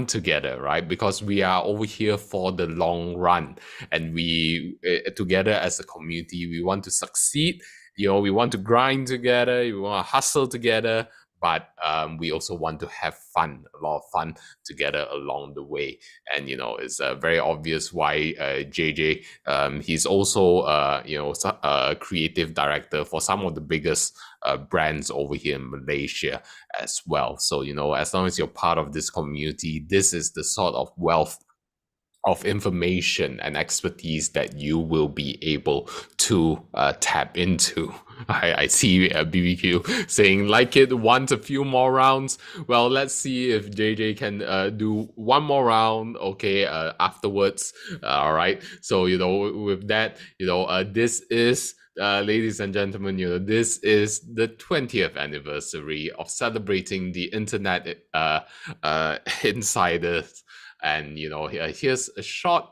together, right? Because we are over here for the long run, and we together as a community, we want to succeed. We want to grind together, we want to hustle together, but we also want to have fun, a lot of fun together along the way. And it's very obvious why JJ, he's also a creative director for some of the biggest brands over here in Malaysia as well. So as long as you're part of this community, this is the sort of wealth of information and expertise that you will be able to tap into. I see BBQ saying, like it, want a few more rounds. Well, let's see if JJ can do one more round, okay, afterwards. All right. So, with that, this is, ladies and gentlemen, this is the 20th anniversary of celebrating the Internet Insiders. And here's a short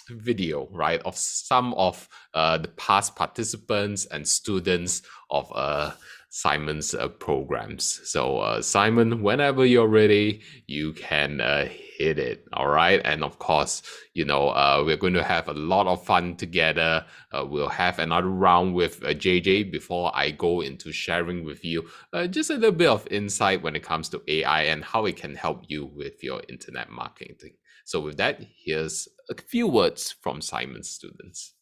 video, right, of some of the past participants and students of Simon's programs. So Simon, whenever you're ready, you can hit it. All right. And of course, we're going to have a lot of fun together. We'll have another round with JJ before I go into sharing with you just a little bit of insight when it comes to AI and how it can help you with your internet marketing. So with that, here's a few words from Simon's students.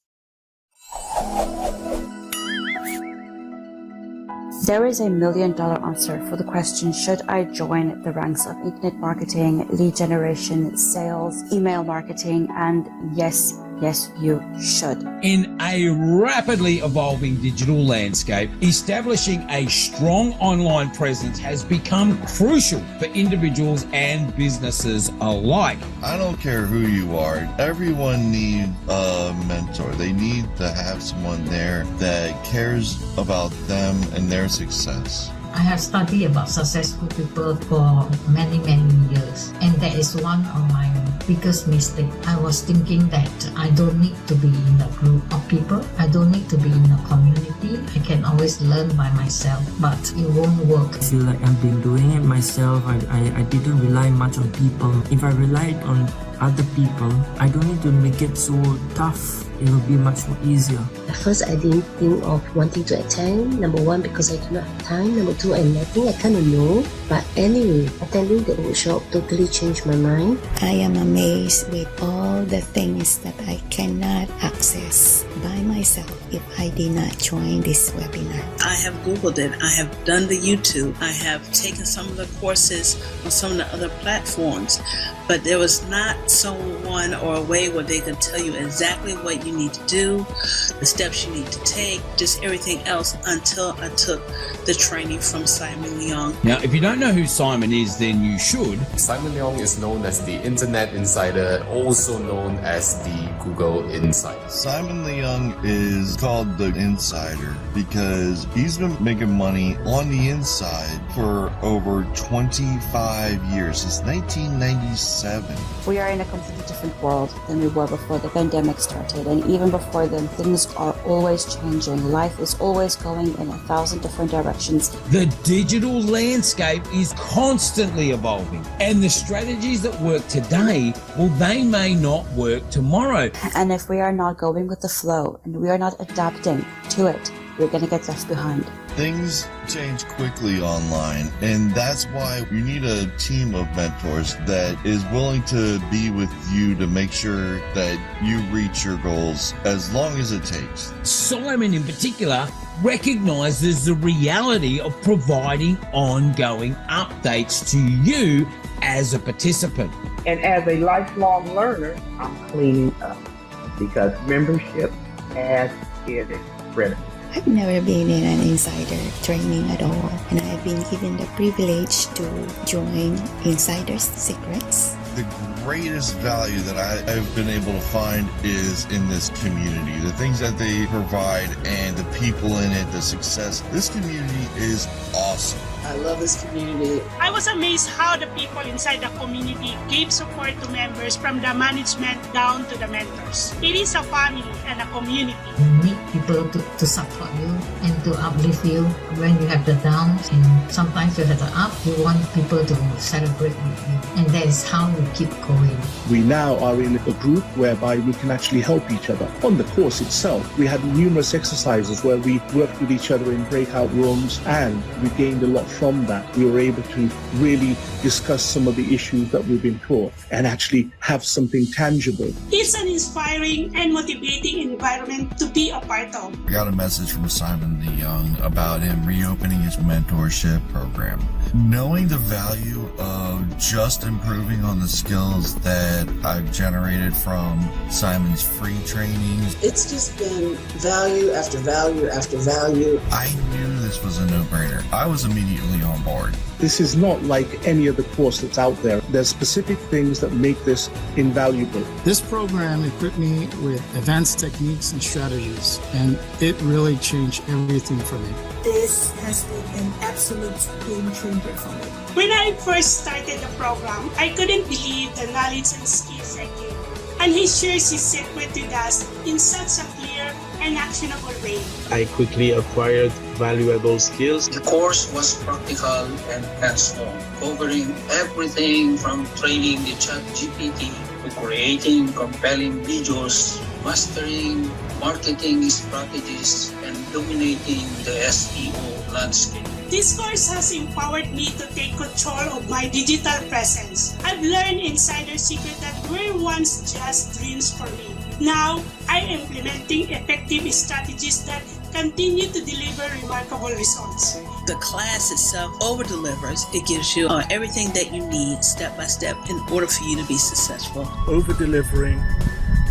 There is $1 million answer for the question, should I join the ranks of internet marketing, lead generation, sales, email marketing? And yes, you should. In a rapidly evolving digital landscape, establishing a strong online presence has become crucial for individuals and businesses alike. I don't care who you are, everyone needs a mentor. They need to have someone there that cares about them and their success. I have studied about successful people for many years, and that is one of my biggest mistakes. I was thinking that I don't need to be in a group of people, I don't need to be in a community, I can always learn by myself, but it won't work. I feel like I've been doing it myself. I didn't rely much on people. If I relied on other people, I don't need to make it so tough. It will be much more easier. At first, I didn't think of wanting to attend. Number one, because I do not have time. Number two, I think I kind of know. But anyway, attending the workshop totally changed changed my mind. I am amazed with all the things that I cannot access by myself if I did not join this webinar. I have Googled it. I have done the YouTube. I have taken some of the courses on some of the other platforms, but there was not someone or a way where they could tell you exactly what you need to do, the steps you need to take, just everything else until I took the training from Simon Leong. Now, if you don't know who Simon is, then you should. Simon Leong is known as the Internet Insider, also known as the Google Insider. Simon Leong is called the Insider because he's been making money on the inside for over 25 years, since 1997. We are in a completely different world than we were before the pandemic started, and even before then, things are always changing. Life is always going in 1,000 different directions. The digital landscape is constantly evolving, and the strategies that work today, well, they may not work tomorrow. And if we are not going with the flow and we are not adapting to it, we're going to get left behind. Things change quickly online, and that's why you need a team of mentors that is willing to be with you to make sure that you reach your goals as long as it takes. Simon in particular recognizes the reality of providing ongoing updates to you as a participant. And as a lifelong learner, I'm cleaning up because membership has its critical. I've never been in an insider training at all, and I've been given the privilege to join Insider's Secrets. The greatest value that I've been able to find is in this community. The things that they provide and the people in it, the success. This community is awesome. I love this community. I was amazed how the people inside the community gave support to members from the management down to the mentors. It is a family and a community. You need people to support you and to uplift you when you have the downs, and sometimes you have the up. You want people to celebrate with you, and that is how you keep going. We now are in a group whereby we can actually help each other. On the course itself, we had numerous exercises where we worked with each other in breakout rooms, and we gained a lot from that. We were able to really discuss some of the issues that we've been taught and actually have something tangible. It's an inspiring and motivating environment to be a part of. I got a message from Simon Leong about him reopening his mentorship program. Knowing the value of just improving on the skills that I've generated from Simon's free trainings. It's just been value after value after value. I knew this was a no-brainer. I was immediately on board. This is not like any other course that's out there. There's specific things that make this invaluable. This program equipped me with advanced techniques and strategies, and it really changed everything for me. This has been an absolute game changer for me. When I first started the program, I couldn't believe the knowledge and skills I gained. And he shares his secret with us in such a clear and actionable way. I quickly acquired valuable skills. The course was practical and hands-on, covering everything from training the ChatGPT to creating compelling videos, mastering marketing strategies, and dominating the SEO landscape. This course has empowered me to take control of my digital presence. I've learned insider secrets that were once just dreams for me. Now, I'm implementing effective strategies that continue to deliver remarkable results. The class itself over-delivers. It gives you everything that you need step by step in order for you to be successful. Over-delivering,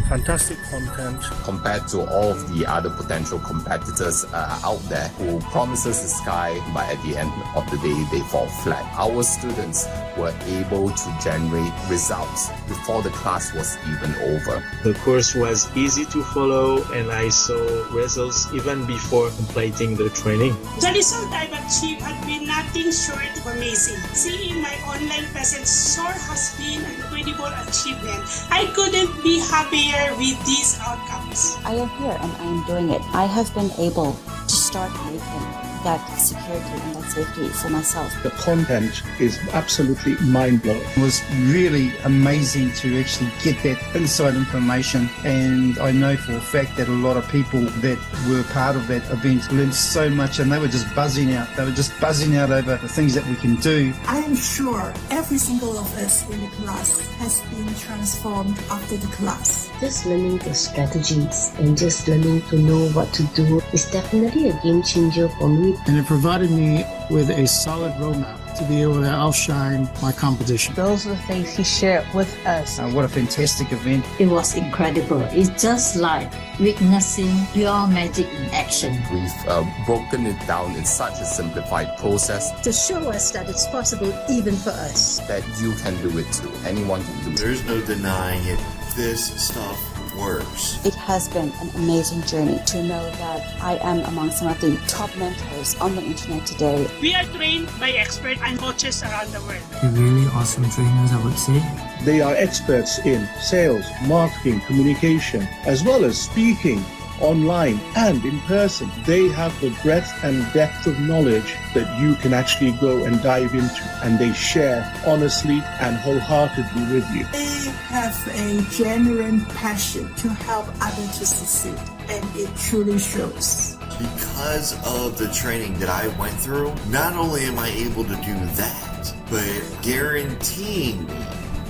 fantastic content. Compared to all of the other potential competitors out there who promises the sky, but at the end of the day, they fall flat. Our students were able to generate results before the class was even over. The course was easy to follow, and I saw results even before completing the training. The result I've achieved has been nothing short of amazing. Seeing my online presence soar has been an incredible achievement. I couldn't be happier with these outcomes. I am here and I am doing it. I have been able to start making that security and that safety for myself. The content is absolutely mind-blowing. It was really amazing to actually get that inside information, and I know for a fact that a lot of people that were part of that event learned so much, and they were just buzzing out. They were just buzzing out over the things that we can do. I am sure every single of us in the class has been transformed after the class. Just learning the strategies and just learning to know what to do is definitely a game changer for me. And it provided me with a solid roadmap to be able to outshine my competition. Those are the things he shared with us. What a fantastic event. It was incredible. It's just like witnessing pure magic in action. We've broken it down in such a simplified process to show us that it's possible even for us. That you can do it too. Anyone can do it. There's no denying it. This stuff works. It has been an amazing journey to know that I am among some of the top mentors on the internet today. We are trained by experts and coaches around the world. They're really awesome trainers, I would say. They are experts in sales, marketing, communication, as well as speaking online and in person. They have the breadth and depth of knowledge that you can actually go and dive into, and they share honestly and wholeheartedly with you. They have a genuine passion to help others to succeed, and it truly shows. Because of the training that I went through, not only am I able to do that, but guaranteeing me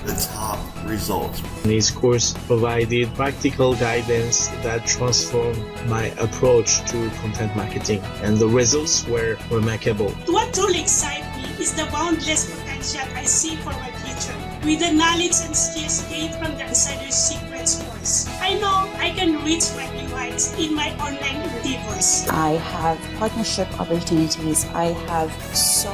the top results. This course provided practical guidance that transformed my approach to content marketing, and the results were remarkable. What truly excites me is the boundless potential I see for my future. With the knowledge and skills gained from the Insider Secrets course, I know I can reach my new heights in my online endeavors. I have partnership opportunities. I have so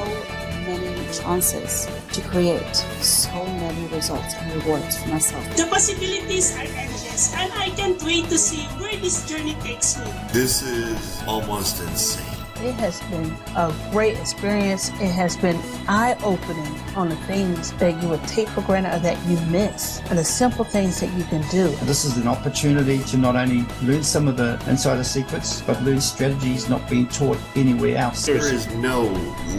many chances to create so many results and rewards for myself. The possibilities are endless, and I can't wait to see where this journey takes me. This is almost insane. It has been a great experience. It has been eye-opening on the things that you would take for granted or that you miss, and the simple things that you can do. This is an opportunity to not only learn some of the insider secrets, but learn strategies not being taught anywhere else. There is no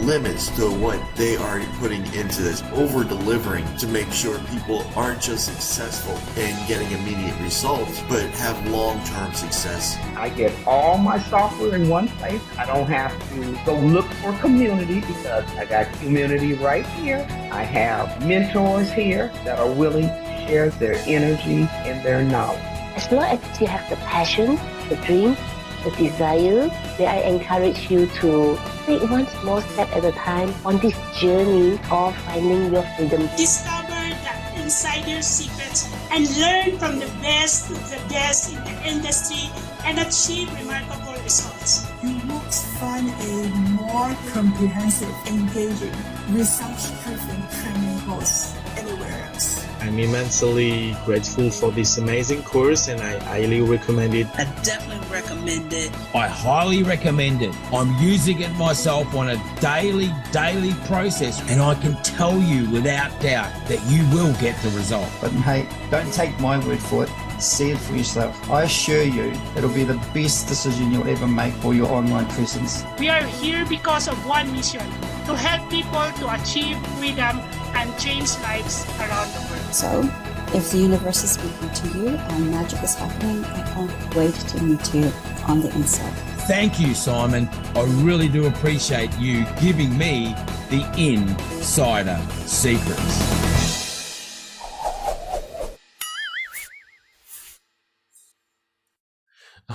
limits to what they are putting into this, over-delivering to make sure people aren't just successful in getting immediate results, but have long-term success. I get all my software in one place. I don't have to go look for community because I got community right here. I have mentors here that are willing to share their energy and their knowledge. As long as you have the passion, the dream, the desire, then I encourage you to take one small step at a time on this journey of finding your freedom. Discover the insider secrets and learn from the best in the industry and achieve remarkable results. You won't find a more comprehensive, engaging, results-driven training course anywhere else. I'm immensely grateful for this amazing course, and I highly recommend it. I definitely recommend it. I highly recommend it. I'm using it myself on a daily process, and I can tell you without doubt that you will get the result. But hey, don't take my word for it. See it for yourself. I assure you, it'll be the best decision you'll ever make for your online presence. We are here because of one mission, to help people to achieve freedom and change lives around the world. So, if the universe is speaking to you and magic is happening, I can't wait to meet you on the inside. Thank you, Simon. I really do appreciate you giving me the insider secrets.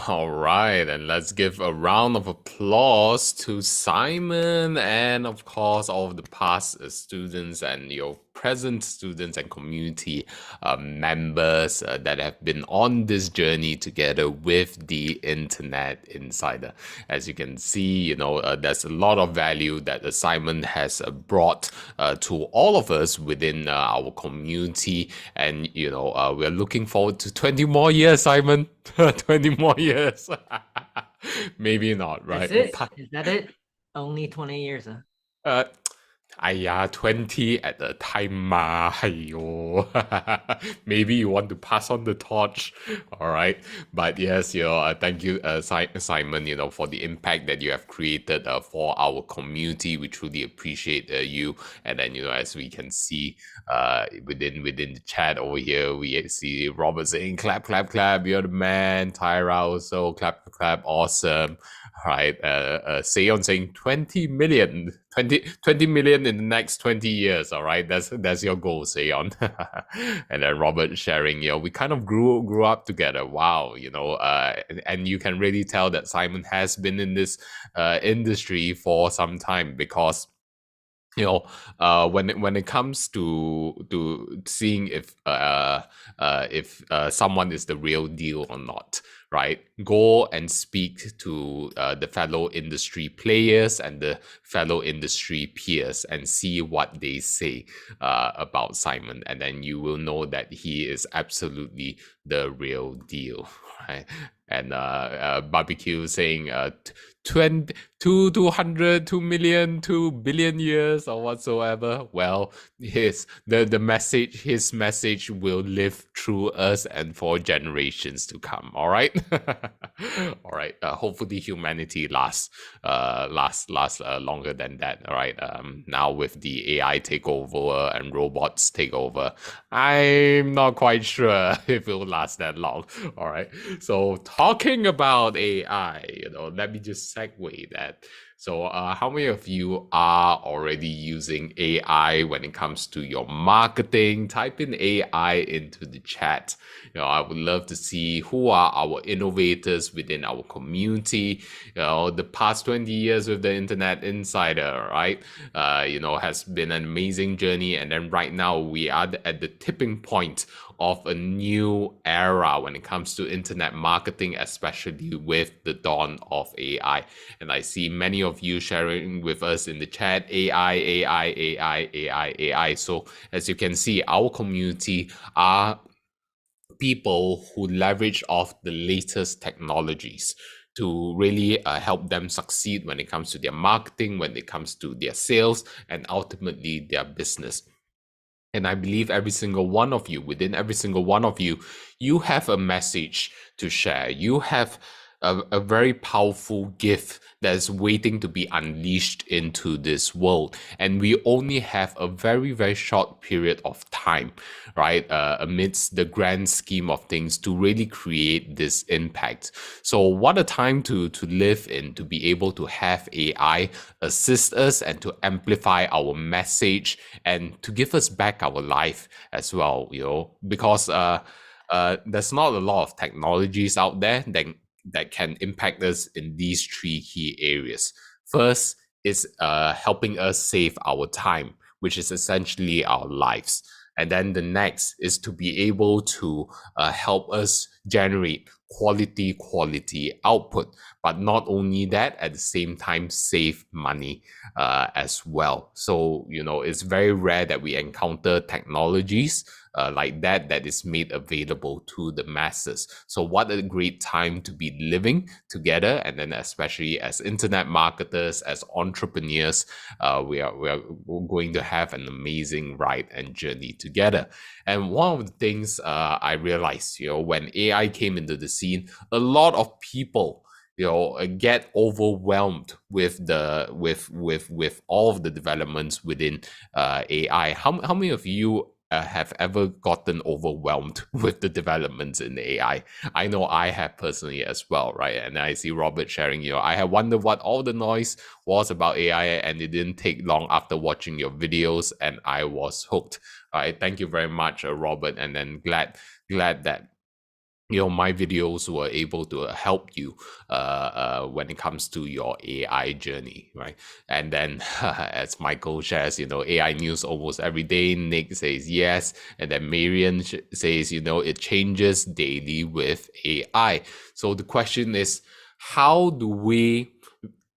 All right, and let's give a round of applause to Simon and, of course, all of the past students and your present students and community members that have been on this journey together with the Internet Insider. As you can see, there's a lot of value that Simon has brought to all of us within our community, and we're looking forward to 20 more years, Simon. 20 more years. Maybe not, right? That's it? Is that it? Only 20 years, huh? Aya, 20 at the time, ma. Aiyo. Maybe you want to pass on the torch. All right. But yes, thank you, Simon, for the impact that you have created for our community. We truly appreciate you. And then, as we can see within the chat over here, we see Robert saying, clap, clap, clap. You're the man. Tyra also, clap, clap. Awesome. Right, Seon saying 20 million, 20 million in the next 20 years. All right, that's your goal, Seon. And then Robert sharing, we kind of grew up together. Wow, and you can really tell that Simon has been in this industry for some time, because when it comes to seeing if someone is the real deal or not, right? Go and speak to the fellow industry players and the fellow industry peers and see what they say about Simon, and then you will know that he is absolutely the real deal, right? And barbecue saying 20 200 2 million 2 billion years or whatsoever. Well, his message will live through us and for generations to come. All right. All right, hopefully humanity lasts longer than that. All right, now with the AI takeover and robots takeover, I'm not quite sure if it will last that long. All right, so talking about AI, let me just segue that. So how many of you are already using AI when it comes to your marketing? Type in AI into the chat. I would love to see who are our innovators within our community. The past 20 years with the Internet Insider, right? Has been an amazing journey. And then right now we are at the tipping point of a new era when it comes to internet marketing, especially with the dawn of AI. And I see many of you sharing with us in the chat, AI, AI, AI, AI, AI. So as you can see, our community are people who leverage off the latest technologies to really help them succeed when it comes to their marketing, when it comes to their sales, and ultimately their business. And I believe every single one of you, within every single one of you, you have a message to share. You have a very powerful gift that's waiting to be unleashed into this world. And we only have a very, very short period of time, right, amidst the grand scheme of things to really create this impact. So what a time to live in, to be able to have AI assist us and to amplify our message and to give us back our life as well, because there's not a lot of technologies out there that can impact us in these three key areas. First is helping us save our time, which is essentially our lives. And then the next is to be able to help us generate quality output. But not only that, at the same time, save money as well. So, it's very rare that we encounter technologies like that is made available to the masses. So what a great time to be living together, and then especially as internet marketers, as entrepreneurs, we are going to have an amazing ride and journey together. And one of the things I realized, when AI came into the scene, a lot of people get overwhelmed with all of the developments within AI. How many of you have ever gotten overwhelmed with the developments in AI? I know I have personally as well, right? And I see Robert sharing, I have wondered what all the noise was about AI, and it didn't take long after watching your videos, and I was hooked. All right, thank you very much, Robert, and then glad that my videos were able to help you when it comes to your AI journey, right? And then as Michael shares, AI news almost every day. Nick says yes. And then Marian says, it changes daily with AI. So the question is, how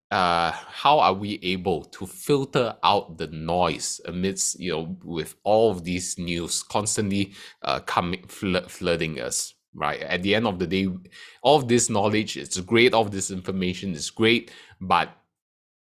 are we able to filter out the noise amidst, with all of these news constantly flooding us? Right. At the end of the day, all of this knowledge is great, all of this information is great, but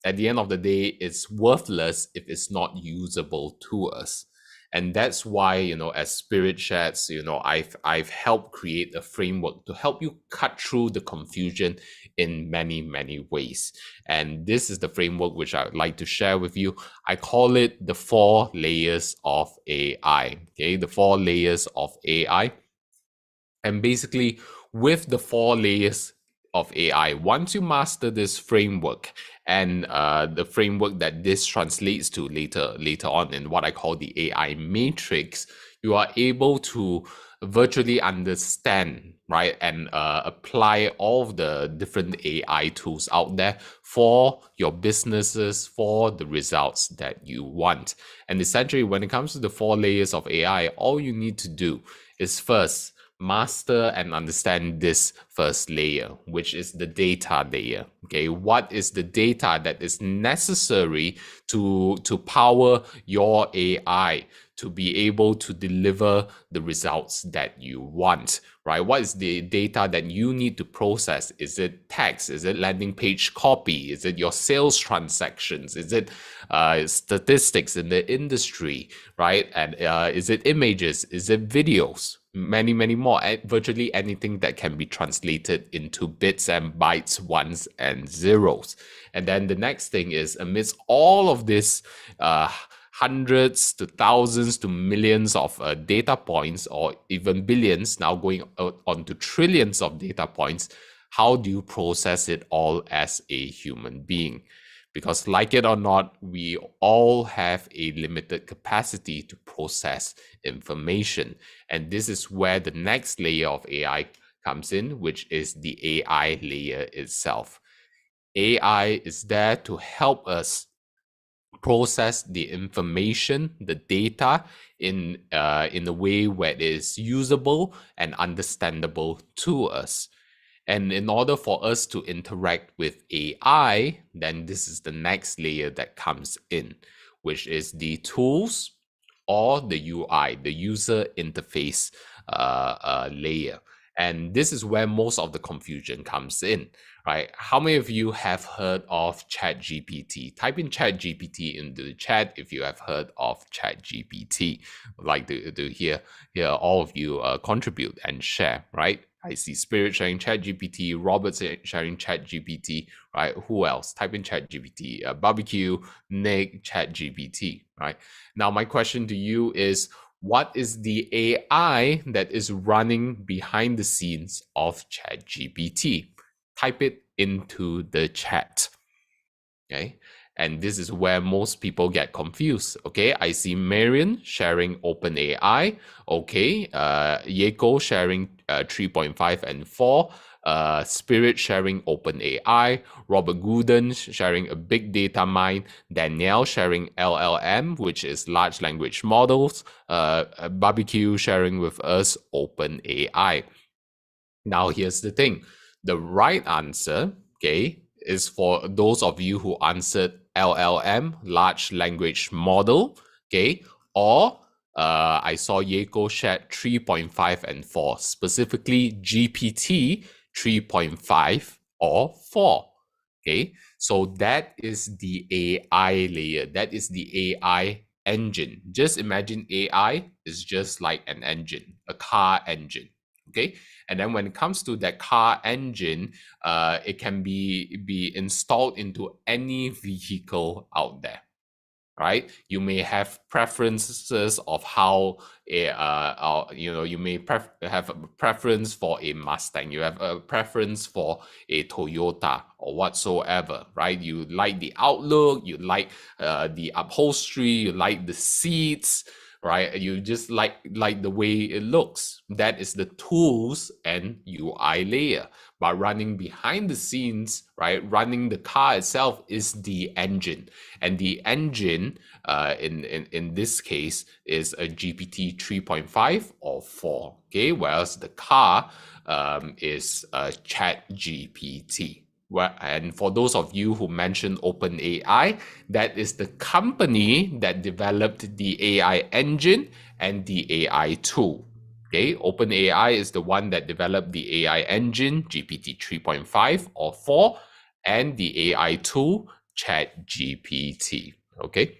at the end of the day, it's worthless if it's not usable to us. And that's why, as Spirit Chats, I've helped create a framework to help you cut through the confusion in many, many ways. And this is the framework which I would like to share with you. I call it the 4 layers of AI. Okay, the 4 layers of AI. And basically, with the 4 layers of AI, once you master this framework and the framework that this translates to later on in what I call the AI matrix, you are able to virtually understand, right, and apply all of the different AI tools out there for your businesses, for the results that you want. And essentially, when it comes to the 4 layers of AI, all you need to do is first master and understand this first layer, which is the data layer. Okay, what is the data that is necessary to power your AI to be able to deliver the results that you want, right? What is the data that you need to process? Is it text? Is it landing page copy? Is it your sales transactions? Is it statistics in the industry, right? And is it images? Is it videos? Many, many more. Virtually anything that can be translated into bits and bytes, ones and zeros. And then the next thing is, amidst all of this, hundreds to thousands to millions of data points, or even billions, now going on to trillions of data points, how do you process it all as a human being? Because like it or not, we all have a limited capacity to process information. And this is where the next layer of AI comes in, which is the AI layer itself. AI is there to help us process the information, the data, in a way where it is usable and understandable to us. And in order for us to interact with AI, then this is the next layer that comes in, which is the tools or the UI, the user interface layer. And this is where most of the confusion comes in, right? How many of you have heard of ChatGPT? Type in ChatGPT into the chat if you have heard of ChatGPT. I'd like to hear all of you contribute and share, right? I see Spirit sharing ChatGPT, Robert sharing ChatGPT, right? Who else? Type in ChatGPT, Barbecue, Nick, ChatGPT, right? Now, my question to you is, what is the AI that is running behind the scenes of ChatGPT? Type it into the chat, okay? And this is where most people get confused. Okay, I see Marion sharing OpenAI. Okay, Yeko sharing 3.5 and 4. Spirit sharing OpenAI. Robert Gooden sharing a big data mine. Danielle sharing LLM, which is large language models. Barbecue sharing with us OpenAI. Now, here's the thing. The right answer, okay, is for those of you who answered LLM, large language model, okay, or I saw Yeko shared 3.5 and 4, specifically GPT 3.5 or 4, okay? So that is the AI layer, that is the AI engine. Just imagine AI is just like an engine, a car engine, okay? And then when it comes to that car engine, it can be installed into any vehicle out there, right? You may have preferences of how you may have a preference for a Mustang. You have a preference for a Toyota or whatsoever, right? You like the outlook, you like the upholstery, you like the seats, right? You just like the way it looks. That is the tools and UI layer. But running behind the scenes, right? Running the car itself is the engine, and the engine in this case is a GPT 3.5 or 4. Okay, whereas the car is a ChatGPT. And for those of you who mentioned OpenAI, that is the company that developed the AI engine and the AI tool. Okay, OpenAI is the one that developed the AI engine, GPT 3.5 or 4, and the AI tool, ChatGPT. Okay.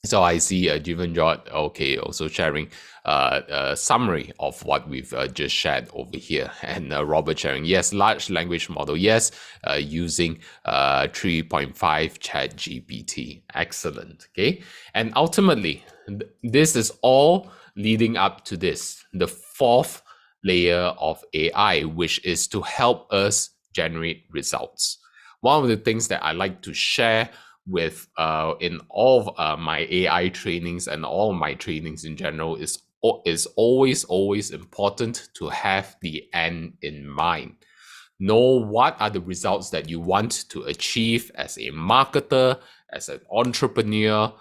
So I see Jivanjot, okay, also sharing a summary of what we've just shared over here. And Robert sharing, yes, large language model, yes, using 3.5 ChatGPT. Excellent, okay? And ultimately, this is all leading up to this, the fourth layer of AI, which is to help us generate results. One of the things that I like to share with in all of my AI trainings and all my trainings in general is always important to have the end in mind. Know what are the results that you want to achieve as a marketer, as an entrepreneur,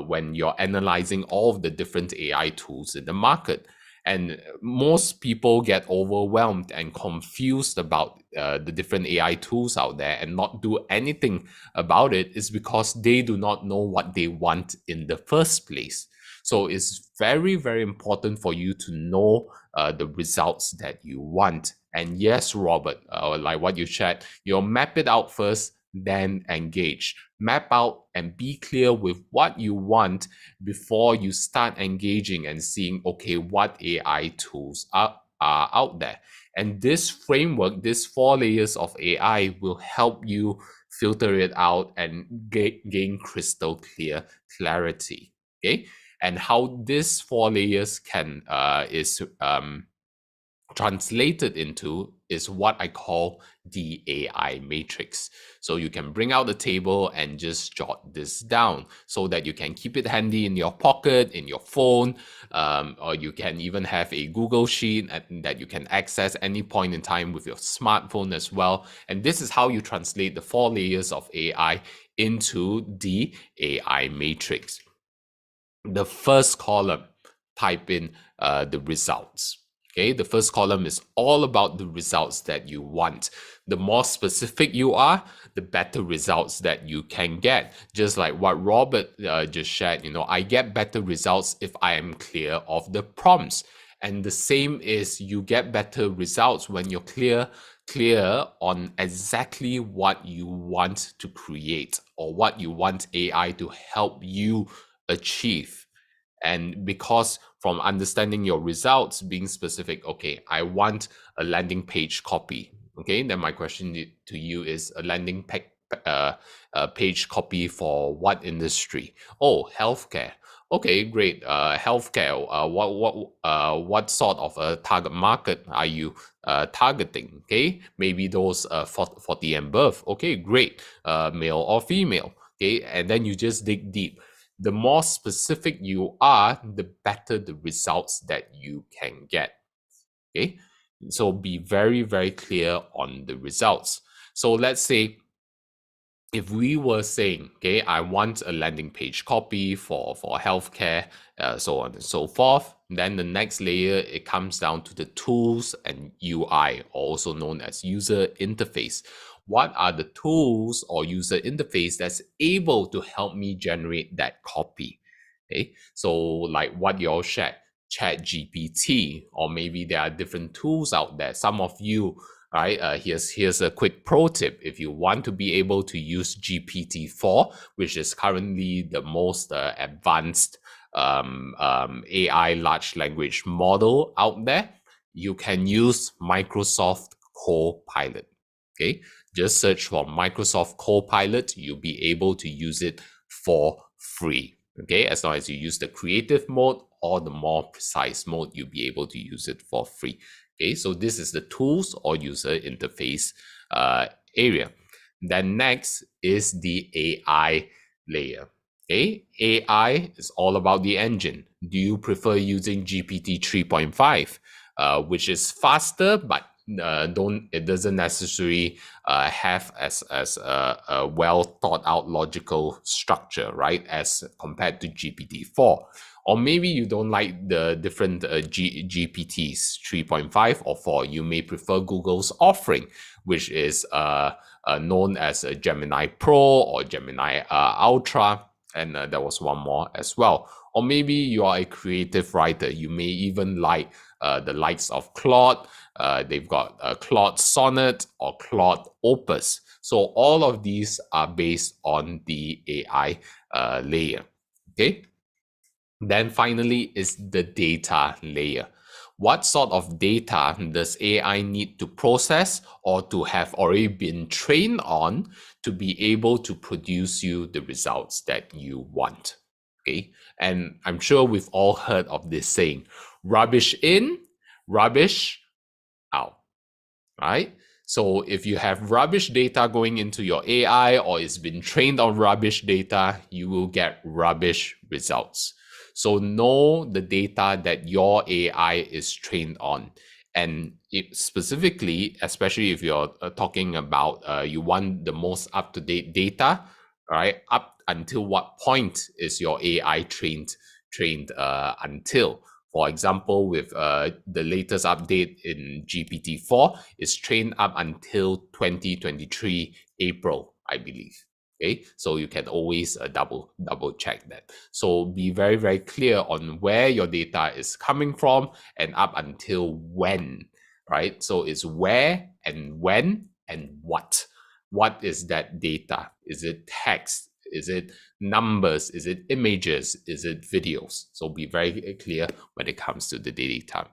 when you're analyzing all of the different AI tools in the market. And most people get overwhelmed and confused about the different AI tools out there and not do anything about it is because they do not know what they want in the first place. So it's very, very important for you to know the results that you want. And yes, Robert, like what you shared, you'll map it out first, then engage. Map out and be clear with what you want before you start engaging and seeing, okay, what AI tools are out there. And this framework, these 4 layers of AI will help you filter it out and gain crystal clear clarity. Okay. And how these 4 layers can is translated into is what I call the AI matrix. So you can bring out the table and just jot this down so that you can keep it handy in your pocket, in your phone, or you can even have a Google Sheet that you can access any point in time with your smartphone as well. And this is how you translate the 4 layers of AI into the AI matrix. The first column, type in the results. Okay, the first column is all about the results that you want. The more specific you are, the better results that you can get. Just like what Robert just shared, I get better results if I am clear of the prompts. And the same is you get better results when you're clear on exactly what you want to create or what you want AI to help you achieve. And because from understanding your results, being specific, okay, I want a landing page copy. Okay, then my question to you is a landing page copy for what industry? Oh, healthcare. Okay, great. Healthcare. What sort of a target market are you targeting? Okay, maybe those 40 and above. Okay, great. Male or female. Okay, and then you just dig deep. The more specific you are, the better the results that you can get. Okay, so be very, very clear on the results. So let's say if we were saying, okay, I want a landing page copy for healthcare, so on and so forth, then the next layer, it comes down to the tools and UI, also known as user interface. What are the tools or user interface that's able to help me generate that copy? Okay, so like what you all shared, ChatGPT, or maybe there are different tools out there. Some of you, right? Here's a quick pro tip. If you want to be able to use GPT-4, which is currently the most advanced AI large language model out there, you can use Microsoft Copilot. Okay, just search for Microsoft Copilot. You'll be able to use it for free. Okay, as long as you use the creative mode or the more precise mode, you'll be able to use it for free. Okay, so this is the tools or user interface area. Then next is the AI layer. Okay, AI is all about the engine. Do you prefer using GPT 3.5, which is faster, but it doesn't necessarily have as a well thought out logical structure, right, as compared to GPT-4? Or maybe you don't like the different GPTs 3.5 or 4. You may prefer Google's offering, which is known as a Gemini Pro or Gemini Ultra. And there was one more as well. Or maybe you are a creative writer. You may even like the likes of Claude. They've got Claude Sonnet or Claude Opus. So all of these are based on the AI layer. Okay. Then finally is the data layer. What sort of data does AI need to process or to have already been trained on to be able to produce you the results that you want? Okay. And I'm sure we've all heard of this saying, rubbish in, rubbish out, right? So if you have rubbish data going into your AI or it's been trained on rubbish data, you will get rubbish results. So know the data that your AI is trained on. And specifically, especially if you're talking about you want the most up-to-date data, right? Up until what point is your AI trained until? For example, with the latest update in GPT-4, it's trained up until 2023 April, I believe. Okay, so you can always double check that. So be very, very clear on where your data is coming from and up until when, right? So it's where and when and what. What is that data? Is it text? Is it numbers? Is it images? Is it videos? So be very clear when it comes to the data.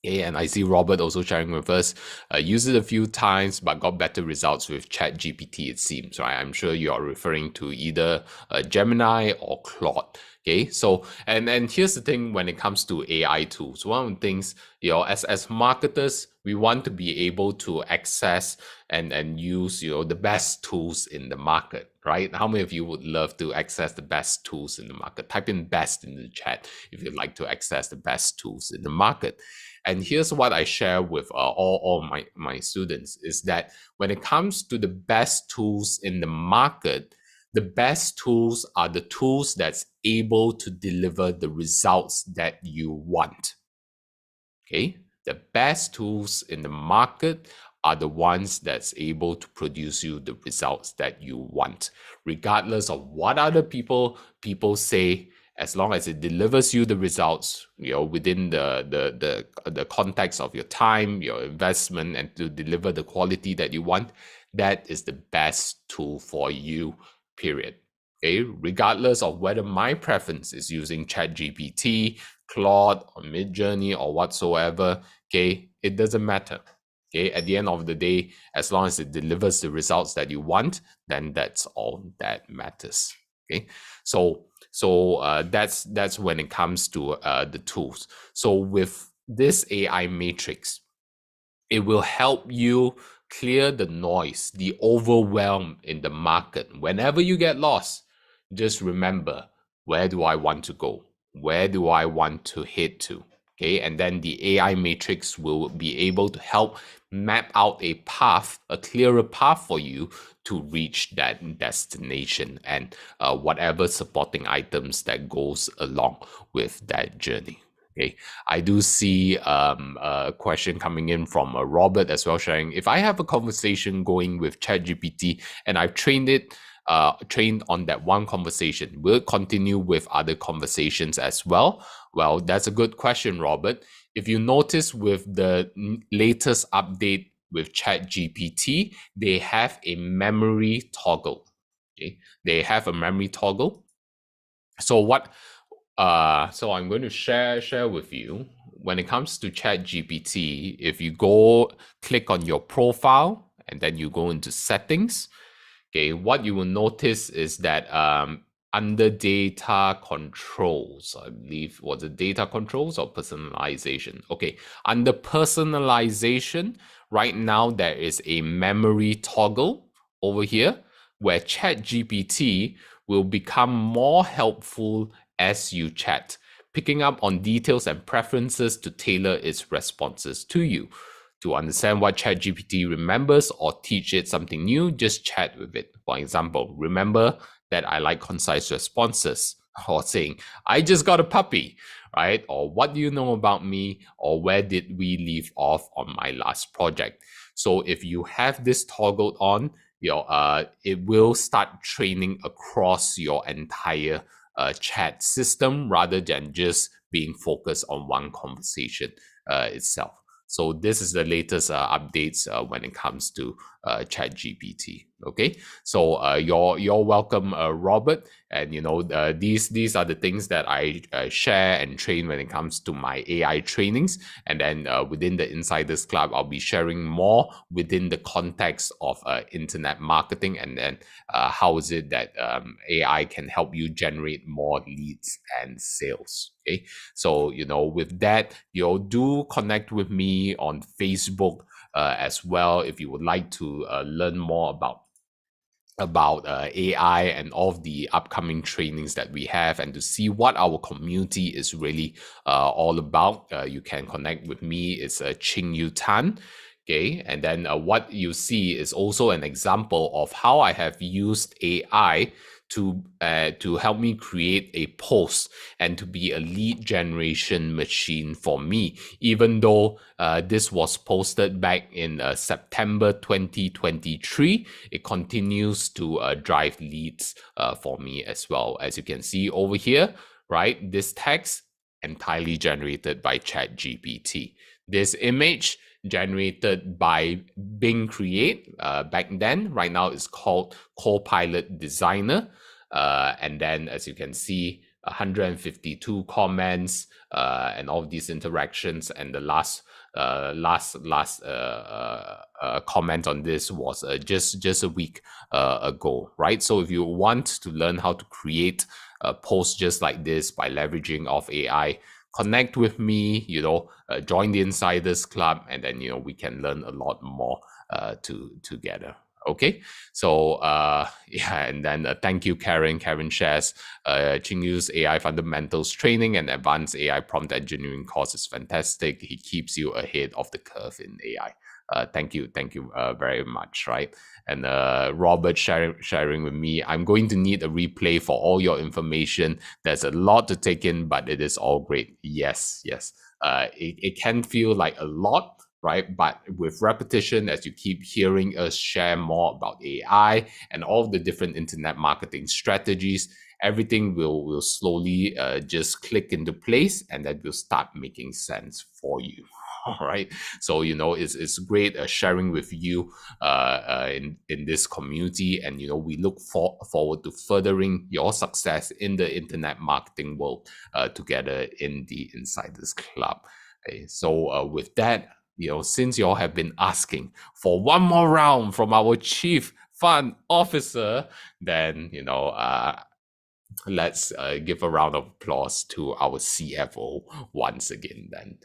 Okay, and I see Robert also sharing with us, use it a few times, but got better results with ChatGPT, it seems, right? I'm sure you are referring to either Gemini or Claude. Okay, so, and here's the thing when it comes to AI tools, one of the things, as marketers, we want to be able to access and use, the best tools in the market, right? How many of you would love to access the best tools in the market? Type in best in the chat if you'd like to access the best tools in the market. And here's what I share with all my students is that when it comes to the best tools in the market, the best tools are the tools that's able to deliver the results that you want. Okay, the best tools in the market are the ones that's able to produce you the results that you want, regardless of what other people say. As long as it delivers you the results, within the context of your time, your investment, and to deliver the quality that you want, that is the best tool for you, period. Okay, regardless of whether my preference is using ChatGPT, Claude, or Midjourney, or whatsoever, okay, it doesn't matter. Okay, at the end of the day, as long as it delivers the results that you want, then that's all that matters. Okay, so that's when it comes to the tools. So with this AI matrix, it will help you clear the noise, the overwhelm in the market. Whenever you get lost, just remember, where do I want to go? Where do I want to head to? Okay, and then the AI matrix will be able to help map out a path, a clearer path for you to reach that destination and whatever supporting items that goes along with that journey. Okay, I do see a question coming in from Robert as well, sharing, if I have a conversation going with ChatGPT and I've trained on that one conversation, will it continue with other conversations as well? Well, that's a good question, Robert. If you notice with the latest update with ChatGPT, they have a memory toggle. Okay, they have a memory toggle. So so I'm going to share with you, when it comes to ChatGPT, if you click on your profile and then you go into settings, okay, what you will notice is that under data controls, I believe, was it data controls or personalization? Okay, under personalization, right now there is a memory toggle over here where ChatGPT will become more helpful as you chat, picking up on details and preferences to tailor its responses to you. To understand what ChatGPT remembers or teach it something new, just chat with it. For example, remember that I like concise responses, or saying, I just got a puppy, right? Or what do you know about me? Or where did we leave off on my last project? So if you have this toggled on, it will start training across your entire chat system rather than just being focused on one conversation itself. So this is the latest updates when it comes to ChatGPT. Okay, so you're welcome, Robert. And these are the things that I share and train when it comes to my AI trainings. And then within the Insiders Club, I'll be sharing more within the context of internet marketing, and then how is it that AI can help you generate more leads and sales. Okay, so with that, do connect with me on Facebook as well if you would like to learn more about AI and all of the upcoming trainings that we have, and to see what our community is really all about. You can connect with me. It's Ching Yu Tan. Okay, and then what you see is also an example of how I have used AI to help me create a post and to be a lead generation machine for me, even though this was posted back in September 2023. It continues to drive leads for me as well. As you can see over here, right, this text entirely generated by ChatGPT. This image generated by Bing Create back then. Right now it's called Copilot Designer. And then, as you can see, 152 comments and all of these interactions. And the last comment on this was just a week ago, right? So if you want to learn how to create posts just like this by leveraging of AI, connect with me, join the Insiders Club, and then, we can learn a lot more together. Okay, so yeah, and then thank you, Karen. Karen shares Ching Yu's AI Fundamentals Training and Advanced AI Prompt Engineering course is fantastic. He keeps you ahead of the curve in AI. Thank you very much, right? And Robert sharing with me, I'm going to need a replay for all your information. There's a lot to take in, but it is all great. Yes. It can feel like a lot, right? But with repetition, as you keep hearing us share more about AI and all the different internet marketing strategies, everything will slowly just click into place, and that will start making sense for you. All right. So, it's great sharing with you in this community. And, we look forward to furthering your success in the internet marketing world together in the Insiders Club. Okay, so with that, since you all have been asking for one more round from our Chief Fund Officer, then, let's give a round of applause to our CFO once again, then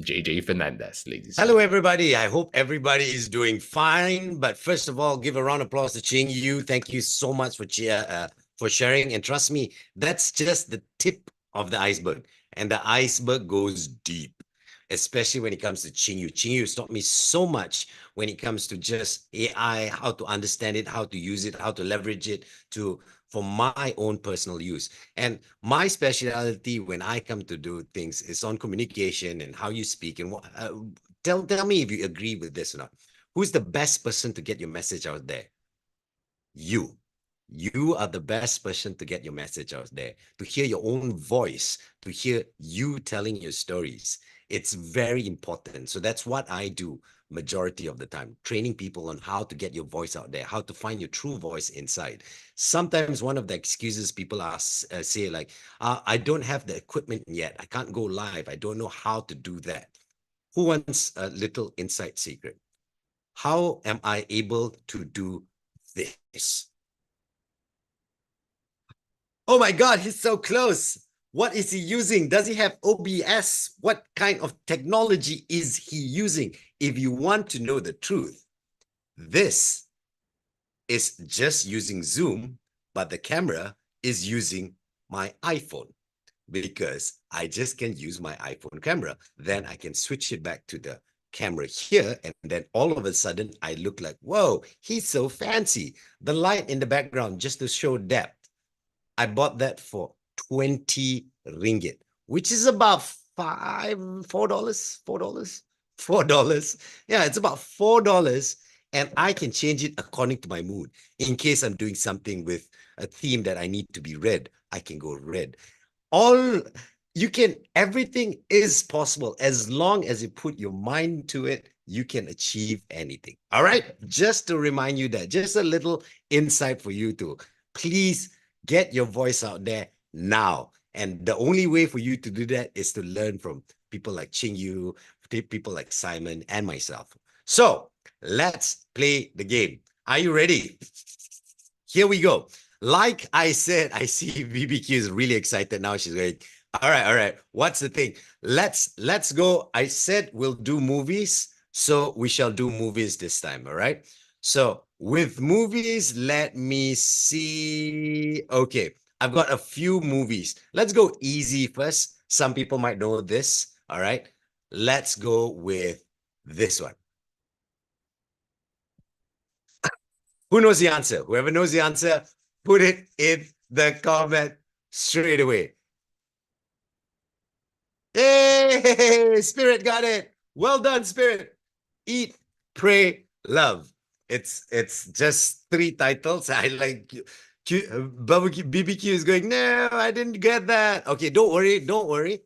JJ Fernandez, ladies. Hello, everybody. I hope everybody is doing fine. But first of all, give a round of applause to Ching Yu. Thank you so much for sharing. And trust me, that's just the tip of the iceberg. And the iceberg goes deep, especially when it comes to Ching Yu. Ching Yu has taught me so much when it comes to just AI, how to understand it, how to use it, how to leverage it for my own personal use. And my specialty when I come to do things is on communication and how you speak. And tell me if you agree with this or not. Who's the best person to get your message out there? You. You are the best person to get your message out there, to hear your own voice, to hear you telling your stories. It's very important. So that's what I do majority of the time, training people on how to get your voice out there, how to find your true voice inside. Sometimes one of the excuses people say like, I don't have the equipment yet. I can't go live. I don't know how to do that. Who wants a little inside secret? How am I able to do this? Oh my God, he's so close. What is he using? Does he have OBS? What kind of technology is he using? If you want to know the truth, this is just using Zoom, but the camera is using my iPhone, because I just can use my iPhone camera. Then I can switch it back to the camera here, and then all of a sudden I look like, whoa, he's so fancy. The light in the background just to show depth. I bought that for 20 ringgit, which is about $4. Yeah, it's about $4. And I can change it according to my mood. In case I'm doing something with a theme that I need to be red, I can go red. everything is possible as long as you put your mind to it. You can achieve anything. All right. Just to remind you that, just a little insight for you to please get your voice out there now. And the only way for you to do that is to learn from people like Ching Yu, people like Simon and myself. So let's play the game. Are you ready? Here we go. Like I said, I see BBQ is really excited now. She's going, all right. What's the thing? Let's go. I said we'll do movies, so we shall do movies this time. All right. So with movies, let me see. Okay, I've got a few movies. Let's go easy first. Some people might know this. All right. Let's go with this one. Who knows the answer? Whoever knows the answer, put it in the comment straight away. Hey, Spirit got it. Well done, Spirit. Eat, Pray, Love. It's just 3 titles. I like BBQ is going, no, I didn't get that. Okay, don't worry.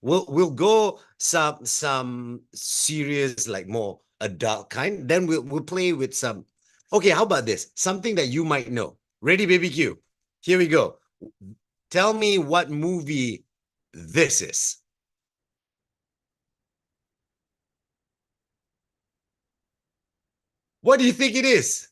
We'll go some serious, like more adult kind. Then we'll play with some. Okay, how about this? Something that you might know. Ready, BBQ? Here we go. Tell me what movie this is. What do you think it is?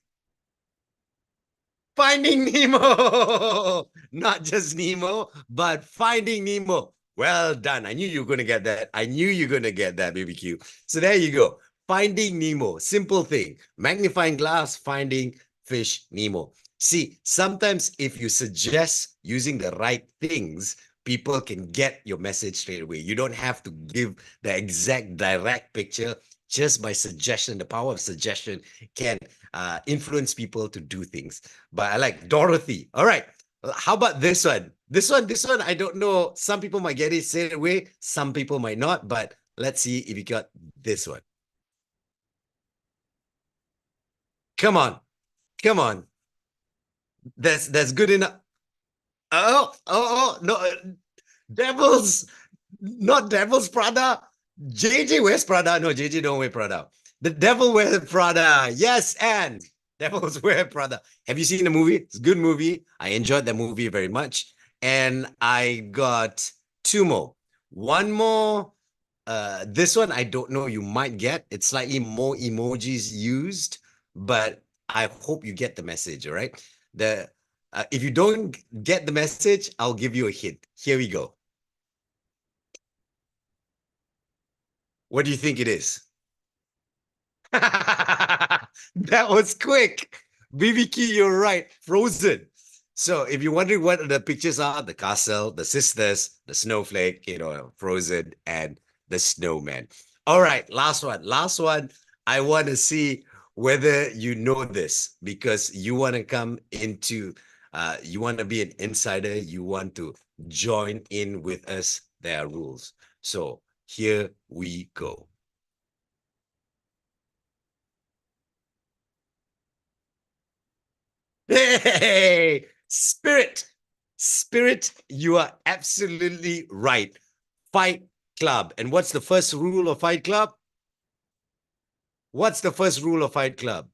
Finding Nemo. Not just Nemo, but Finding Nemo. Well done. I knew you were going to get that. I knew you were going to get that, BBQ. So there you go. Finding Nemo. Simple thing. Magnifying glass, finding fish Nemo. See, sometimes if you suggest using the right things, people can get your message straight away. You don't have to give the exact direct picture. Just by suggestion, the power of suggestion can influence people to do things. But I like Dorothy. All right. How about this one? This one, I don't know. Some people might get it straight away. Some people might not. But let's see if you got this one. Come on. That's good enough. Oh, no. Not Devil's Prada. JJ wears Prada. No, JJ don't wear Prada. The Devil wears Prada. Yes, and Devils wear Prada. Have you seen the movie? It's a good movie. I enjoyed the movie very much. And I got 2 more. One more. This one I don't know. You might get. It's slightly more emojis used, but I hope you get the message. All right. If you don't get the message, I'll give you a hint. Here we go. What do you think it is? That was quick. BBQ, you're right. Frozen. So if you're wondering what the pictures are, the castle, the sisters, the snowflake, Frozen, and the snowman. All right, last one. I want to see whether you know this, because you want to come into, you want to be an insider. You want to join in with us. There are rules. So here we go. Hey, Spirit, you are absolutely right. Fight Club. And what's the first rule of Fight Club? What's the first rule of Fight Club?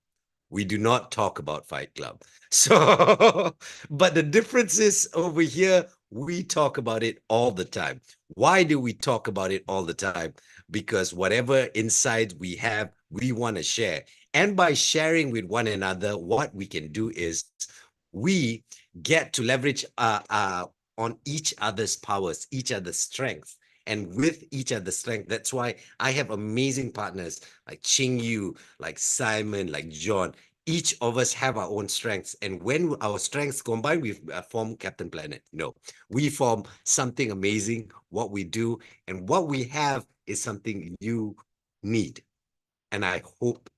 We do not talk about Fight Club. So, but the difference is over here, we talk about it all the time. Why do we talk about it all the time? Because whatever insights we have, we want to share. And by sharing with one another, what we can do is we get to leverage on each other's powers, each other's strengths. And with each other's strength, that's why I have amazing partners like Ching Yu, like Simon, like John. Each of us have our own strengths. And when our strengths combine, we form Captain Planet. No, we form something amazing, what we do. And what we have is something you need. And I hope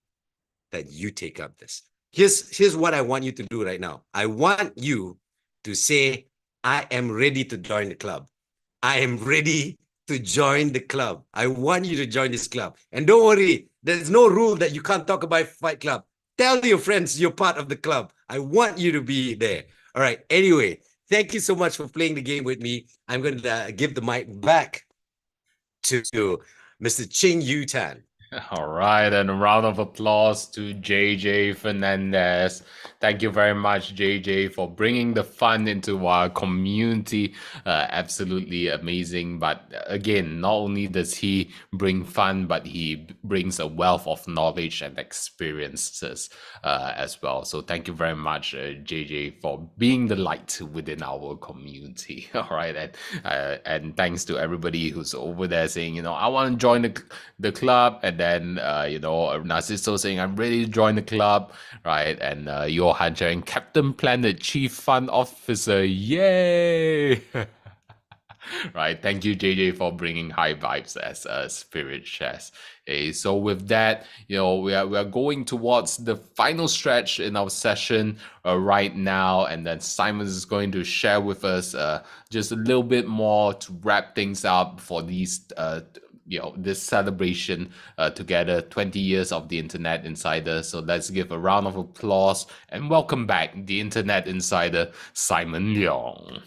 that you take up this. Here's what I want you to do right now. I want you to say, I am ready to join the club. I am ready to join the club. I want you to join this club. And don't worry, there's no rule that you can't talk about Fight Club. Tell your friends you're part of the club. I want you to be there. All right. Anyway, Thank you so much for playing the game with me. I'm going to give the mic back to Mr. Ching Yu Tan. All right, and a round of applause to JJ Fernandez. Thank you very much, JJ, for bringing the fun into our community. Absolutely amazing. But again, not only does he bring fun, but he brings a wealth of knowledge and experiences as well. So thank you very much, JJ, for being the light within our community. All right, and thanks to everybody who's over there saying, you know, I want to join the club, and then Narciso saying I'm ready to join the club, right? And Johan sharing Captain Planet Chief Fun Officer, yay! Right, thank you, JJ, for bringing high vibes as Spirit shares. Okay, so with that, we are going towards the final stretch in our session right now, and then Simon is going to share with us just a little bit more to wrap things up for these this celebration together, 20 years of the Internet Insider. So let's give a round of applause and welcome back the Internet Insider, Simon Leong.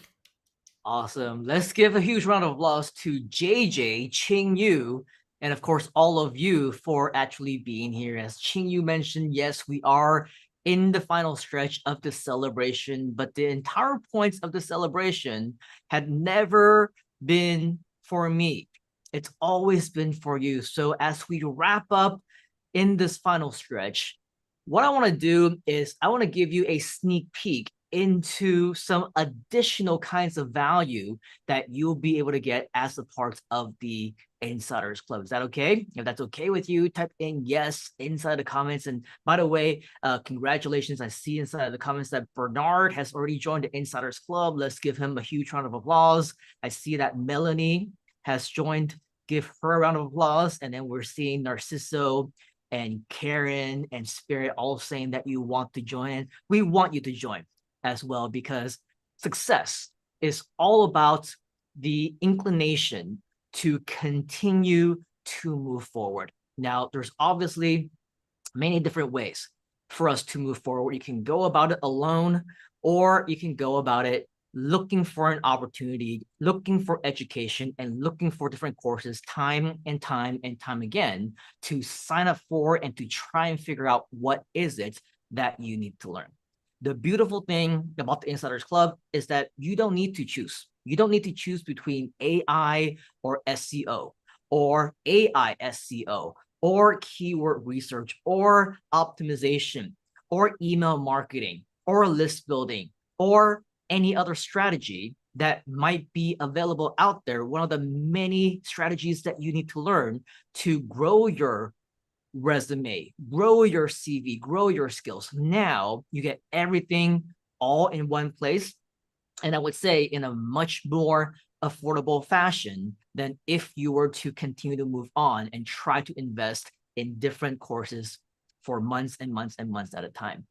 Awesome. Let's give a huge round of applause to JJ, Ching Yu, and of course, all of you for actually being here. As Ching Yu mentioned, yes, we are in the final stretch of the celebration, but the entire points of the celebration had never been for me. It's always been for you. So as we wrap up in this final stretch, what I want to do is I want to give you a sneak peek into some additional kinds of value that you'll be able to get as a part of the Insiders Club. Is that okay? If that's okay with you, type in yes inside the comments. And by the way, congratulations. I see inside the comments that Bernard has already joined the Insiders Club. Let's give him a huge round of applause. I see that Melanie has joined. Give her a round of applause. And then we're seeing Narciso and Karen and Spirit all saying that you want to join. We want you to join as well, because success is all about the inclination to continue to move forward. Now, there's obviously many different ways for us to move forward. You can go about it alone, or you can go about it looking for an opportunity, looking for education, and looking for different courses time and time and time again to sign up for and to try and figure out what is it that you need to learn. The beautiful thing about the Insiders Club is that you don't need to choose. You don't need to choose between AI or SEO or AI SEO or keyword research or optimization or email marketing or list building or any other strategy that might be available out there. One of the many strategies that you need to learn to grow your resume, grow your CV, grow your skills. Now you get everything all in one place. And I would say in a much more affordable fashion than if you were to continue to move on and try to invest in different courses for months and months and months at a time.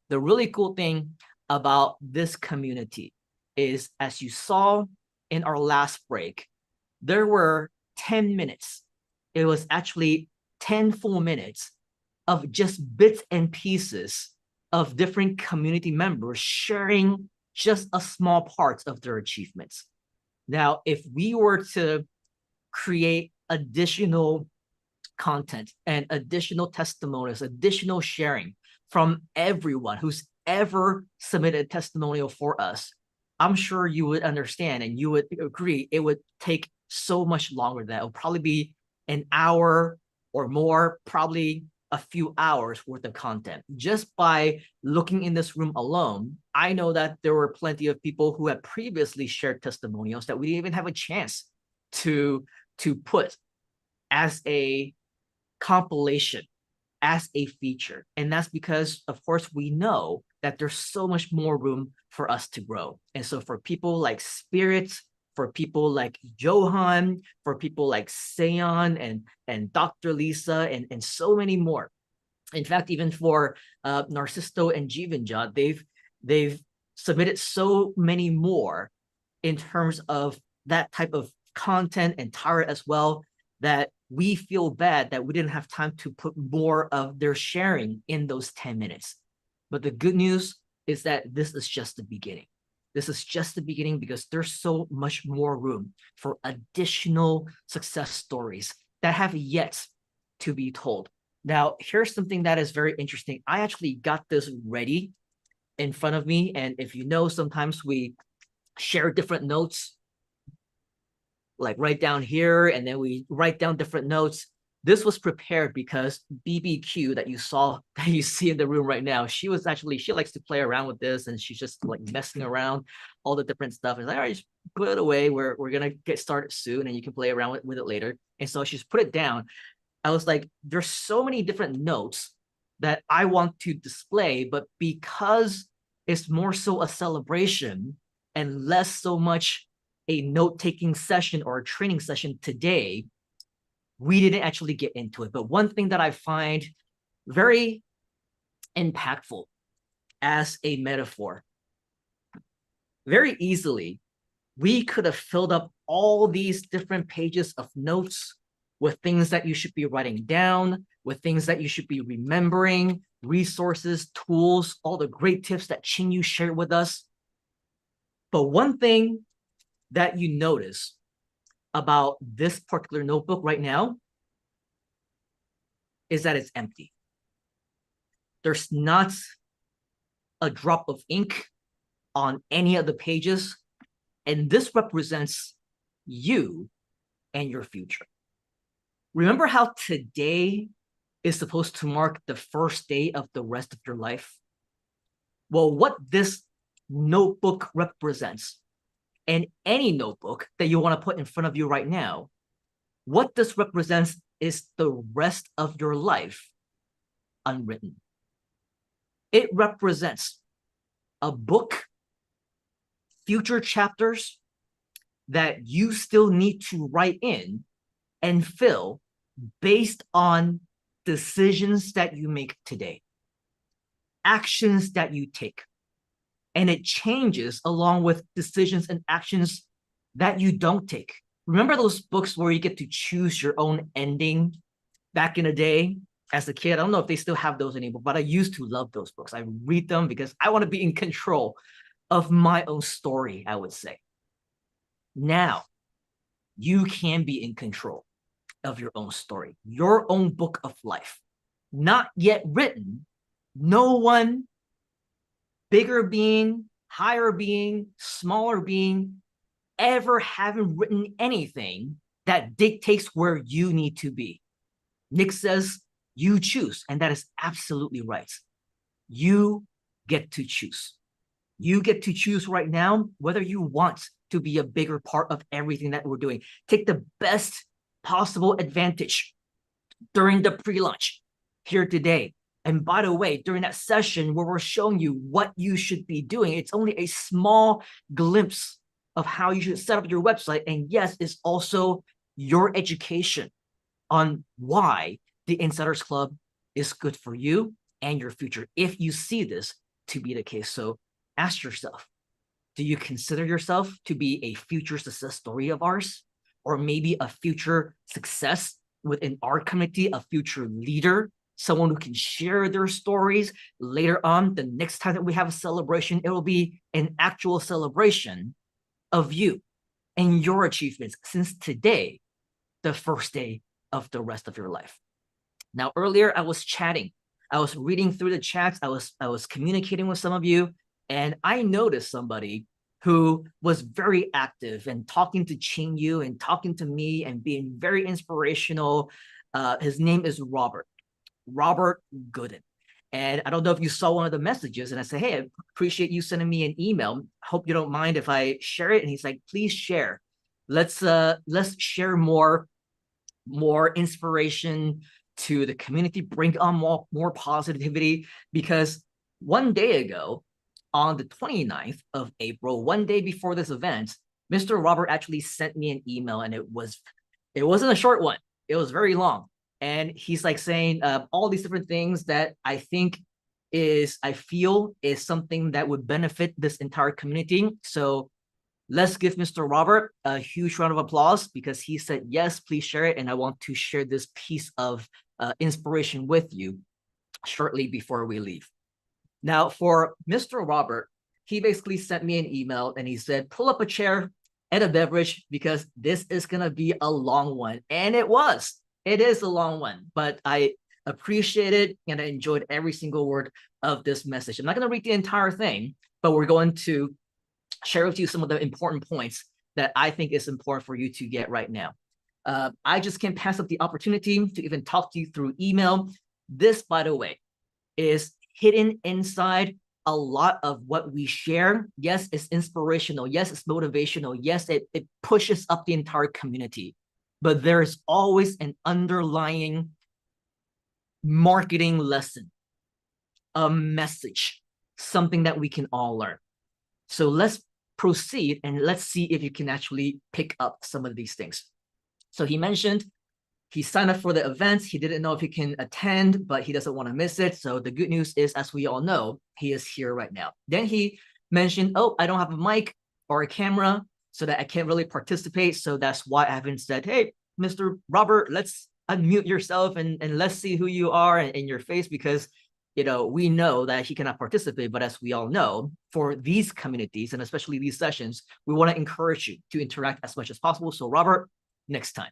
The really cool thing about this community is, as you saw in our last break, there were 10 minutes. It was actually 10 full minutes of just bits and pieces of different community members sharing just a small part of their achievements. Now, if we were to create additional content and additional testimonials, additional sharing from everyone who's ever submitted a testimonial for us, I'm sure you would understand and you would agree it would take so much longer. That it would probably be an hour or more, probably a few hours worth of content. Just by looking in this room alone, I know that there were plenty of people who had previously shared testimonials that we didn't even have a chance to put as a compilation, as a feature. And that's because, of course, we know that there's so much more room for us to grow. And so for people like Spirit, for people like Johan, for people like Seon and Dr. Lisa, and so many more. In fact, even for Narciso and Jivanjot, they've submitted so many more in terms of that type of content, and Tara as well, that we feel bad that we didn't have time to put more of their sharing in those 10 minutes. But the good news is that this is just the beginning. This is just the beginning because there's so much more room for additional success stories that have yet to be told. Now, here's something that is very interesting. I actually got this ready in front of me. And if you know, sometimes we share different notes, like right down here, and then we write down different notes. This was prepared because BBQ that you see in the room right now, she likes to play around with this, and she's just like messing around all the different stuff. And like, all right, just put it away. We're gonna get started soon, and you can play around with it later. And so she's put it down. I was like, there's so many different notes that I want to display, but because it's more so a celebration and less so much a note-taking session or a training session today, we didn't actually get into it. But one thing that I find very impactful as a metaphor, very easily, we could have filled up all these different pages of notes with things that you should be writing down, with things that you should be remembering, resources, tools, all the great tips that Chin-Yu shared with us. But one thing that you notice about this particular notebook right now is that it's empty. There's not a drop of ink on any of the pages, and this represents you and your future. Remember how today is supposed to mark the first day of the rest of your life? Well, what this notebook represents, and any notebook that you want to put in front of you right now, what this represents is the rest of your life unwritten. It represents a book, future chapters that you still need to write in and fill based on decisions that you make today, actions that you take. And it changes along with decisions and actions that you don't take. Remember those books where you get to choose your own ending back in the day as a kid? I don't know if they still have those anymore, but I used to love those books. I read them because I want to be in control of my own story, I would say. Now, you can be in control of your own story, your own book of life, not yet written. No one, bigger being, higher being, smaller being, ever having written anything that dictates where you need to be. Nick says you choose, and that is absolutely right. You get to choose. You get to choose right now whether you want to be a bigger part of everything that we're doing. Take the best possible advantage during the pre-launch here today. And by the way, during that session where we're showing you what you should be doing, it's only a small glimpse of how you should set up your website. And yes, it's also your education on why the Insiders Club is good for you and your future, if you see this to be the case. So ask yourself, do you consider yourself to be a future success story of ours? Or maybe a future success within our community, a future leader, someone who can share their stories later on? The next time that we have a celebration, it will be an actual celebration of you and your achievements since today, the first day of the rest of your life. Now, earlier I was chatting. I was reading through the chats. I was communicating with some of you, and I noticed somebody who was very active and talking to Chin-Yu and talking to me and being very inspirational. His name is Robert Gooden. And I don't know if you saw one of the messages, and I said, hey, I appreciate you sending me an email. Hope you don't mind if I share it. And he's like, please share. Let's share more inspiration to the community, bring on more positivity. Because one day ago, on the 29th of April, one day before this event, Mr. Robert actually sent me an email, and it wasn't a short one. It was very long. And he's like saying all these different things that I feel is something that would benefit this entire community. So let's give Mr. Robert a huge round of applause, because he said, yes, please share it. And I want to share this piece of inspiration with you shortly before we leave. Now, for Mr. Robert, he basically sent me an email and he said, pull up a chair and a beverage because this is going to be a long one. And it was. It is a long one, but I appreciate it and I enjoyed every single word of this message. I'm not going to read the entire thing, but we're going to share with you some of the important points that I think is important for you to get right now. I just can't pass up the opportunity to even talk to you through email. This, by the way, is hidden inside a lot of what we share. Yes, it's inspirational. Yes, it's motivational. Yes, it pushes up the entire community. But there's always an underlying marketing lesson, a message, something that we can all learn. So let's proceed and let's see if you can actually pick up some of these things. So he mentioned he signed up for the event. He didn't know if he can attend, but he doesn't want to miss it. So the good news is, as we all know, he is here right now. Then he mentioned, oh, I don't have a mic or a camera so that I can't really participate. So that's why I haven't said, hey, Mr. Robert, let's unmute yourself and let's see who you are and your face, because we know that he cannot participate, but as we all know, for these communities and especially these sessions, we want to encourage you to interact as much as possible. So Robert, next time.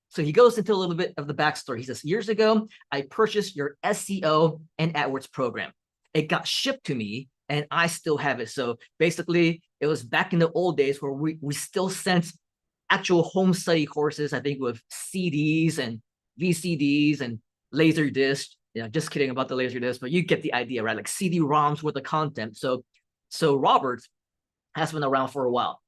So he goes into a little bit of the backstory. He says, years ago, I purchased your SEO and AdWords program. It got shipped to me and I still have it. So basically, it was back in the old days where we still sent actual home study courses, I think with CDs and VCDs and laser discs. Just kidding about the laser disc, but you get the idea, right? Like CD-ROMs with the content. So Robert has been around for a while.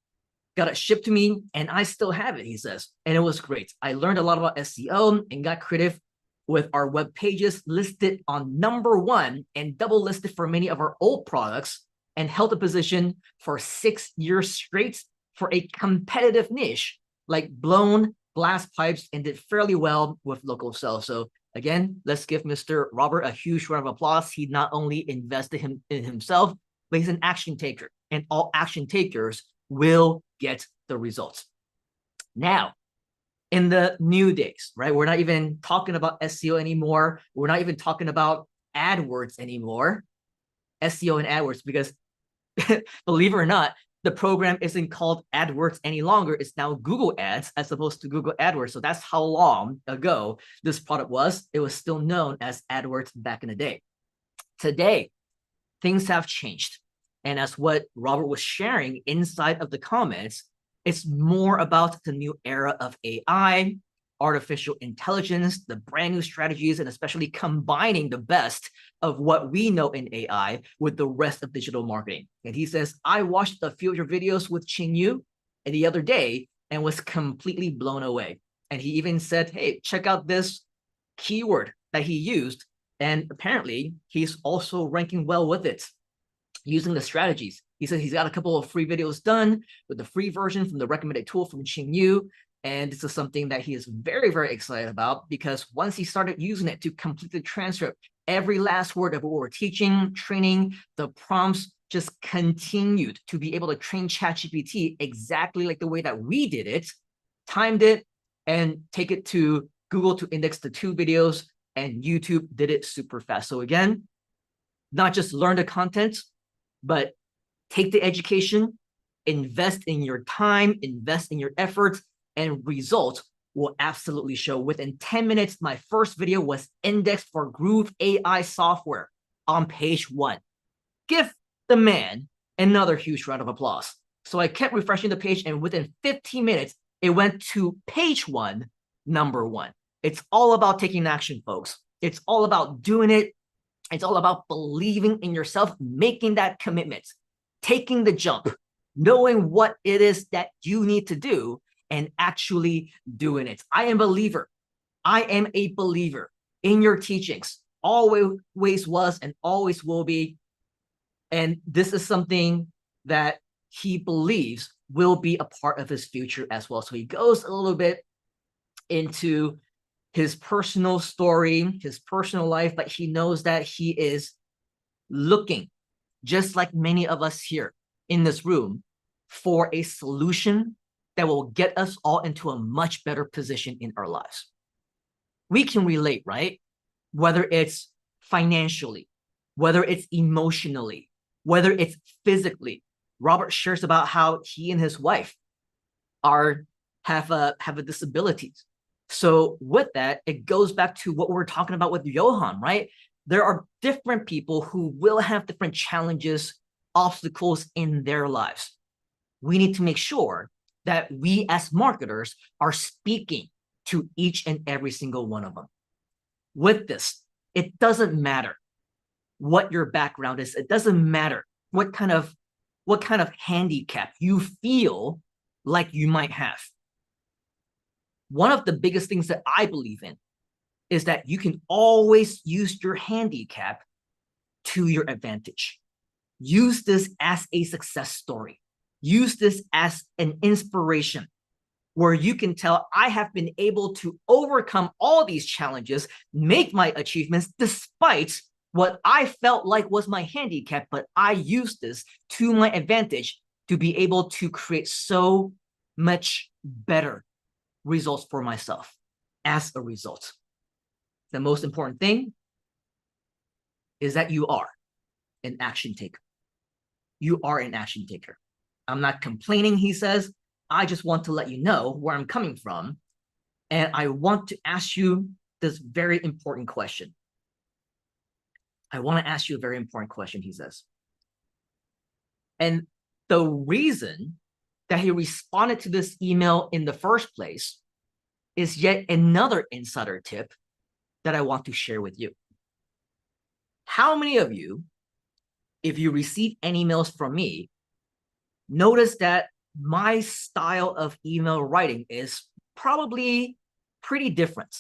Got it shipped to me, and I still have it, he says. And it was great. I learned a lot about SEO and got creative with our web pages listed on #1 and double listed for many of our old products and held a position for 6 years straight for a competitive niche like blown glass pipes and did fairly well with local sales. So again, let's give Mr. Robert a huge round of applause. He not only invested in himself, but he's an action taker, and all action takers will get the results. Now, in the new days, right? We're not even talking about SEO anymore. We're not even talking about AdWords anymore. SEO and AdWords, because believe it or not, the program isn't called AdWords any longer. It's now Google Ads as opposed to Google AdWords. So that's how long ago this product was. It was still known as AdWords back in the day. Today, things have changed. And as what Robert was sharing inside of the comments, it's more about the new era of AI, artificial intelligence, the brand new strategies, and especially combining the best of what we know in AI with the rest of digital marketing. And he says, I watched a few of your videos with Qing Yu the other day and was completely blown away. And he even said, hey, check out this keyword that he used. And apparently he's also ranking well with it using the strategies. He said he's got a couple of free videos done with the free version from the recommended tool from Qing Yu. And this is something that he is very, very excited about, because once he started using it to complete the transcript, every last word of what we're teaching, training, the prompts just continued to be able to train ChatGPT exactly like the way that we did it, timed it, and take it to Google to index the 2 videos, and YouTube did it super fast. So again, not just learn the content, but take the education, invest in your time, invest in your efforts, and results will absolutely show. Within 10 minutes, my first video was indexed for Groove AI software on page 1. Give the man another huge round of applause. So I kept refreshing the page, and within 15 minutes, it went to page 1, #1. It's all about taking action, folks. It's all about doing it. It's all about believing in yourself, making that commitment, taking the jump, knowing what it is that you need to do, and actually doing it. I am a believer in your teachings, always was and always will be. And this is something that he believes will be a part of his future as well. So he goes a little bit into his personal story, his personal life, but he knows that he is looking, just like many of us here in this room, for a solution that will get us all into a much better position in our lives. We can relate, right? Whether it's financially, whether it's emotionally, whether it's physically. Robert shares about how he and his wife have a disability. So with that, it goes back to what we're talking about with Johan, right? There are different people who will have different challenges, obstacles in their lives. We need to make sure that we as marketers are speaking to each and every single one of them. With this, it doesn't matter what your background is. It doesn't matter what kind of handicap you feel like you might have. One of the biggest things that I believe in is that you can always use your handicap to your advantage. Use this as a success story. Use this as an inspiration where you can tell, I have been able to overcome all these challenges, make my achievements despite what I felt like was my handicap, but I used this to my advantage to be able to create so much better results for myself as a result. The most important thing is that you are an action taker. You are an action taker. I'm not complaining, he says. I just want to let you know where I'm coming from. And I want to ask you this very important question. I want to ask you a very important question, he says. And the reason that he responded to this email in the first place is yet another insider tip that I want to share with you. How many of you, if you receive any emails from me, notice that my style of email writing is probably pretty different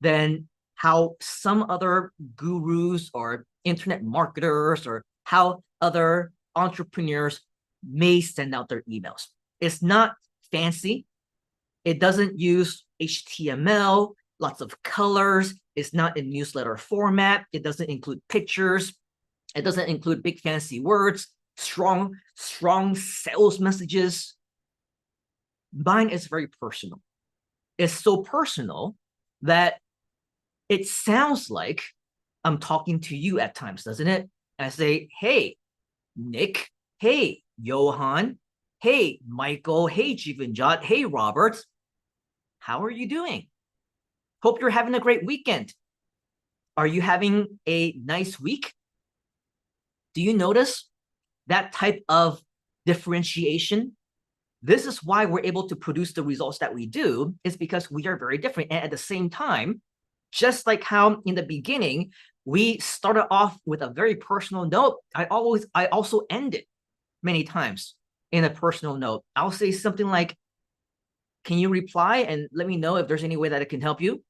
than how some other gurus or internet marketers or how other entrepreneurs may send out their emails? It's not fancy. It doesn't use HTML, lots of colors. It's not in newsletter format. It doesn't include pictures. It doesn't include big fancy words, strong sales messages. Mine is very personal. It's so personal that it sounds like I'm talking to you at times, doesn't it? I say, hey, Nick, hey, Johan, hey, Michael, hey, Jivanjot, hey, Robert, how are you doing? Hope you're having a great weekend. Are you having a nice week? Do you notice that type of differentiation? This is why we're able to produce the results that we do, is because we are very different. And at the same time, just like how in the beginning, we started off with a very personal note, I also end it many times in a personal note. I'll say something like, can you reply and let me know if there's any way that I can help you?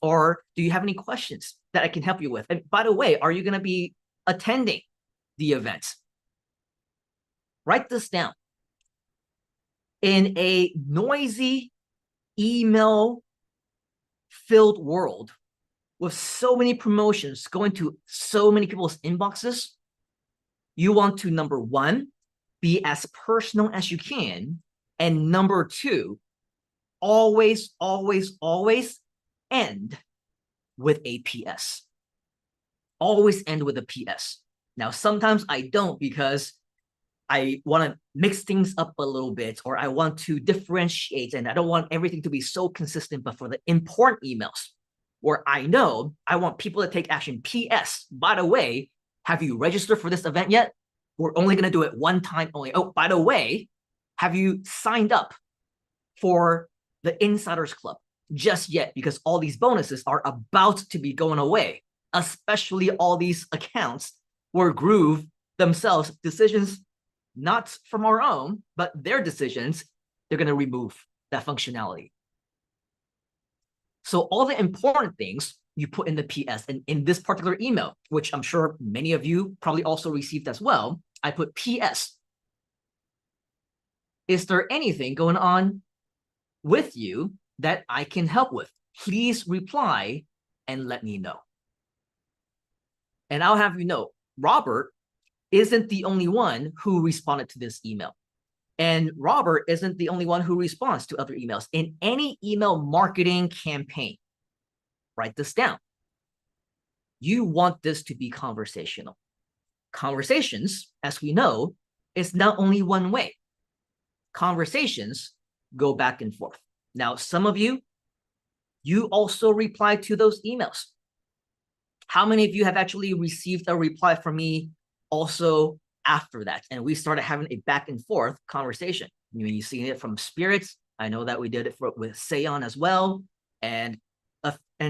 Or do you have any questions that I can help you with? And by the way, are you going to be attending the event? Write this down. In a noisy, email-filled world with so many promotions going to so many people's inboxes, you want to, number one, be as personal as you can. And number two, always, always, always end with a PS. Always end with a PS. Now, sometimes I don't because I want to mix things up a little bit, or I want to differentiate, and I don't want everything to be so consistent. But for the important emails where I know I want people to take action, PS, by the way, have you registered for this event yet? We're only going to do it one time only. Oh, by the way, have you signed up for the Insiders Club just yet? Because all these bonuses are about to be going away, especially all these accounts where Groove themselves, decisions not from our own, but their decisions, they're going to remove that functionality. So all the important things you put in the PS. And in this particular email, which I'm sure many of you probably also received as well, I put PS. Is there anything going on with you that I can help with? Please reply and let me know. And I'll have you know, Robert isn't the only one who responded to this email. And Robert isn't the only one who responds to other emails. In any email marketing campaign, write this down. You want this to be conversational. Conversations, as we know, is not only one way. Conversations go back and forth. Now, some of you also reply to those emails. How many of you have actually received a reply from me also after that? And we started having a back and forth conversation. You've seen it from Spirits. I know that we did it with Seon as well, and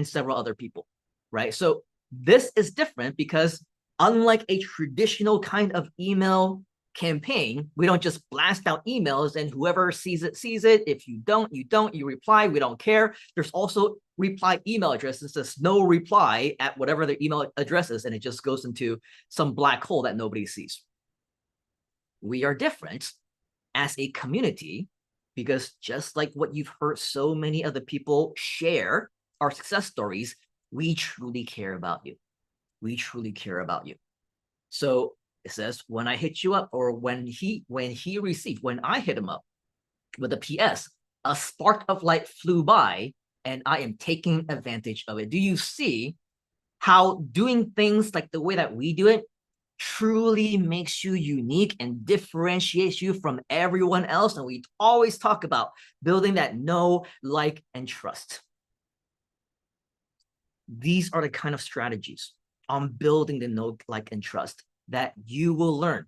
several other people, right? So this is different because unlike a traditional kind of email campaign, we don't just blast out emails and whoever sees it, sees it. If you don't, you don't, you reply, we don't care. There's also reply email addresses. There's no reply at whatever the email address is, and it just goes into some black hole that nobody sees. We are different as a community because just like what you've heard so many other people share our success stories, we truly care about you. We truly care about you. So it says, when I hit you up, or when I hit him up with a PS, a spark of light flew by and I am taking advantage of it. Do you see how doing things like the way that we do it truly makes you unique and differentiates you from everyone else? And we always talk about building that know, like, and trust. These are the kind of strategies on building the know, like, and trust that you will learn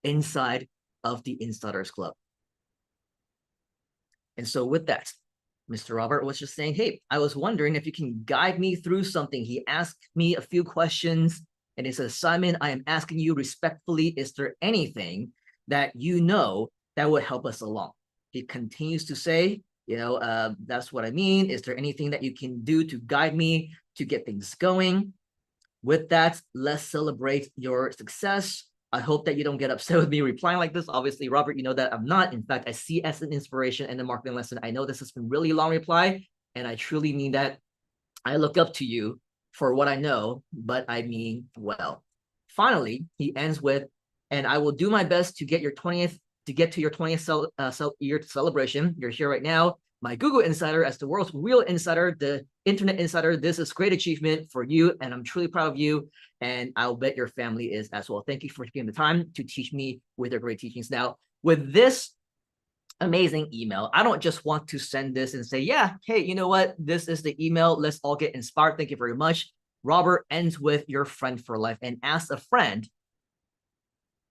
inside of the Insiders Club. And so with that, Mr. Robert was just saying, hey, I was wondering if you can guide me through something. He asked me a few questions, and he says, Simon, I am asking you respectfully, is there anything that you know that would help us along? He continues to say, that's what I mean. Is there anything that you can do to guide me to get things going? With that, let's celebrate your success. I hope that you don't get upset with me replying like this. Obviously, Robert, you know that I'm not. In fact, I see it as an inspiration and a marketing lesson. I know this has been really long reply, and I truly mean that. I look up to you for what I know, but I mean well. Finally, he ends with, and I will do my best to get to your 20th year celebration. You're here right now. My Google Insider, as the world's real insider, the Internet Insider, this is great achievement for you, and I'm truly proud of you, and I'll bet your family is as well. Thank you for taking the time to teach me with your great teachings. Now, with this amazing email, I don't just want to send this and say, yeah, hey, you know what? This is the email. Let's all get inspired. Thank you very much. Robert ends with your friend for life. And as a friend,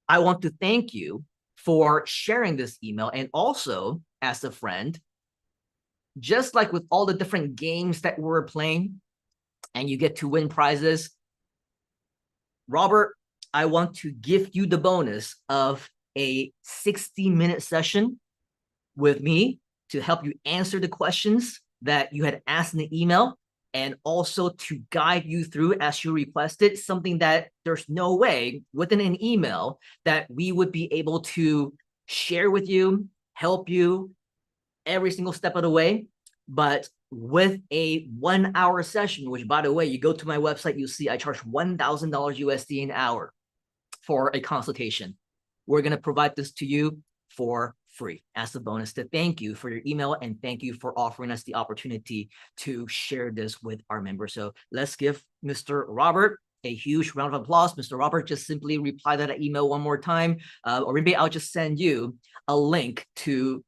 I want to thank you for sharing this email. And also, as a friend, just like with all the different games that we're playing and you get to win prizes, Robert, I want to give you the bonus of a 60-minute session with me to help you answer the questions that you had asked in the email, and also to guide you through as you requested, something that there's no way within an email that we would be able to share with you, help you every single step of the way. But with a 1-hour session, which, by the way, you go to my website, you see I charge $1,000 USD an hour for a consultation. We're going to provide this to you for free as a bonus to thank you for your email and thank you for offering us the opportunity to share this with our members. So let's give Mr. Robert a huge round of applause. Mr. Robert, just simply reply to that email one more time, or maybe I'll just send you a link to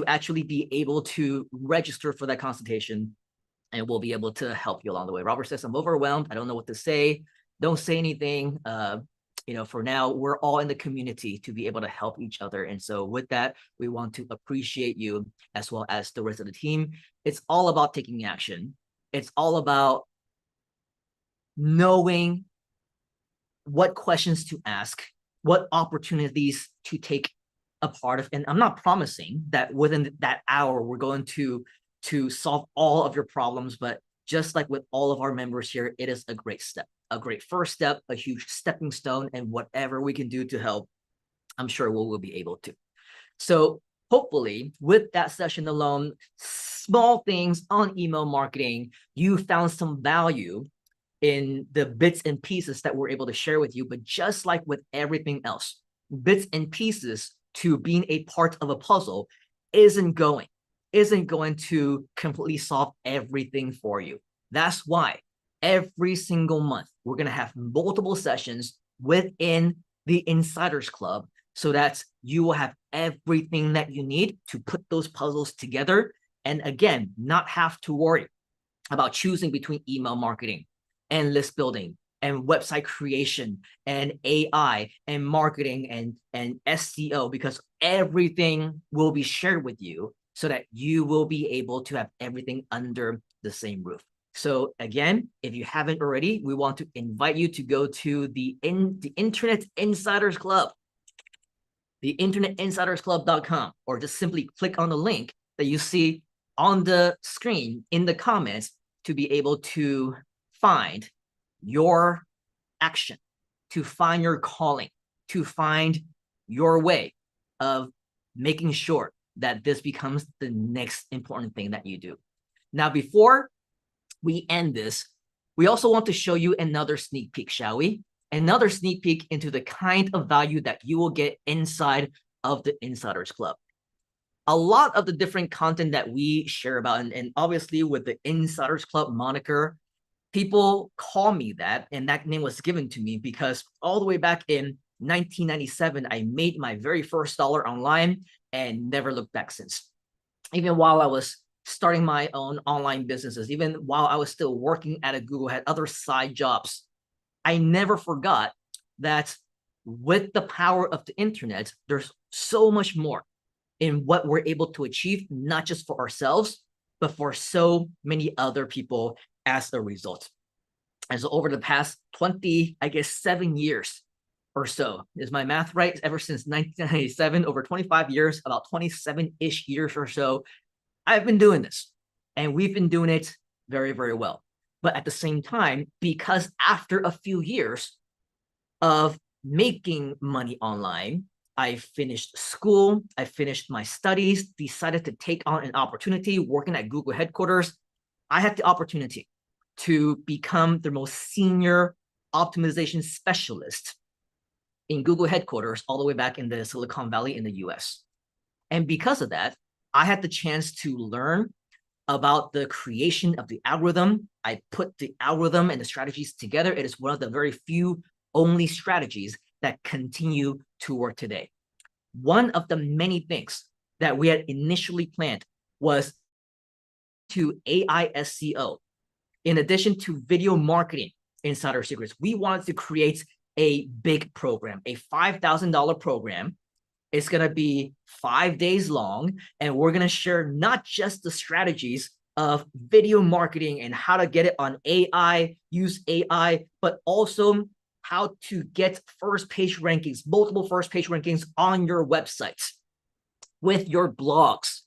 actually be able to register for that consultation, and we'll be able to help you along the way. Robert says, I'm overwhelmed. I don't know what to say. Don't say anything. For now, we're all in the community to be able to help each other. And so with that, we want to appreciate you as well as the rest of the team. It's all about taking action. It's all about knowing what questions to ask, what opportunities to take a part of. And I'm not promising that within that hour, we're going to solve all of your problems, but just like with all of our members here, it is a great step, a great first step, a huge stepping stone, and whatever we can do to help, I'm sure we'll be able to. So hopefully with that session alone, small things on email marketing, you found some value in the bits and pieces that we're able to share with you. But just like with everything else, bits and pieces to being a part of a puzzle isn't going to completely solve everything for you. That's why every single month, we're going to have multiple sessions within the Insiders Club so that you will have everything that you need to put those puzzles together. And again, not have to worry about choosing between email marketing and list building and website creation and AI and marketing and SEO, because everything will be shared with you so that you will be able to have everything under the same roof. So again, if you haven't already, we want to invite you to go to the Internet Insiders Club, the internetinsidersclub.com, or just simply click on the link that you see on the screen in the comments to be able to find your action, to find your calling, to find your way of making sure that this becomes the next important thing that you do. Now, before we end this, we also want to show you another sneak peek, shall we? Another sneak peek into the kind of value that you will get inside of the Insiders Club. A lot of the different content that we share about, and obviously with the Insiders Club moniker, people call me that, and that name was given to me because all the way back in 1997, I made my very first dollar online and never looked back since. Even while I was starting my own online businesses, even while I was still working at a Google, had other side jobs, I never forgot that with the power of the internet, there's so much more in what we're able to achieve, not just for ourselves, but for so many other people as a result. And so over the past 7 years or so, is my math right? Ever since 1997, over 25 years, about 27-ish years or so, I've been doing this, and we've been doing it very, very well. But at the same time, because after a few years of making money online, I finished school, I finished my studies, decided to take on an opportunity working at Google headquarters. I had the opportunity to become the most senior optimization specialist in Google headquarters all the way back in the Silicon Valley in the US. And because of that, I had the chance to learn about the creation of the algorithm. I put the algorithm and the strategies together. It is one of the very few only strategies that continue to work today. One of the many things that we had initially planned was to AI SEO. In addition to video marketing Insider Secrets, we wanted to create a big program, a $5,000 program. It's going to be 5 days long, and we're going to share not just the strategies of video marketing and how to get it on AI, use AI, but also how to get first page rankings, multiple first page rankings on your websites, with your blogs,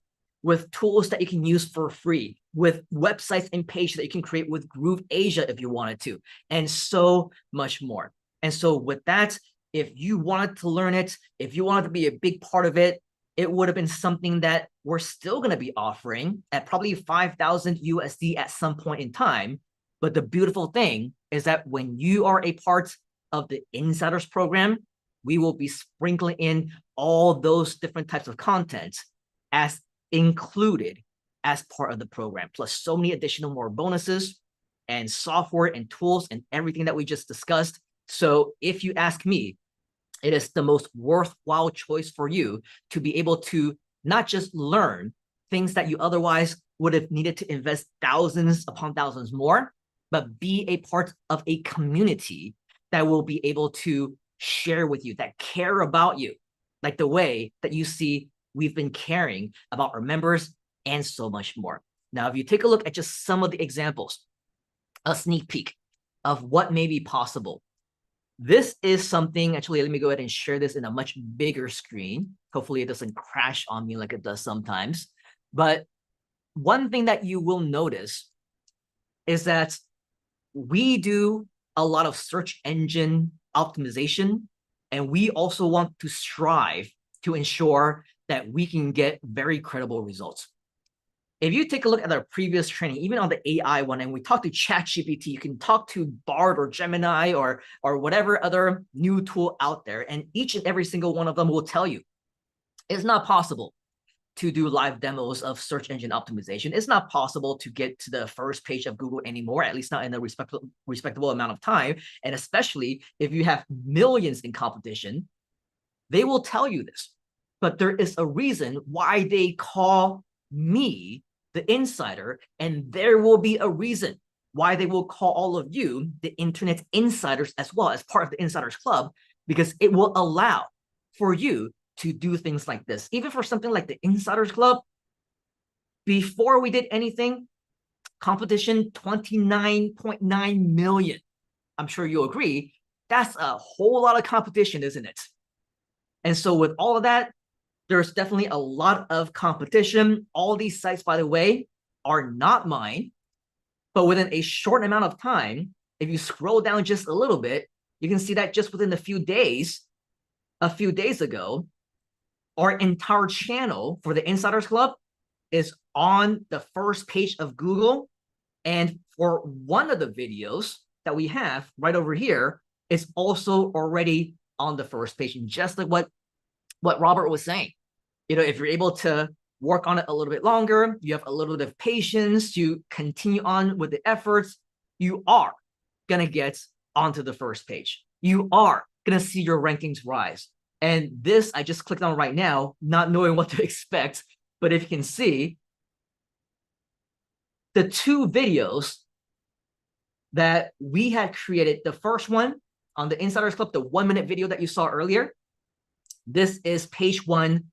with tools that you can use for free, with websites and pages that you can create with Groove Asia if you wanted to, and so much more. And so with that, if you wanted to learn it, if you wanted to be a big part of it, it would have been something that we're still going to be offering at probably 5,000 USD at some point in time. But the beautiful thing is that when you are a part of the Insiders program, we will be sprinkling in all those different types of content as included as part of the program, plus so many additional more bonuses and software and tools and everything that we just discussed. So if you ask me, it is the most worthwhile choice for you to be able to not just learn things that you otherwise would have needed to invest thousands upon thousands more, but be a part of a community that will be able to share with you, that care about you, like the way that you see we've been caring about our members and so much more. Now, if you take a look at just some of the examples, a sneak peek of what may be possible. This is something, actually, let me go ahead and share this in a much bigger screen. Hopefully it doesn't crash on me like it does sometimes. But one thing that you will notice is that we do a lot of search engine optimization, and we also want to strive to ensure that we can get very credible results. If you take a look at our previous training, even on the AI one, and we talk to ChatGPT, you can talk to Bard or Gemini or whatever other new tool out there, and each and every single one of them will tell you it's not possible to do live demos of search engine optimization. It's not possible to get to the first page of Google anymore, at least not in a respectable amount of time. And especially if you have millions in competition, they will tell you this. But there is a reason why they call me the insider, and there will be a reason why they will call all of you the internet insiders as well, as part of the Insiders Club, because it will allow for you to do things like this. Even for something like the Insiders Club, before we did anything, competition 29.9 million. I'm sure you'll agree, that's a whole lot of competition, isn't it? And so with all of that, there's definitely a lot of competition. All these sites, by the way, are not mine. But within a short amount of time, if you scroll down just a little bit, you can see that just within a few days ago, our entire channel for the Insiders Club is on the first page of Google. And for one of the videos that we have right over here, it's also already on the first page. And just like what Robert was saying, if you're able to work on it a little bit longer, you have a little bit of patience to continue on with the efforts, you are going to get onto the first page. You are going to see your rankings rise. And this, I just clicked on right now, not knowing what to expect. But if you can see, the two videos that we had created, the first one on the Insiders Club, the 1-minute video that you saw earlier, this is page 1,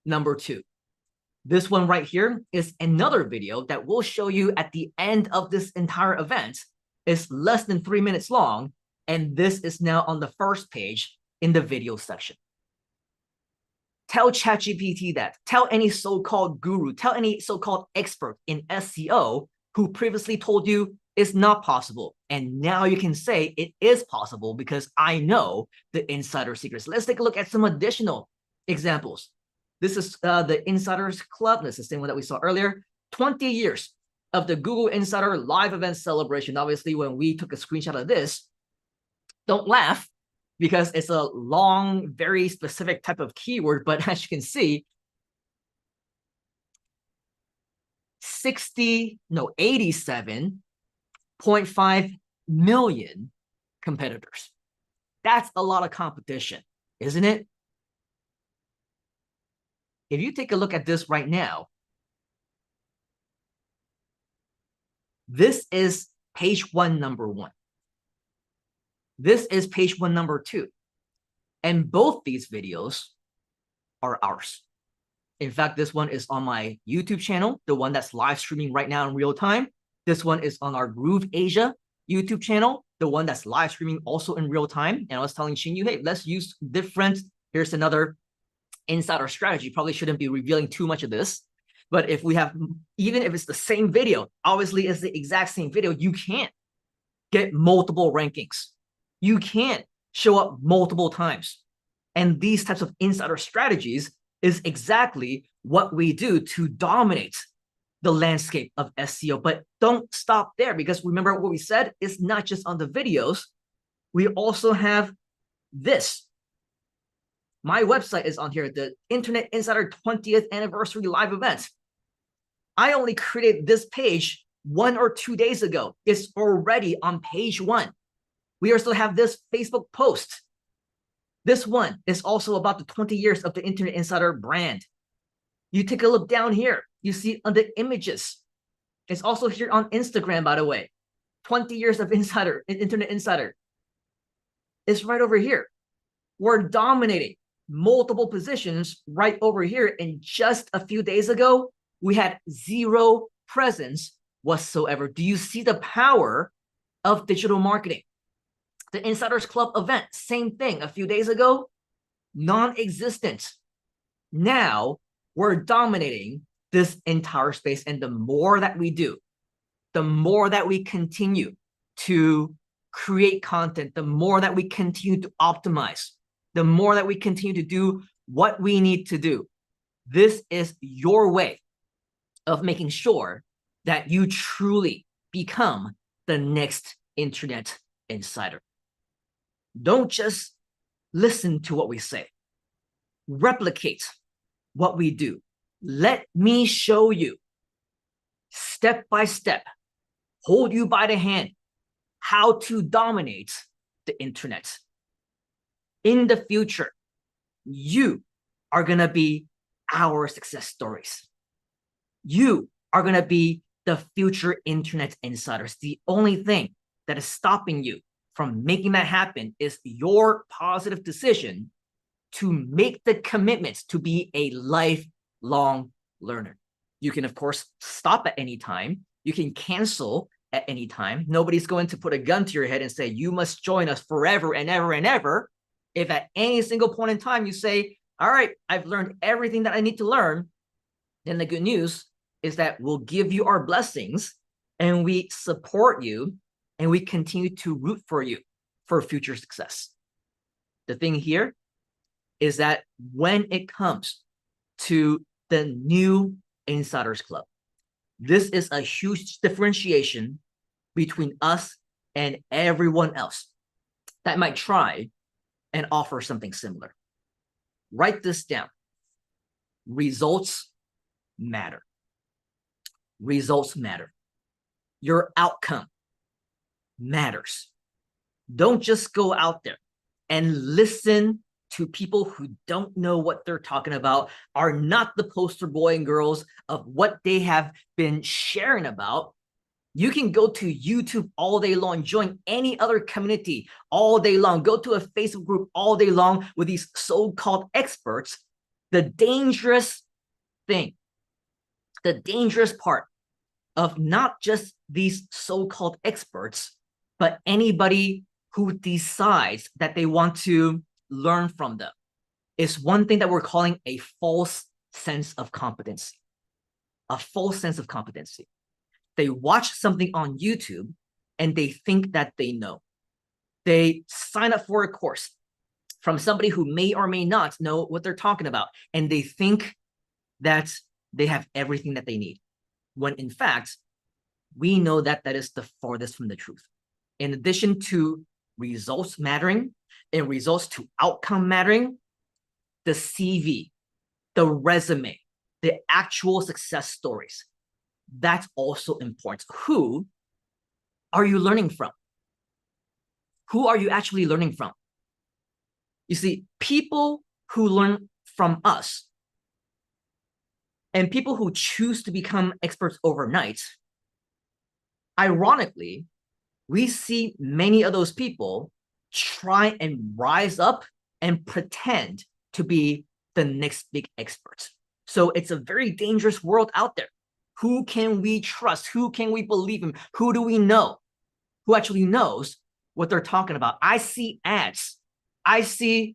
number 2. This one right here is another video that we'll show you at the end of this entire event. It's less than 3 minutes long, and this is now on the first page in the video section. Tell ChatGPT that. Tell any so-called guru, tell any so-called expert in SEO who previously told you it's not possible. And now you can say it is possible because I know the insider secrets. Let's take a look at some additional examples. This is the Insiders Club. This is the same one that we saw earlier. 20 years of the Google Insider live event celebration. Obviously, when we took a screenshot of this, don't laugh because it's a long, very specific type of keyword. But as you can see, 87.5 million competitors. That's a lot of competition, isn't it? If you take a look at this right now, this is page 1, number 1. This is page 1, number 2. And both these videos are ours. In fact, this one is on my YouTube channel, the one that's live streaming right now in real time. This one is on our Groove Asia YouTube channel, the one that's live streaming also in real time. And I was telling Xinyu, hey, let's use different, here's another insider strategy. Probably shouldn't be revealing too much of this. But if we have, even if it's the same video, obviously it's the exact same video, you can't get multiple rankings. You can't show up multiple times. And these types of insider strategies is exactly what we do to dominate the landscape of SEO. But don't stop there, because remember what we said, it's not just on the videos. We also have this. My website is on here, the Internet Insider 20th Anniversary Live Event. I only created this page 1 or 2 days ago. It's already on page 1. We also have this Facebook post. This one is also about the 20 years of the Internet Insider brand. You take a look down here, you see on the images. It's also here on Instagram, by the way. 20 years of Internet Insider. It's right over here. We're dominating multiple positions right over here. And just a few days ago, we had 0 presence whatsoever. Do you see the power of digital marketing? The Insiders Club event, same thing. A few days ago, non-existent. Now we're dominating this entire space. And the more that we do, the more that we continue to create content, the more that we continue to optimize, the more that we continue to do what we need to do. This is your way of making sure that you truly become the next internet insider. Don't just listen to what we say. Replicate what we do. Let me show you step by step, hold you by the hand, how to dominate the internet. In the future, you are going to be our success stories. You are going to be the future internet insiders. The only thing that is stopping you from making that happen is your positive decision to make the commitment to be a lifelong learner. You can, of course, stop at any time. You can cancel at any time. Nobody's going to put a gun to your head and say, you must join us forever and ever and ever. If at any single point in time you say, all right, I've learned everything that I need to learn, then the good news is that we'll give you our blessings and we support you and we continue to root for you for future success. The thing here is that when it comes to the new Insiders Club, this is a huge differentiation between us and everyone else that might try and offer something similar. Write this down. Results matter. Results matter. Your outcome matters. Don't just go out there and listen to people who don't know what they're talking about, are not the poster boy and girls of what they have been sharing about. You can go to YouTube all day long, join any other community all day long, go to a Facebook group all day long with these so-called experts. The dangerous thing, the dangerous part of not just these so-called experts, but anybody who decides that they want to learn from them, is one thing that we're calling a false sense of competency. A false sense of competency. They watch something on YouTube and they think that they know. They sign up for a course from somebody who may or may not know what they're talking about, and they think that they have everything that they need, when in fact, we know that that is the farthest from the truth. In addition to results mattering, and results to outcome mattering, the CV, the resume, the actual success stories, that's also important. Who are you learning from? Who are you actually learning from? You see, people who learn from us and people who choose to become experts overnight, ironically, we see many of those people try and rise up and pretend to be the next big expert. So it's a very dangerous world out there. Who can we trust? Who can we believe in? Who do we know? Who actually knows what they're talking about? I see ads. I see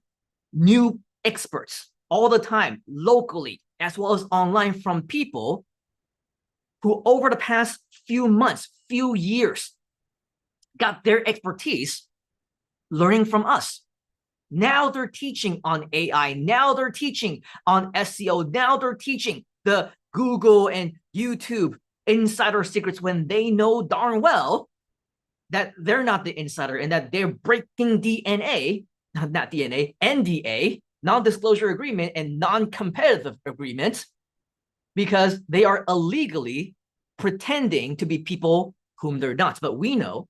new experts all the time, locally, as well as online, from people who over the past few months, few years, got their expertise learning from us. Now they're teaching on AI. Now they're teaching on SEO. Now they're teaching the Google and YouTube insider secrets when they know darn well that they're not the insider and that they're breaking DNA, not DNA, NDA, non-disclosure agreement and non-competitive agreement, because they are illegally pretending to be people whom they're not. But we know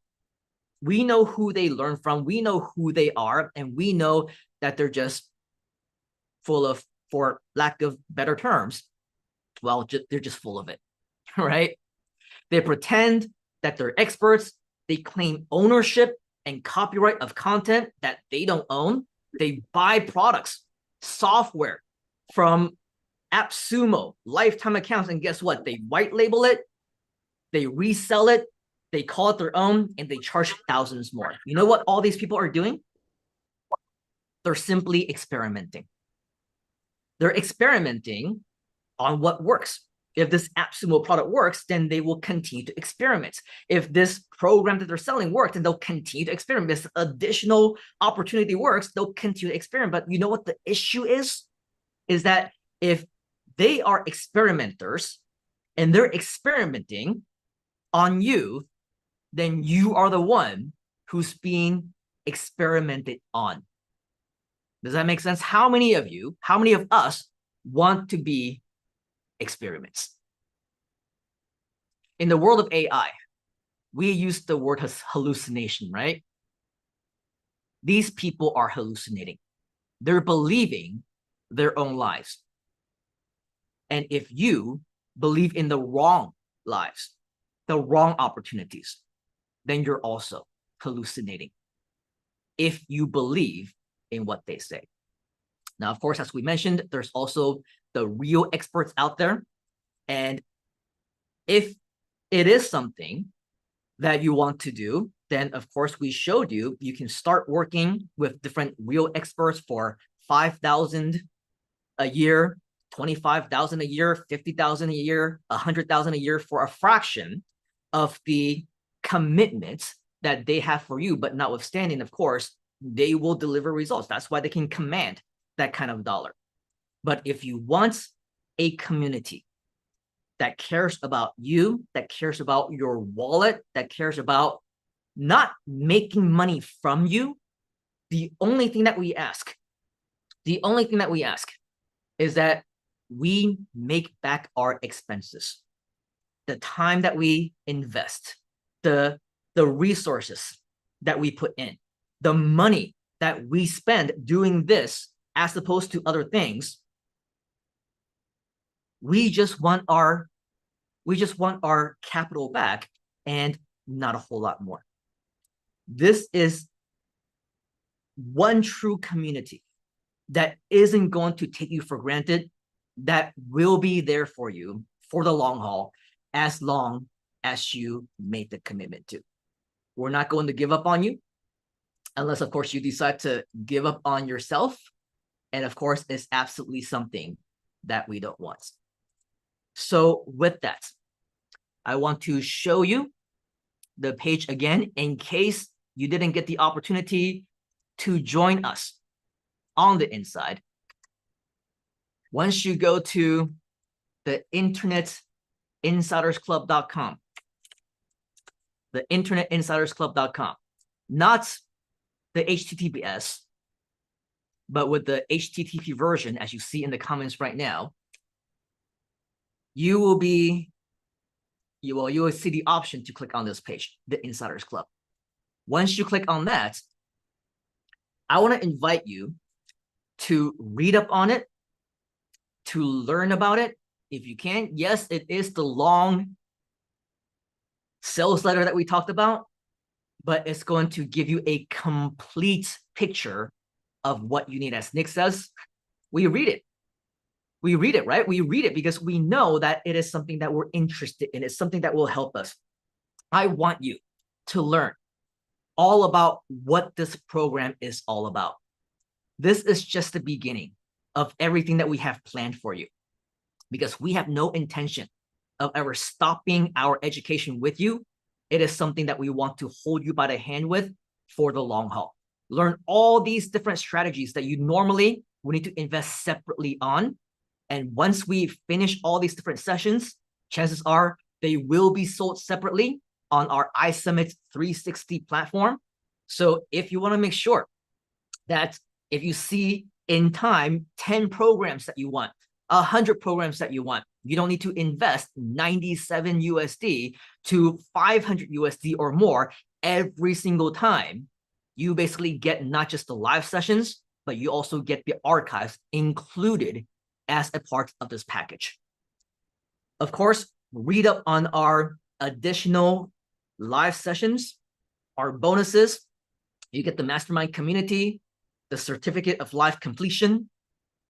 who they learn from, we know who they are, and we know that they're just full of, for lack of better terms, well, they're just full of it, right? They pretend that they're experts. They claim ownership and copyright of content that they don't own. They buy products, software from AppSumo, lifetime accounts, and guess what? They white label it, they resell it, they call it their own, and they charge thousands more. You know what all these people are doing? They're simply experimenting. They're experimenting on what works. If this AppSumo product works, then they will continue to experiment. If this program that they're selling works, then they'll continue to experiment. If this additional opportunity works, they'll continue to experiment. But you know what the issue is? Is that if they are experimenters and they're experimenting on you, then you are the one who's being experimented on. Does that make sense? How many of you, how many of us want to be experiments. In the world of AI, we use the word hallucination, right? These people are hallucinating. They're believing their own lives. And if you believe in the wrong lives, the wrong opportunities, then you're also hallucinating if you believe in what they say. Now, of course, as we mentioned, there's also the real experts out there. And if it is something that you want to do, then of course we showed you, you can start working with different real experts for 5,000 a year, 25,000 a year, 50,000 a year, 100,000 a year for a fraction of the commitments that they have for you. But notwithstanding, of course, they will deliver results. That's why they can command that kind of dollar. But if you want a community that cares about you, that cares about your wallet, that cares about not making money from you, the only thing that we ask is that we make back our expenses. The time that we invest, the resources that we put in, the money that we spend doing this as opposed to other things, we just want our capital back and not a whole lot more. This is one true community that isn't going to take you for granted, that will be there for you for the long haul, as long as you make the commitment to. We're not going to give up on you, unless, of course, you decide to give up on yourself. And of course, it's absolutely something that we don't want. So with that, I want to show you the page again, in case you didn't get the opportunity to join us on the inside. Once you go to the internetinsidersclub.com, the internetinsidersclub.com, not the HTTPS, but with the HTTP version, as you see in the comments right now, you will see the option to click on this page, the Insiders Club. Once you click on that, I want to invite you to read up on it, to learn about it. If you can, yes, it is the long sales letter that we talked about, but it's going to give you a complete picture of what you need. As Nick says, we read it. We read it, right? We read it because we know that it is something that we're interested in. It's something that will help us. I want you to learn all about what this program is all about. This is just the beginning of everything that we have planned for you, because we have no intention of ever stopping our education with you. It is something that we want to hold you by the hand with for the long haul. Learn all these different strategies that you normally would need to invest separately on. And once we finish all these different sessions, chances are they will be sold separately on our iSummit 360 platform. So if you want to make sure that if you see in time 10 programs that you want, 100 programs that you want, you don't need to invest 97 USD to 500 USD or more every single time. You basically get not just the live sessions, but you also get the archives included as a part of this package. Of course, read up on our additional live sessions, our bonuses. You get the mastermind community, the certificate of live completion.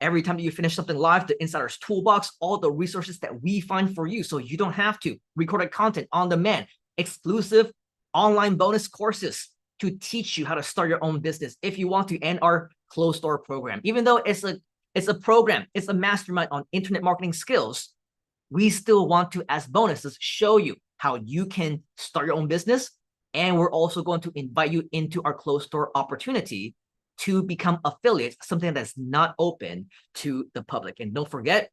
Every time that you finish something live, the Insider's Toolbox, all the resources that we find for you, so you don't have to. Recorded content on demand, exclusive online bonus courses to teach you how to start your own business if you want to, and our closed door program. Even though it's a program, it's a mastermind on internet marketing skills, we still want to, as bonuses, show you how you can start your own business. And we're also going to invite you into our closed door opportunity to become affiliates, something that's not open to the public. And don't forget,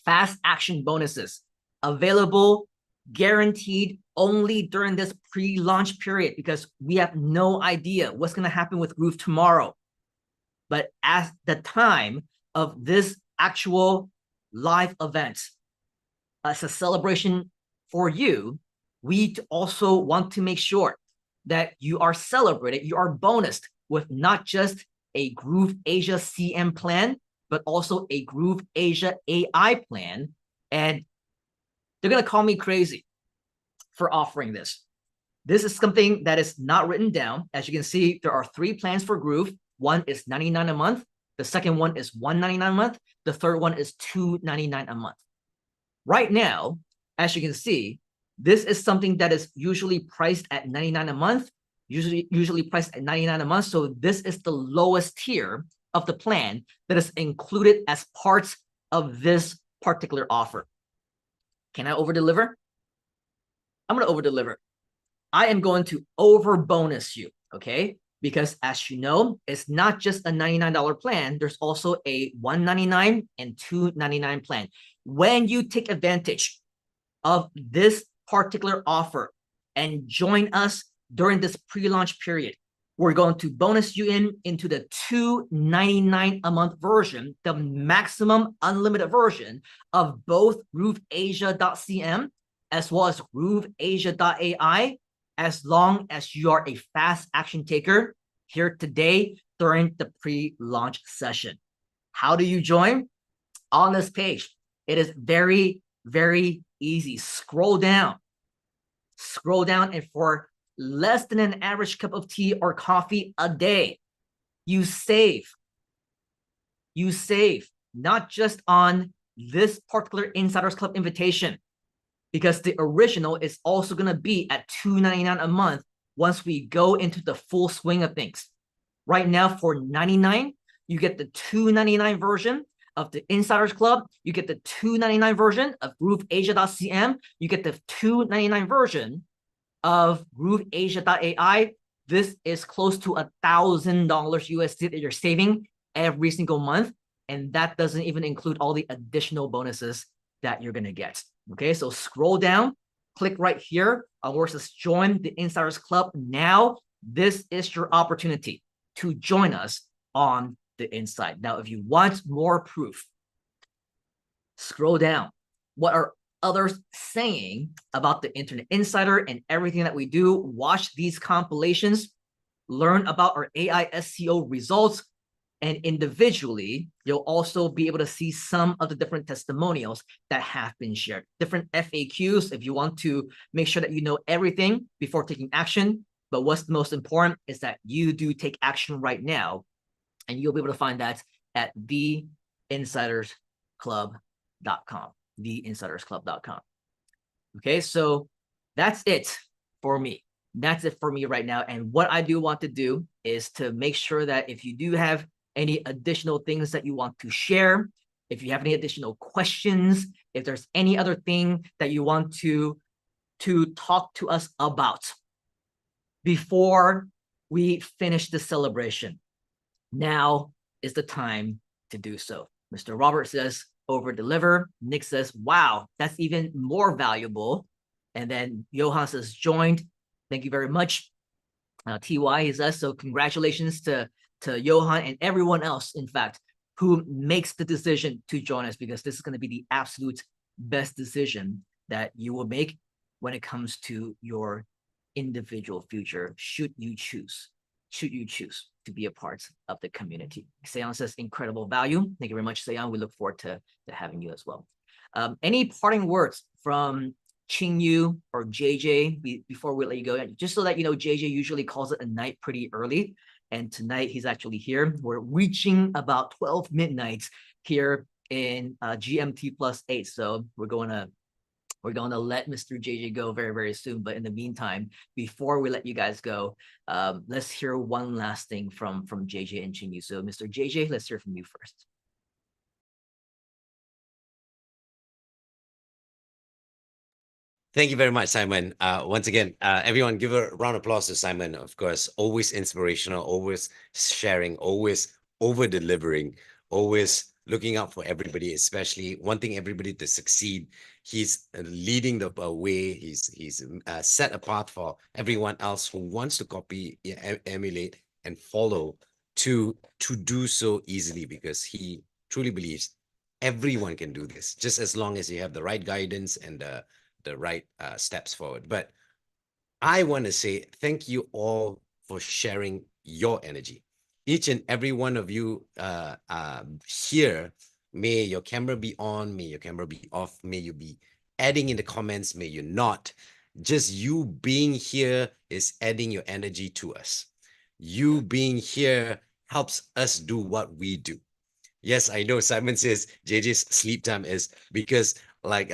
fast action bonuses available, guaranteed only during this pre-launch period, because we have no idea what's going to happen with Groove tomorrow. But at the time of this actual live event, as a celebration for you, we also want to make sure that you are celebrated, you are bonused with not just a Groove Asia CM plan, but also a Groove Asia AI plan. And they're going to call me crazy for offering this. This is something that is not written down. As you can see, there are 3 plans for Groove. One is $99 a month. The second one is $199 a month. The third one is $299 a month. Right now, as you can see, this is something that is usually priced at $99 a month, usually priced at $99 a month. So this is the lowest tier of the plan that is included as parts of this particular offer. Can I over deliver? I'm going to over deliver. I am going to over bonus you, okay? Because as you know, it's not just a $99 plan. There's also a $199 and $299 plan. When you take advantage of this particular offer and join us during this pre-launch period, we're going to bonus you into the $299 a month version, the maximum unlimited version of both grooveasia.cm as well as grooveasia.ai, as long as you are a fast action taker here today during the pre-launch session. How do you join? On this page, it is very, very easy. Scroll down, and for less than an average cup of tea or coffee a day, you save not just on this particular Insiders Club invitation, because the original is also going to be at $299 a month once we go into the full swing of things. Right now for $99, you get the $299 version of the Insiders Club. You get the $299 version of grooveasia.cm. You get the $299 version of grooveasia.ai. This is close to $1,000 USD that you're saving every single month. And that doesn't even include all the additional bonuses that you're going to get. Okay, so scroll down, click right here where it says join the Insiders Club now. This is your opportunity to join us on the inside. Now, if you want more proof, scroll down. What are others saying about the Internet Insider and everything that we do? Watch these compilations, learn about our AI SEO results, and individually, you'll also be able to see some of the different testimonials that have been shared, different FAQs if you want to make sure that you know everything before taking action. But what's most important is that you do take action right now, and you'll be able to find that at theinsidersclub.com, theinsidersclub.com. Okay, so that's it for me. That's it for me right now. And what I do want to do is to make sure that if you do have any additional things that you want to share, if you have any additional questions, if there's any other thing that you want to talk to us about before we finish the celebration, now is the time to do so. Mr. Robert says, over deliver. Nick says, wow, that's even more valuable. And then Johan says, joined. Thank you very much. TY says, so congratulations to Johan and everyone else, in fact, who makes the decision to join us, because this is going to be the absolute best decision that you will make when it comes to your individual future, should you choose to be a part of the community. Seon says, incredible value. Thank you very much, Seon. We look forward to having you as well. Any parting words from Ching Yu or JJ before we let you go? Just so that you know, JJ usually calls it a night pretty early, and tonight he's actually here. We're reaching about 12 midnight here in GMT +8. So we're going to let Mr. JJ go very, very soon. But in the meantime, before we let you guys go, let's hear one last thing from JJ and Ching Yu. So Mr. JJ, let's hear from you first. Thank you very much, Simon. Once again, everyone give a round of applause to Simon. Of course, always inspirational, always sharing, always over-delivering, always looking out for everybody, especially wanting everybody to succeed. He's leading the way. He's set a path for everyone else who wants to copy, emulate, and follow to do so easily, because he truly believes Everyone can do this, just as long as you have the right guidance and the right steps forward. But I want to say thank you all for sharing your energy. Each and every one of you here, may your camera be on, may your camera be off, may you be adding in the comments, may you not. Just you being here is adding your energy to us. You being here helps us do what we do. Yes, I know Simon says JJ's sleep time is because like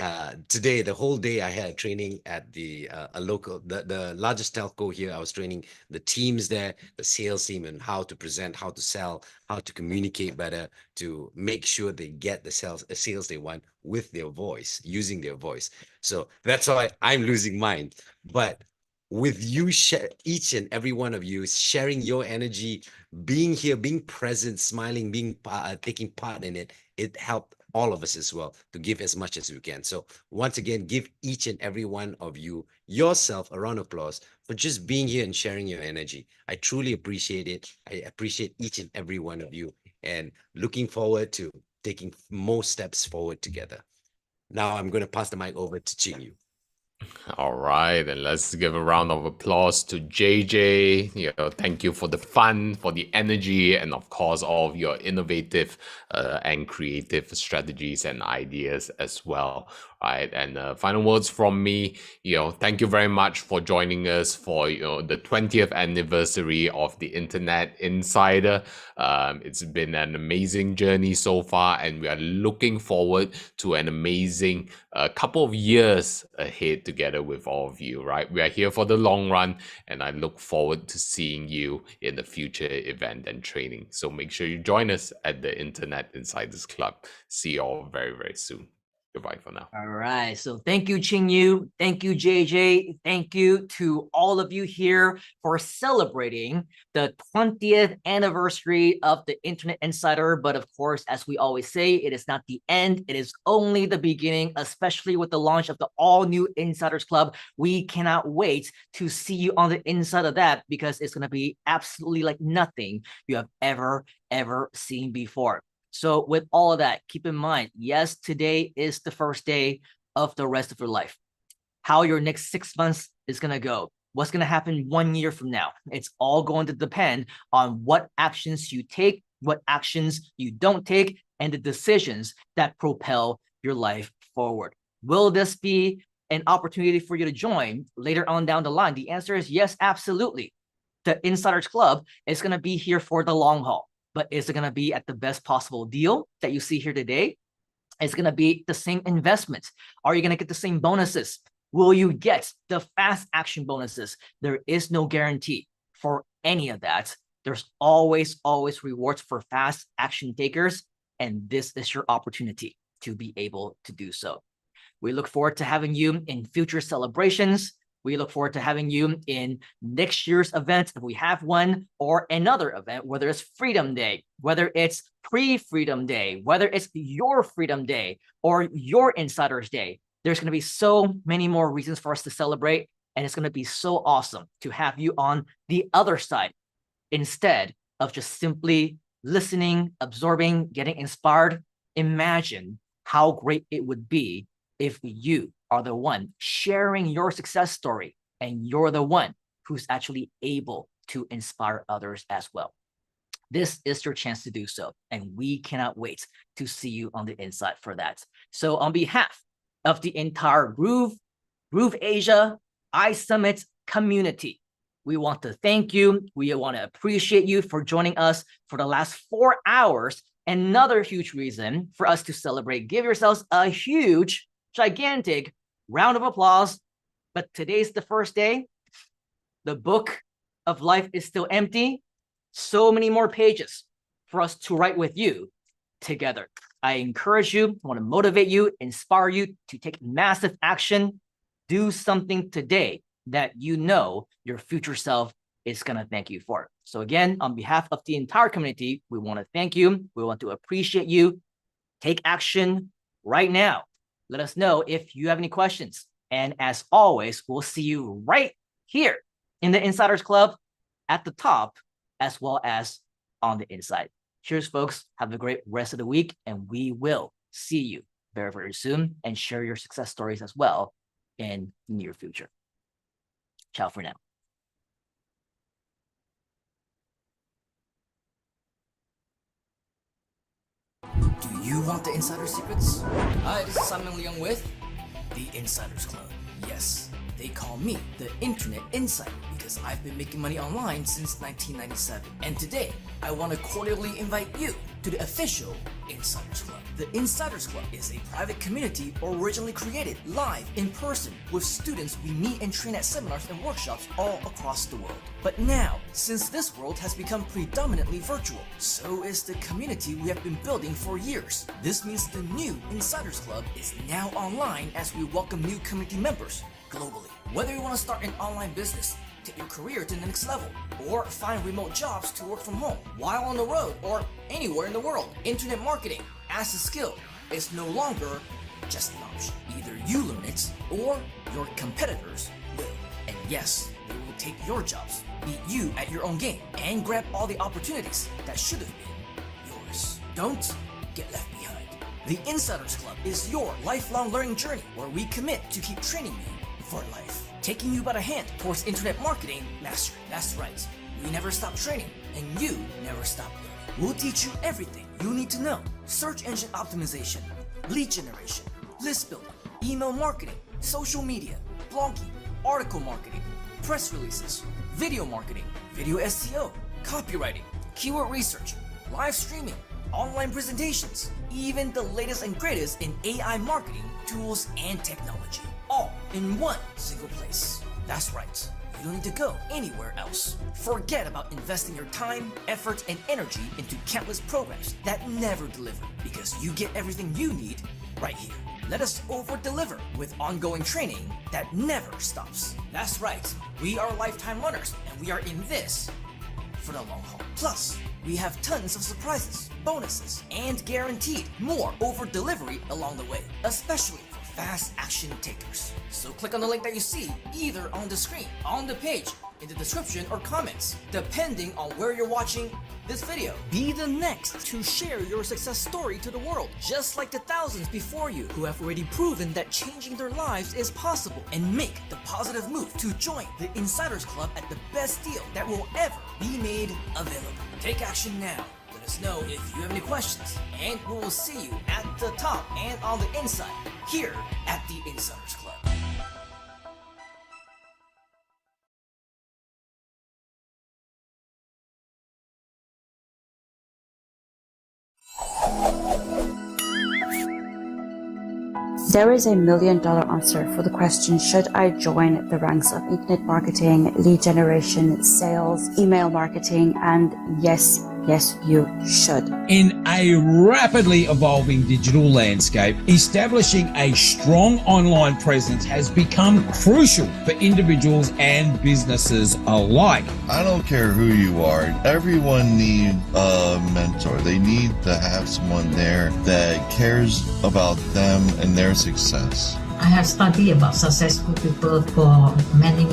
today, the whole day I had training at the a local the largest telco here. I was training the teams there, the sales team, and how to present, how to sell, how to communicate better, to make sure they get the sales they want with their voice, using their voice. So that's why I'm losing mine. But with you each and every one of you sharing your energy, being here, being present, smiling, being taking part in it, it helped all of us as well to give as much as we can. So once again, give each and every one of you yourself a round of applause for just being here and sharing your energy. I truly appreciate it. I appreciate each and every one of you, and looking forward to taking more steps forward together. Now I'm going to pass the mic over to Ching Yu. All right, and let's give a round of applause to JJ. Thank you for the fun, for the energy, and of course, all of your innovative and creative strategies and ideas as well. Right, and final words from me. Thank you very much for joining us for the 20th anniversary of the Internet Insider. It's been an amazing journey so far, and we are looking forward to an amazing couple of years ahead together with all of you. Right, we are here for the long run, and I look forward to seeing you in the future event and training. So make sure you join us at the Internet Insiders Club. See you all very, very soon. Goodbye for now. All right. So thank you, Ching Yu. Thank you, JJ. Thank you to all of you here for celebrating the 20th anniversary of the Internet Insider. But of course, as we always say, it is not the end. It is only the beginning, especially with the launch of the all-new Insiders Club. We cannot wait to see you on the inside of that, because it's going to be absolutely like nothing you have ever seen before. So with all of that, keep in mind, yes, today is the first day of the rest of your life. How your next 6 months is going to go, what's going to happen 1 year from now, it's all going to depend on what actions you take, what actions you don't take, and the decisions that propel your life forward. Will this be an opportunity for you to join later on down the line? The answer is yes, absolutely. The Insiders Club is going to be here for the long haul. But is it going to be at the best possible deal that you see here today? It's going to be the same investment. Are you going to get the same bonuses? Will you get the fast action bonuses? There is no guarantee for any of that. There's always rewards for fast action takers, and this is your opportunity to be able to do so. We look forward to having you in future celebrations. We look forward to having you in next year's event, if we have one, or another event, whether it's Freedom Day, whether it's pre-Freedom Day, whether it's your Freedom Day or your Insiders Day. There's going to be so many more reasons for us to celebrate, and it's going to be so awesome to have you on the other side instead of just simply listening, absorbing, getting inspired. Imagine how great it would be if you are the one sharing your success story, and you're the one who's actually able to inspire others as well. This is your chance to do so, and we cannot wait to see you on the inside for that. So on behalf of the entire Groove Asia iSummit community, we want to thank you. We want to appreciate you for joining us for the last 4 hours. Another huge reason for us to celebrate. Give yourselves a huge, gigantic round of applause. But today's the first day. The book of life is still empty. So many more pages for us to write with you together. I encourage you, I want to motivate you, inspire you to take massive action. Do something today that you know your future self is going to thank you for. So again, on behalf of the entire community, we want to thank you. We want to appreciate you. Take action right now. Let us know if you have any questions. And as always, we'll see you right here in the Insiders Club at the top, as well as on the inside. Cheers, folks. Have a great rest of the week, and we will see you very, very soon and share your success stories as well in the near future. Ciao for now. Do you want the insider secrets? Hi, this is Simon Leung with the Insiders Club. Yes, they call me the Internet Insider because I've been making money online since 1997. And today, I want to cordially invite you to the official Insiders Club. The Insiders Club is a private community originally created live in person with students we meet and train at seminars and workshops all across the world. But now, since this world has become predominantly virtual, so is the community we have been building for years. This means the new Insiders Club is now online as we welcome new community members globally. Whether you want to start an online business, take your career to the next level, or find remote jobs to work from home while on the road or anywhere in the world, internet marketing as a skill is no longer just an option. Either you learn it or your competitors will. And yes, they will take your jobs, beat you at your own game, and grab all the opportunities that should have been yours. Don't get left behind. The Insiders Club is your lifelong learning journey where we commit to keep training you for life, taking you by the hand towards internet marketing mastery. That's right, we never stop training and you never stop learning. We'll teach you everything you need to know: search engine optimization, lead generation, list building, email marketing, social media, blogging, article marketing, press releases, video marketing, video SEO, copywriting, keyword research, live streaming, online presentations, even the latest and greatest in AI marketing tools and technology, all in one single place. That's right, you don't need to go anywhere else. Forget about investing your time, effort, and energy into countless programs that never deliver, because you get everything you need right here. Let us over-deliver with ongoing training that never stops. That's right, we are lifetime learners and we are in this for the long haul. Plus, we have tons of surprises, bonuses, and guaranteed more over-delivery along the way, especially for fast action takers. So click on the link that you see either on the screen, on the page, in the description, or comments, depending on where you're watching this video. Be the next to share your success story to the world, just like the thousands before you who have already proven that changing their lives is possible, and make the positive move to join the Insiders Club at the best deal that will ever be made available. Take action now. Let us know if you have any questions, and we will see you at the top and on the inside here at the Insiders Club. There is $1 million answer for the question, should I join the ranks of internet marketing, lead generation, sales, email marketing? And yes, you should. In a rapidly evolving digital landscape, establishing a strong online presence has become crucial for individuals and businesses alike. I don't care who you are, everyone needs a mentor. They need to have someone there that cares about them and their success. I have studied about successful people for many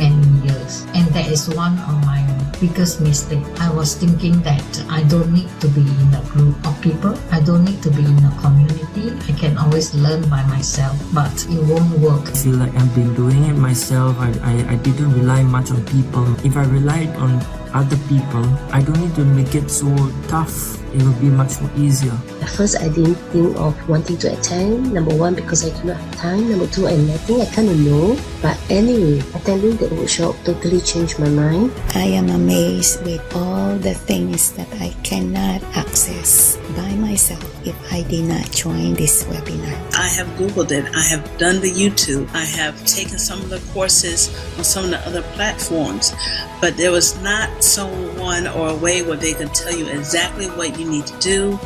years, and that is one of my biggest mistakes. I was thinking that I don't need to be in a group of people. I don't need to be in a community. I can always learn by myself, but it won't work. I feel like I've been doing it myself. I didn't rely much on people. If I relied on other people, I don't need to make it so tough. It will be much more easier. At first, I didn't think of wanting to attend. Number one, because I do not have time. Number two, I think I kind of know. But anyway, attending the workshop totally changed my mind. I am amazed with all the things that I cannot access by myself if I did not join this webinar. I have Googled it. I have done the YouTube. I have taken some of the courses on some of the other platforms. But there was not someone or a way where they could tell you exactly what you need to do,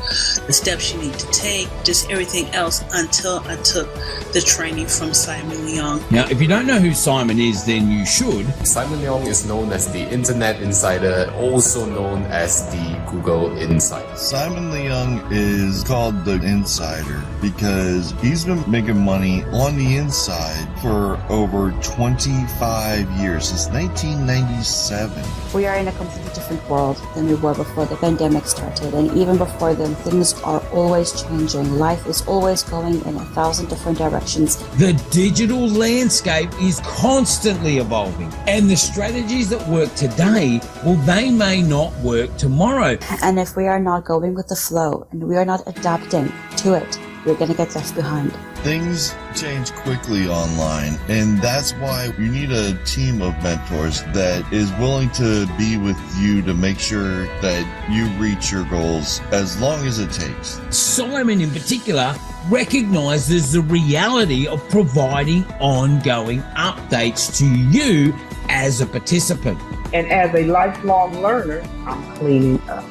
the steps you need to take, just everything else, until I took the training from Simon Leung. Now, if you don't know who Simon is, then you should. Simon Leung is known as the Internet Insider, also known as the Google Insider. Simon Leung is called the Insider because he's been making money on the inside for over 25 years, since 1997. We are in a completely different world than we were before the pandemic started, and even before then, things are always changing. Life is always going in 1,000 different directions. The digital landscape is constantly evolving, and the strategies that work today, well, they may not work tomorrow. And if we are not going with the flow and we are not adapting to it, we're going to get left behind. Things change quickly online, and that's why you need a team of mentors that is willing to be with you to make sure that you reach your goals as long as it takes. Simon in particular recognizes the reality of providing ongoing updates to you as a participant. And as a lifelong learner, I'm cleaning up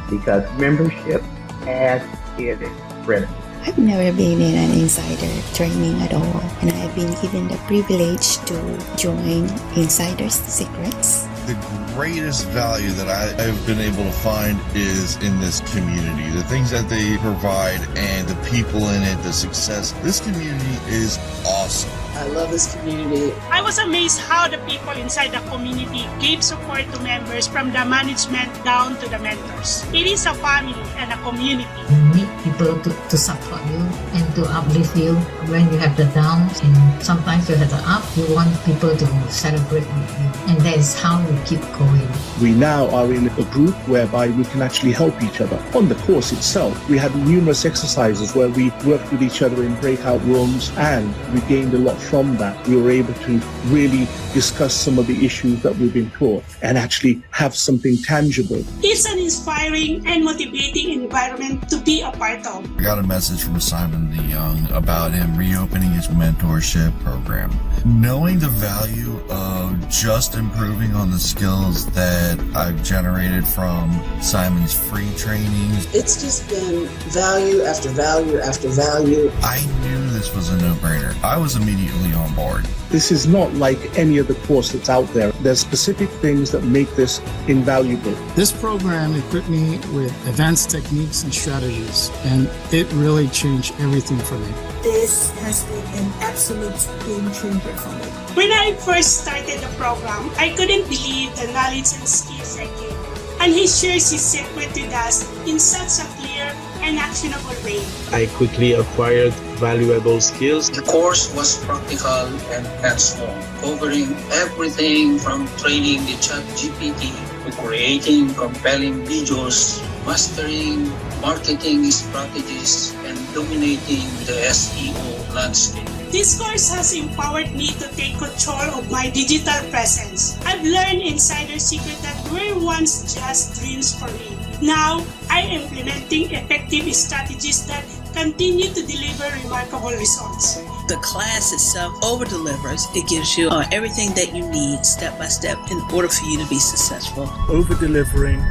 because membership has its critical. I've never been in an insider training at all, and I've been given the privilege to join Insider's Secrets. The greatest value that I've been able to find is in this community. The things that they provide and the people in it, the success. This community is awesome. I love this community. I was amazed how the people inside the community gave support to members from the management down to the mentors. It is a family and a community. You need people to support you and to uplift you when you have the downs, and sometimes you have the up. You want people to celebrate with you, and that is how you keep going. We now are in a group whereby we can actually help each other. On the course itself, we had numerous exercises where we worked with each other in breakout rooms, and we gained a lot from that. We were able to really discuss some of the issues that we've been taught and actually have something tangible. It's an inspiring and motivating environment to be a part of. I got a message from Simon the Young about him reopening his mentorship program. Knowing the value of just improving on the skills that I've generated from Simon's free trainings. It's just been value after value after value. I knew this was a no-brainer. I was immediately on board. This is not like any other course that's out there. There's specific things that make this invaluable. This program equipped me with advanced techniques and strategies, and it really changed everything for me. This has been an absolute game changer for me. When I first started the program, I couldn't believe the knowledge and skills I gained. And he shares his secret with us in such a clear and actionable way. I quickly acquired valuable skills. The course was practical and hands-on, covering everything from training the ChatGPT to creating compelling videos, mastering marketing strategies, and dominating the SEO landscape. This course has empowered me to take control of my digital presence. I've learned insider secrets that were once just dreams for me. Now, I'm implementing effective strategies that continue to deliver remarkable results. The class itself over-delivers. It gives you everything that you need step by step in order for you to be successful. Over-delivering,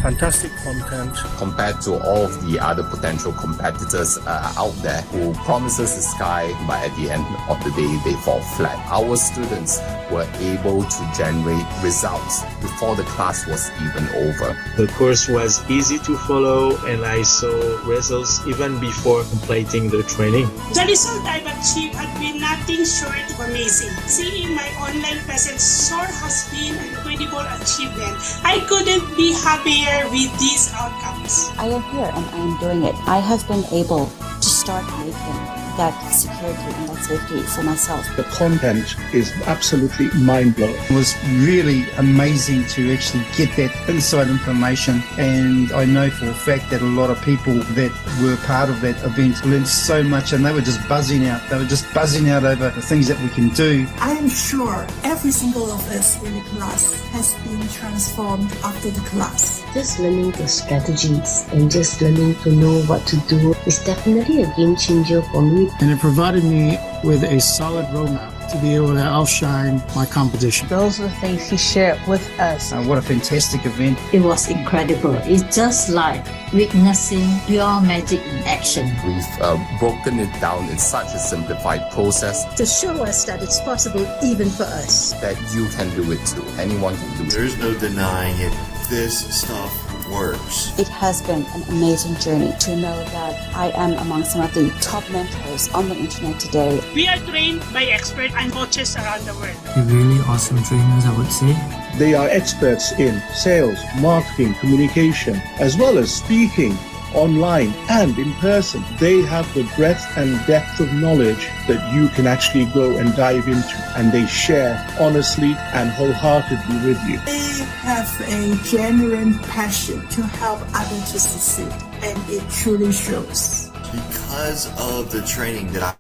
fantastic content. Compared to all of the other potential competitors out there who promises the sky, but at the end of the day, they fall flat. Our students were able to generate results before the class was even over. The course was easy to follow, and I saw results even before completing the training. The result I've achieved has been nothing short of amazing. Seeing my online presence soar has been an incredible achievement. I couldn't be happier with these outcomes. I am here and I am doing it. I have been able to start making that security and that safety for myself. The content is absolutely mind-blowing. It was really amazing to actually get that inside information, and I know for a fact that a lot of people that were part of that event learned so much, and they were just buzzing out. They were just buzzing out over the things that we can do. I am sure every single of us in the class has been transformed after the class. Just learning the strategies and just learning to know what to do is definitely a game changer for me. And it provided me with a solid roadmap to be able to outshine my competition. Those are the things he shared with us. What a fantastic event. It was incredible. It's just like witnessing pure magic in action. We've broken it down in such a simplified process to show us that it's possible even for us. That you can do it too. Anyone can do it. There's no denying it. This stuff works. It has been an amazing journey to know that I am among some of the top mentors on the internet today. We are trained by experts and coaches around the world. Really awesome trainers, I would say. They are experts in sales, marketing, communication, as well as speaking, online and in person. They have the breadth and depth of knowledge that you can actually go and dive into, and they share honestly and wholeheartedly with you. They have a genuine passion to help others to succeed, and it truly shows. Because of the training that